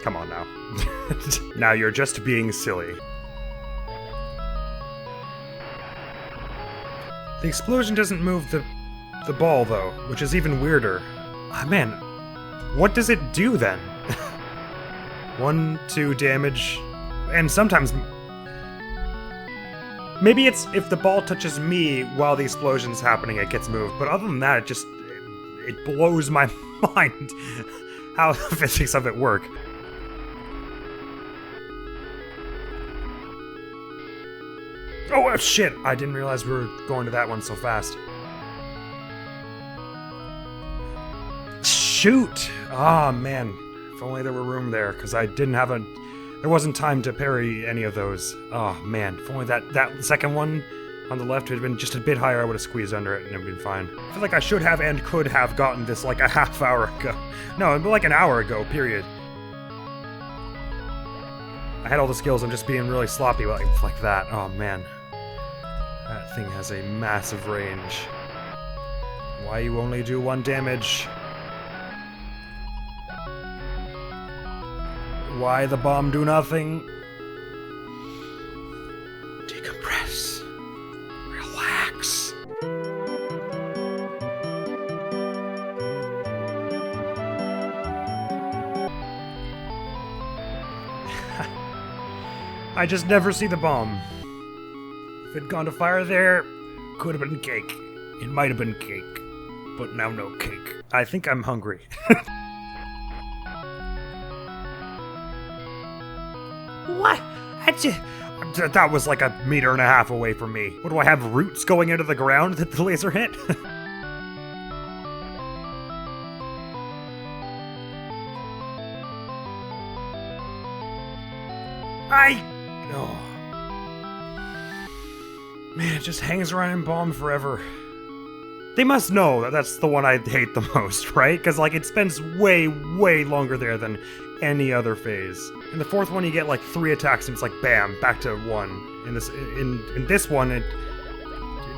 Come on now. Now you're just being silly. The explosion doesn't move the ball, though, which is even weirder. Ah, man, what does it do, then? 1, 2 damage, and sometimes... Maybe it's if the ball touches me while the explosion's happening, it gets moved, but other than that, it blows my mind how the physics of it work. Oh, shit! I didn't realize we were going to that one so fast. Shoot! Ah, man. If only there were room there, because I didn't have there wasn't time to parry any of those. Oh, man. If only that second one on the left had been just a bit higher, I would have squeezed under it and it would have been fine. I feel like I should have and could have gotten this like a half hour ago. No, like an hour ago, period. I had all the skills, I'm just being really sloppy like that. Oh, man. That thing has a massive range. Why you only do 1 damage? Why the bomb do nothing? Decompress. Relax. I just never see the bomb. If it'd gone to fire there, could have been cake. It might have been cake, but now no cake. I think I'm hungry. What? That was like 1.5 meters away from me. What do I have, roots going into the ground that the laser hit? Oh. Man, it just hangs around in bomb forever. They must know that that's the one I hate the most, right? Because, like, it spends way, way longer there than any other phase. In the fourth one, you get, like, 3 attacks, and it's like, bam, back to 1. In this one, it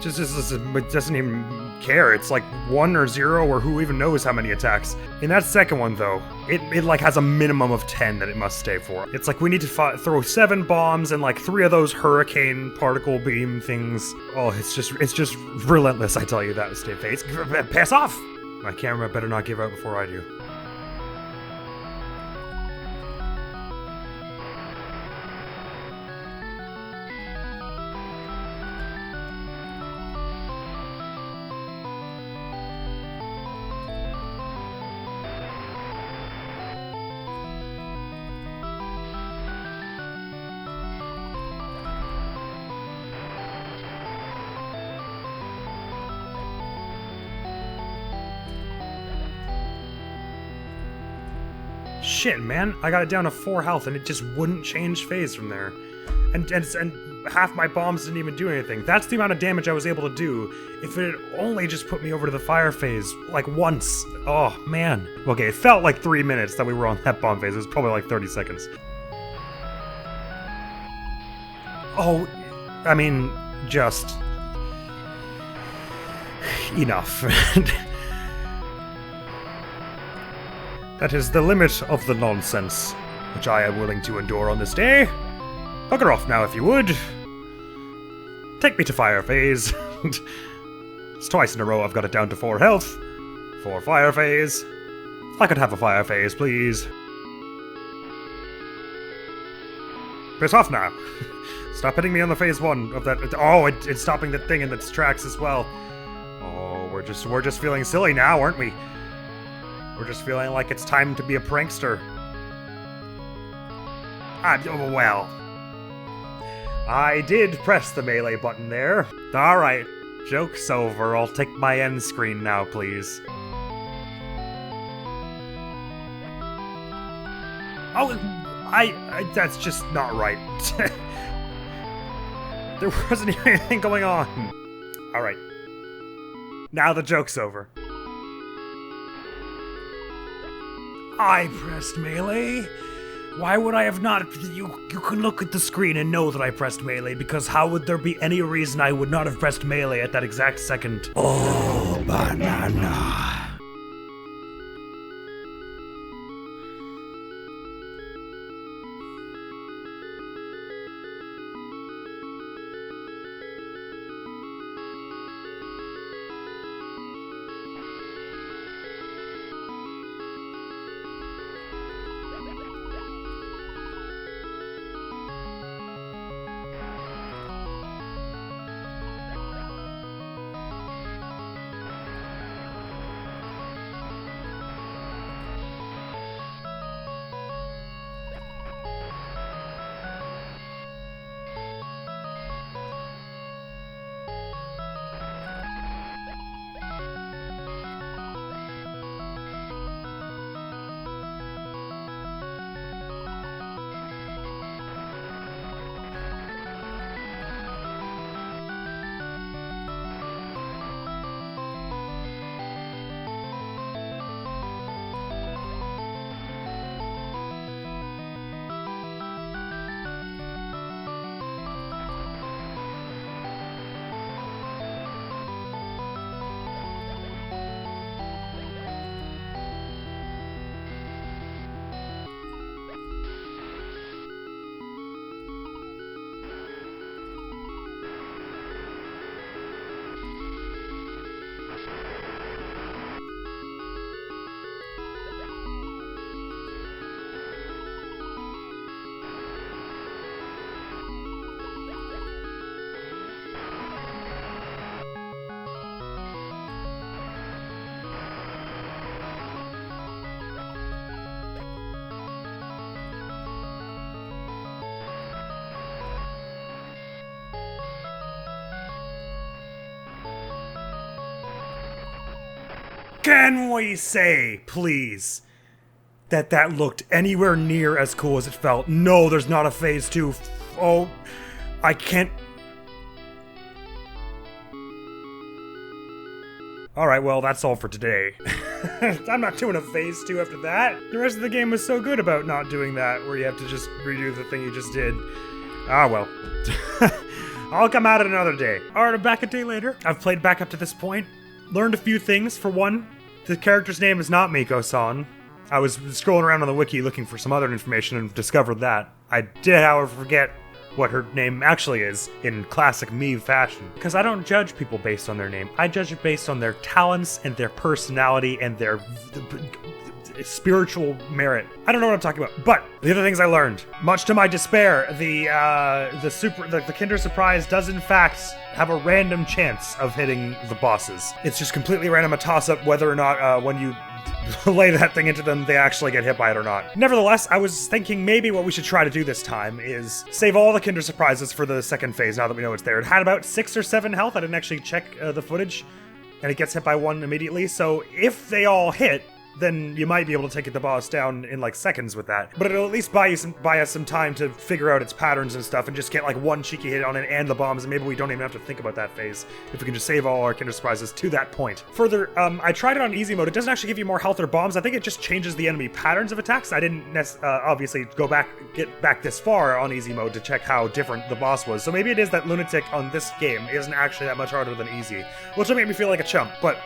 just doesn't even care. It's like 1 or 0, or who even knows how many attacks. In that second one, though, it like has a minimum of 10 that it must stay for. It's like we need to throw 7 bombs and like 3 of those hurricane particle beam things. Oh, it's just relentless, I tell you that, stay phase. Pass off! My camera better not give out before I do. Shit, man, I got it down to 4 health and it just wouldn't change phase from there. And half my bombs didn't even do anything. That's the amount of damage I was able to do if it had only just put me over to the fire phase, like once. Oh, man. Okay, it felt like 3 minutes that we were on that bomb phase. It was probably like 30 seconds. Oh, I mean, just... enough. That is the limit of the nonsense which I am willing to endure on this day. Bugger off now if you would. Take me to fire phase. It's twice in a row I've got it down to 4 health. 4 fire phase. If I could have a fire phase, please. Piss off now. Stop hitting me on the phase 1 of that. Oh, it's stopping the thing in its tracks as well. Oh, we're just feeling silly now, aren't we? We're just feeling like it's time to be a prankster. Well, I did press the melee button there. Alright, joke's over. I'll take my end screen now, please. Oh, that's just not right. There wasn't even anything going on. Alright. Now the joke's over. I pressed melee? Why would I have not? You can look at the screen and know that I pressed melee, because how would there be any reason I would not have pressed melee at that exact second? Oh, banana. Can we say, please, that that looked anywhere near as cool as it felt? No, there's not a phase 2. Oh, I can't... Alright, well, that's all for today. I'm not doing a phase 2 after that. The rest of the game was so good about not doing that, where you have to just redo the thing you just did. Ah, well. I'll come at it another day. Alright, I'm back a day later. I've played back up to this point. Learned a few things. For one, the character's name is not Miko-san. I was scrolling around on the wiki looking for some other information and discovered that. I did, however, forget what her name actually is in classic me fashion. Because I don't judge people based on their name. I judge it based on their talents and their personality and their spiritual merit. I don't know what I'm talking about. But the other things I learned, much to my despair, the Kinder Surprise does in fact have a random chance of hitting the bosses. It's just completely random, a toss-up whether or not when you lay that thing into them, they actually get hit by it or not. Nevertheless, I was thinking maybe what we should try to do this time is save all the Kinder Surprises for the second phase now that we know it's there. It had about 6 or 7 health. I didn't actually check the footage, and it gets hit by one immediately. So if they all hit, then you might be able to take the boss down in like seconds with that. But it'll at least buy us some time to figure out its patterns and stuff and just get like one cheeky hit on it and the bombs, and maybe we don't even have to think about that phase if we can just save all our Kinder Surprises to that point. Further, I tried it on easy mode. It doesn't actually give you more health or bombs. I think it just changes the enemy patterns of attacks. I didn't obviously get back this far on easy mode to check how different the boss was. So maybe it is that Lunatic on this game isn't actually that much harder than easy, which will make me feel like a chump, but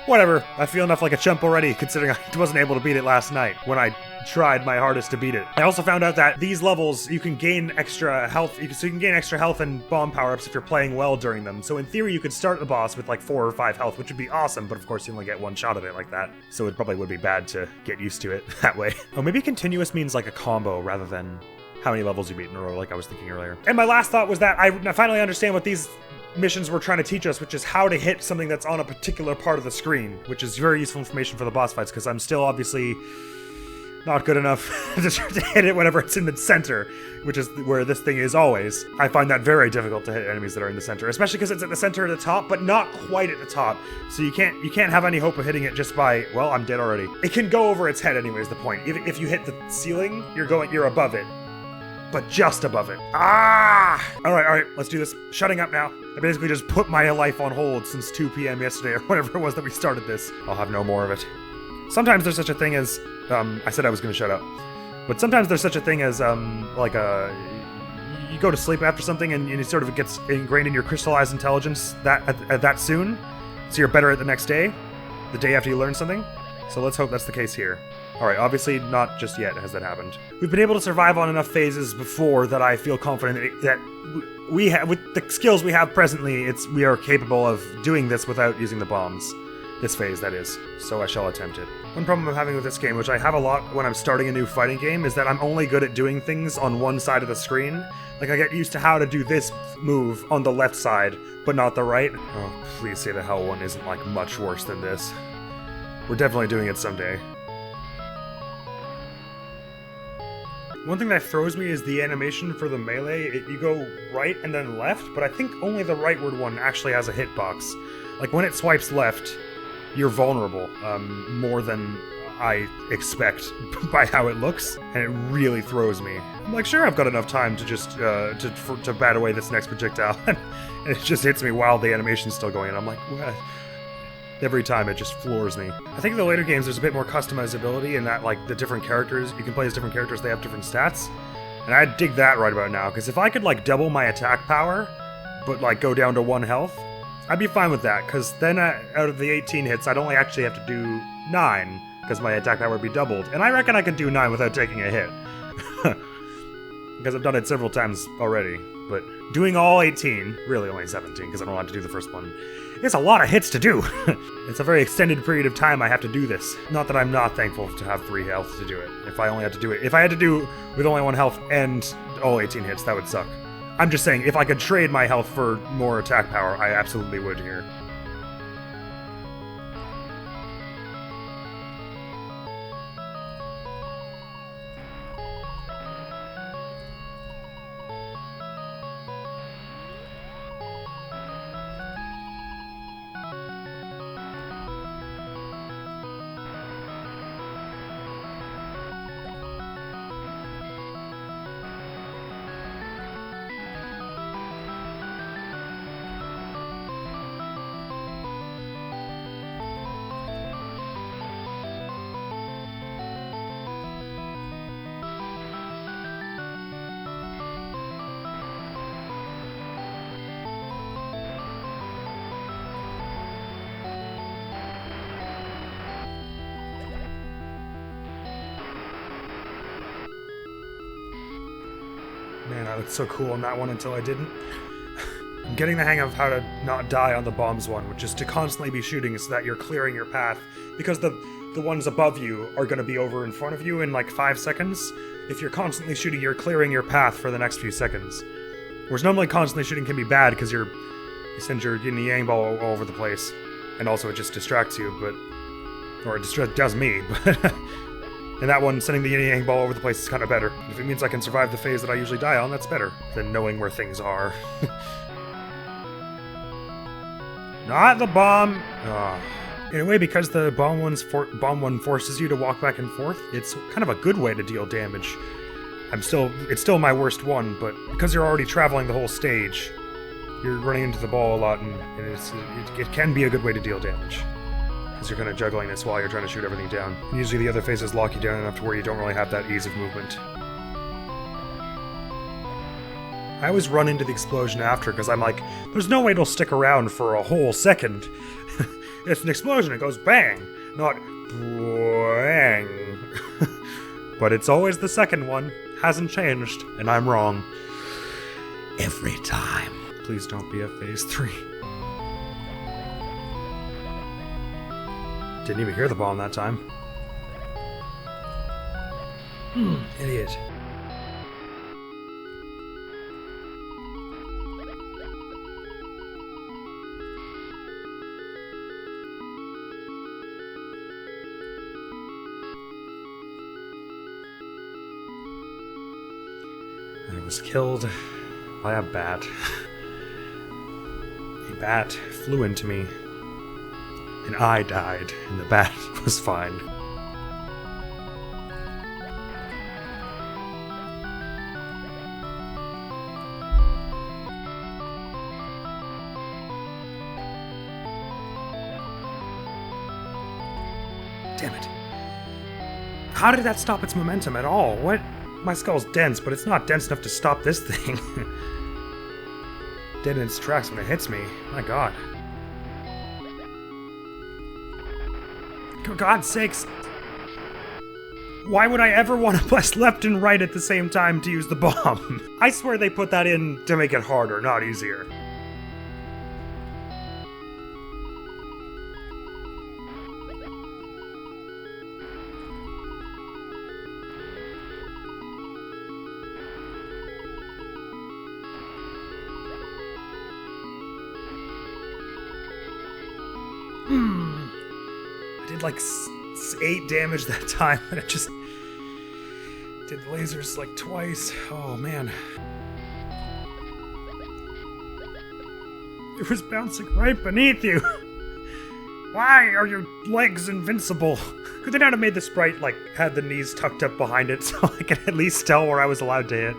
whatever, I feel enough like a chump already, considering I wasn't able to beat it last night when I tried my hardest to beat it. I also found out that these levels, you can gain extra health, so you can gain extra health and bomb power-ups if you're playing well during them. So in theory, you could start the boss with like 4 or 5 health, which would be awesome, but of course you only get one shot at it like that. So it probably would be bad to get used to it that way. Oh, maybe continuous means like a combo rather than how many levels you beat in a row, like I was thinking earlier. And my last thought was that I finally understand what these missions were trying to teach us, which is how to hit something that's on a particular part of the screen, which is very useful information for the boss fights, because I'm still obviously not good enough to hit it whenever it's in the center, which is where this thing is always. I find that very difficult to hit enemies that are in the center, especially because it's at the center of the top, but not quite at the top. So you can't have any hope of hitting it just by, well, I'm dead already. It can go over its head anyway is the point. If you hit the ceiling, you're above it. But just above it. Ah! Alright, let's do this. Shutting up now. I basically just put my life on hold since 2 p.m. yesterday, or whatever it was that we started this. I'll have no more of it. Sometimes there's such a thing as, I said I was gonna shut up. But sometimes there's such a thing as, you go to sleep after something and it sort of gets ingrained in your crystallized intelligence that soon. So you're better at the next day, the day after you learn something. So let's hope that's the case here. Alright, obviously not just yet has that happened. We've been able to survive on enough phases before that I feel confident that we have, with the skills we have presently, we are capable of doing this without using the bombs. This phase, that is. So I shall attempt it. One problem I'm having with this game, which I have a lot when I'm starting a new fighting game, is that I'm only good at doing things on one side of the screen. Like, I get used to how to do this move on the left side, but not the right. Oh, please say the hell one isn't, like, much worse than this. We're definitely doing it someday. One thing that throws me is the animation for the melee. You go right and then left, but I think only the rightward one actually has a hitbox. Like, when it swipes left, you're vulnerable, more than I expect by how it looks, and it really throws me. I'm like, sure, I've got enough time to just, to bat away this next projectile, and it just hits me while the animation's still going, and I'm like, what? Every time it just floors me. I think in the later games there's a bit more customizability in that, like, the different characters, you can play as different characters, they have different stats. And I dig that right about now, because if I could, like, double my attack power, but, like, go down to 1 health, I'd be fine with that, because then out of the 18 hits, I'd only actually have to do 9, because my attack power would be doubled. And I reckon I could do 9 without taking a hit. Because I've done it several times already. But doing all 18, really only 17, because I don't want to do the first one, it's a lot of hits to do. It's a very extended period of time I have to do this. Not that I'm not thankful to have 3 health to do it. If I only had to do it, if I had to do with only 1 health and all 18 hits, that would suck. I'm just saying, if I could trade my health for more attack power, I absolutely would here. Man, I looked so cool on that one until I didn't. I'm getting the hang of how to not die on the bombs one, which is to constantly be shooting so that you're clearing your path. Because the ones above you are going to be over in front of you in like 5 seconds. If you're constantly shooting, you're clearing your path for the next few seconds. Whereas normally constantly shooting can be bad because you send your yin and yang ball all over the place. And also it just distracts you, or it does me, but... And that one, sending the yin and yang ball over the place is kind of better. If it means I can survive the phase that I usually die on, that's better than knowing where things are. Not the bomb! Oh. In a way, because the bomb one forces you to walk back and forth, it's kind of a good way to deal damage. It's still my worst one, but because you're already traveling the whole stage, you're running into the ball a lot, and it can be a good way to deal damage. Because you're kind of juggling this while you're trying to shoot everything down. Usually the other phases lock you down enough to where you don't really have that ease of movement. I always run into the explosion after, because I'm like, there's no way it'll stick around for a whole second. It's an explosion, it goes bang, not bang. But it's always the second one, hasn't changed, and I'm wrong. Every time. Please don't be a phase 3. Didn't even hear the bomb that time. Idiot. I was killed by a bat. A bat flew into me. And I died, and the bat was fine. Damn it. How did that stop its momentum at all? What? My skull's dense, but it's not dense enough to stop this thing. Dead in its tracks when it hits me. My god. For God's sakes, why would I ever want to press left and right at the same time to use the bomb? I swear they put that in to make it harder, not easier. Like 8 damage that time, and it just did the lasers like twice. Oh man. It was bouncing right beneath you. Why are your legs invincible? Could they not have made the sprite like had the knees tucked up behind it so I could at least tell where I was allowed to hit?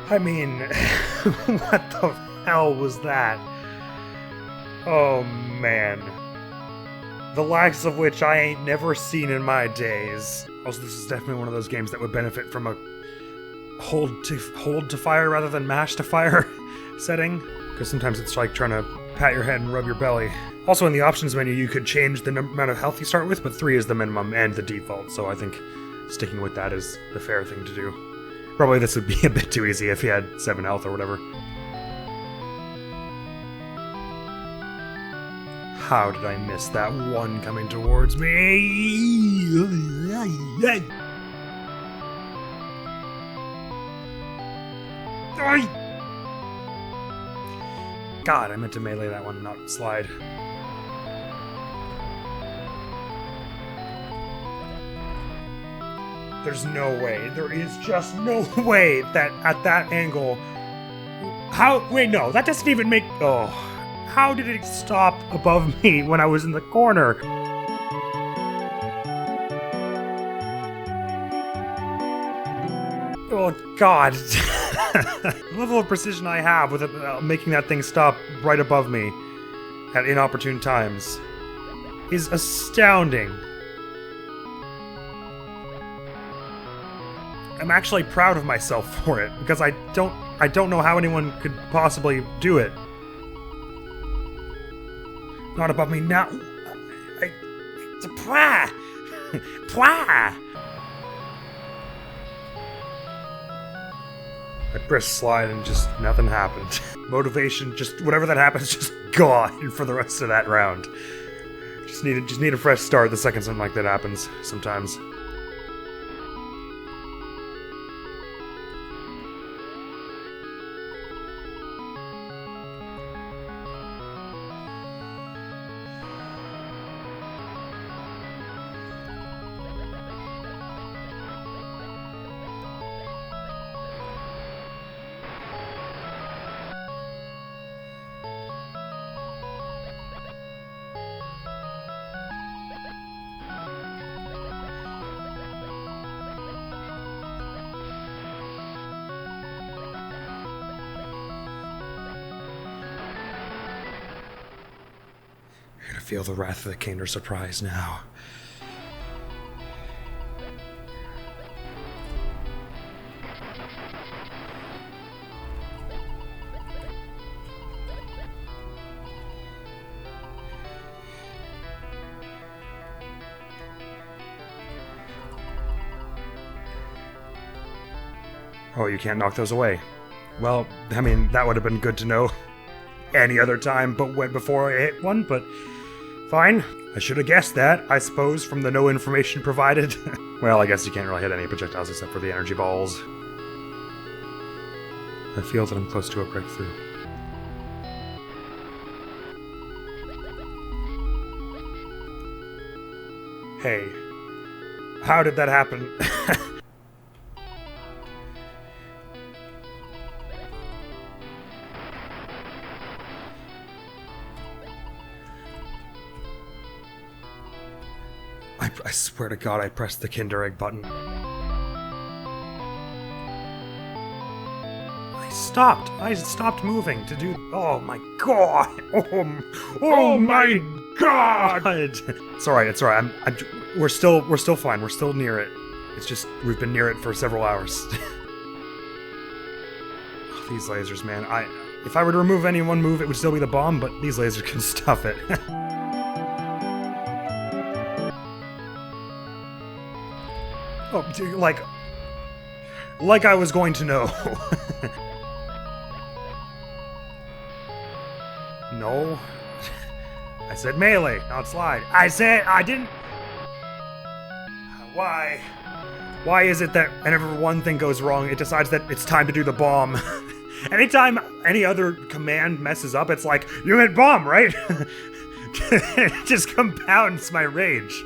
I mean, what the hell was that? Oh man. The likes of which I ain't never seen in my days. Also, this is definitely one of those games that would benefit from a hold to fire rather than mash to fire setting. Because sometimes it's like trying to pat your head and rub your belly. Also, in the options menu, you could change the amount of health you start with, but 3 is the minimum and the default, so I think sticking with that is the fair thing to do. Probably this would be a bit too easy if he had 7 health or whatever. How did I miss that one coming towards me? God, I meant to melee that one, not slide. There's no way. There is just no way that at that angle... How? Wait, no. That doesn't even make... Oh. How did it stop above me when I was in the corner? Oh, God. The level of precision I have with making that thing stop right above me at inopportune times is astounding. I'm actually proud of myself for it, because I don't know how anyone could possibly do it. Not above me now. Pwah! Pwah! I pressed slide and just nothing happened. Motivation, just whatever that happens, just gone for the rest of that round. Just need a fresh start the second something like that happens sometimes. You're gonna feel the wrath of the Kinder Surprise now. Oh, you can't knock those away. Well, I mean, that would have been good to know any other time but before I hit one, but fine. I should have guessed that, I suppose, from the no information provided. Well, I guess you can't really hit any projectiles except for the energy balls. I feel that I'm close to a breakthrough. Hey, how did that happen? I swear to God, I pressed the Kinder Egg button. I stopped moving to do. Oh my God! Oh my God! It's alright. We're still fine. We're still near it. It's just we've been near it for several hours. Oh, these lasers, man. If I were to remove any one move, it would still be the bomb, but these lasers can stuff it. Oh, like I was going to know. No. I said melee, not slide. I didn't. Why? Why is it that whenever one thing goes wrong, it decides that it's time to do the bomb? Anytime any other command messes up, it's like, you hit bomb, right? It just compounds my rage.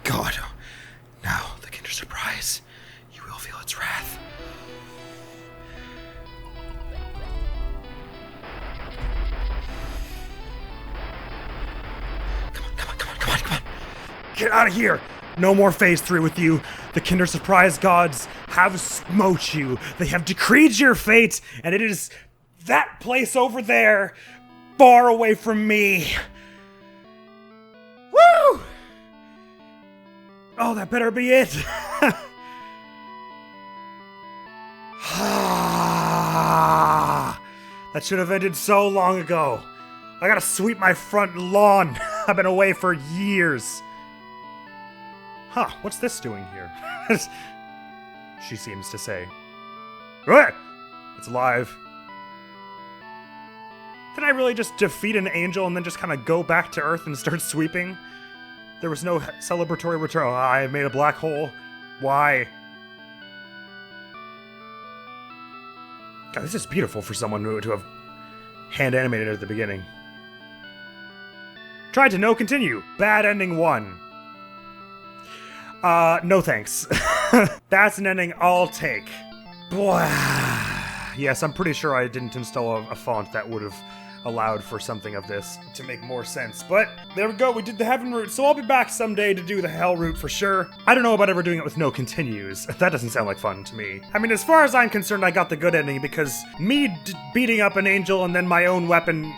God. Now, the Kinder Surprise. You will feel its wrath. Come on. Get out of here! No more phase 3 with you. The Kinder Surprise gods have smote you. They have decreed your fate, and it is that place over there, far away from me. Woo! Oh, that better be it. That should have ended so long ago. I gotta sweep my front lawn. I've been away for years. Huh, what's this doing here? She seems to say. It's alive. Did I really just defeat an angel and then just kind of go back to Earth and start sweeping? There was no celebratory return. Oh, I made a black hole. Why? God, this is beautiful for someone to have hand animated at the beginning. Tried to no continue. Bad ending 1. No thanks. That's an ending I'll take. Boy. Yes, I'm pretty sure I didn't install a font that would have allowed for something of this to make more sense. But there we go, we did the heaven route, so I'll be back someday to do the hell route for sure. I don't know about ever doing it with no continues. That doesn't sound like fun to me. I mean, as far as I'm concerned, I got the good ending because me beating up an angel and then my own weapon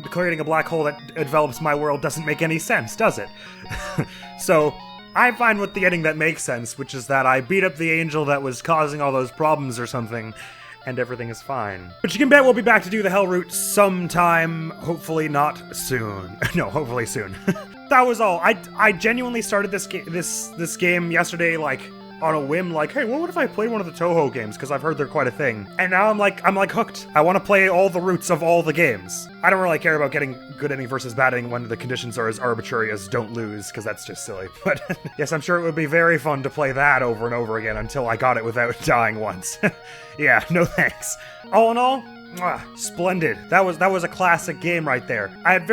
creating a black hole that envelops my world doesn't make any sense, does it? So I'm fine with the ending that makes sense, which is that I beat up the angel that was causing all those problems or something, and everything is fine. But you can bet we'll be back to do the hell route sometime, hopefully not soon. No, hopefully soon. That was all. I genuinely started this game yesterday, like, on a whim, like, hey, what if I played one of the Touhou games? Because I've heard they're quite a thing. And now I'm like hooked. I want to play all the routes of all the games. I don't really care about getting good ending versus bad ending when the conditions are as arbitrary as don't lose, because that's just silly. But yes, I'm sure it would be very fun to play that over and over again until I got it without dying once. Yeah, no thanks. All in all, splendid. That was a classic game right there. I had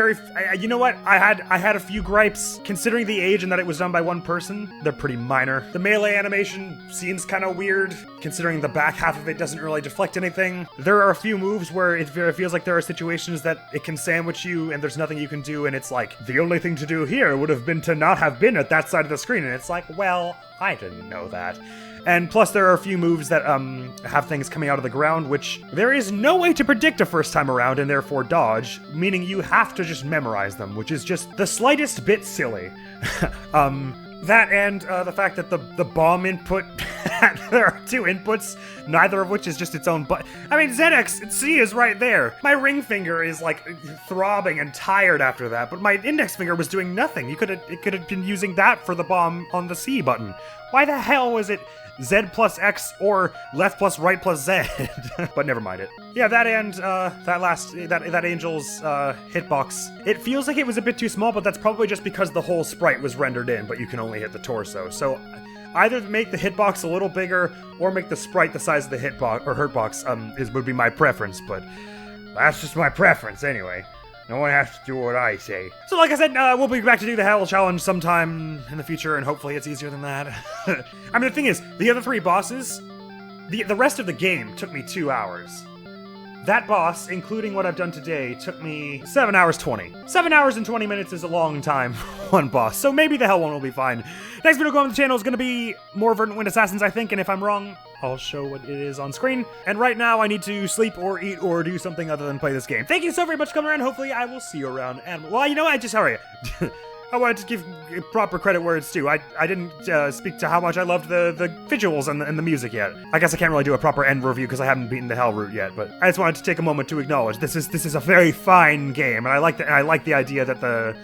you know what? I had a few gripes considering the age and that it was done by one person. They're pretty minor. The melee animation seems kind of weird considering the back half of it doesn't really deflect anything. There are a few moves where it feels like there are situations that it can sandwich you and there's nothing you can do, and it's like the only thing to do here would have been to not have been at that side of the screen, and it's like, well, I didn't know that. And plus there are a few moves that have things coming out of the ground, which there is no way to predict a first time around and therefore dodge, meaning you have to just memorize them, which is just the slightest bit silly. That and the fact that the bomb input, there are 2 inputs, neither of which is just its own I mean, ZXC is right there. My ring finger is like throbbing and tired after that, but my index finger was doing nothing. It could have been using that for the bomb on the C button. Why the hell was it Z plus X or left plus right plus Z? But never mind it. Yeah, that and that angel's hitbox. It feels like it was a bit too small, but that's probably just because the whole sprite was rendered in, but you can only hit the torso. So either make the hitbox a little bigger or make the sprite the size of the hitbox or hurtbox would be my preference, but that's just my preference anyway. No one has to do what I say. So like I said, we'll be back to do the Hell Challenge sometime in the future, and hopefully it's easier than that. I mean, the thing is, the other 3 bosses, the rest of the game took me 2 hours. That boss, including what I've done today, took me 7 hours 20. 7 hours and 20 minutes is a long time for one boss, so maybe the Hell one will be fine. Next video going on the channel is going to be more Verdant Wind Assassins, I think, and if I'm wrong, I'll show what it is on screen. And right now, I need to sleep or eat or do something other than play this game. Thank you so very much for coming around. Hopefully, I will see you around. And well, you know what? Hurry. I wanted to give proper credit where it's due. I didn't speak to how much I loved the visuals and the music yet. I guess I can't really do a proper end review because I haven't beaten the Hell route yet. But I just wanted to take a moment to acknowledge this is a very fine game, and I like the idea that the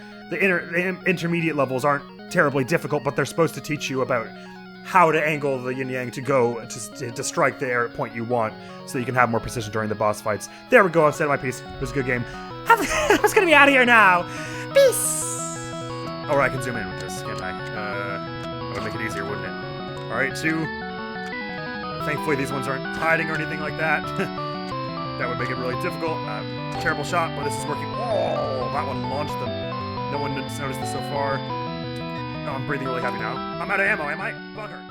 intermediate levels aren't terribly difficult, but they're supposed to teach you about how to angle the yin-yang to go to strike the air point you want so you can have more precision during the boss fights. There we go, I've said my piece. It was a good game. I was gonna be out of here now. Peace! Or I can zoom in with this, can't I? That would make it easier, wouldn't it? Alright, 2. Thankfully these ones aren't hiding or anything like that. That would make it really difficult. Terrible shot, but this is working. Oh, that one launched them. No one noticed this so far. Oh, I'm breathing really heavy now. I'm out of ammo, am I? Bugger.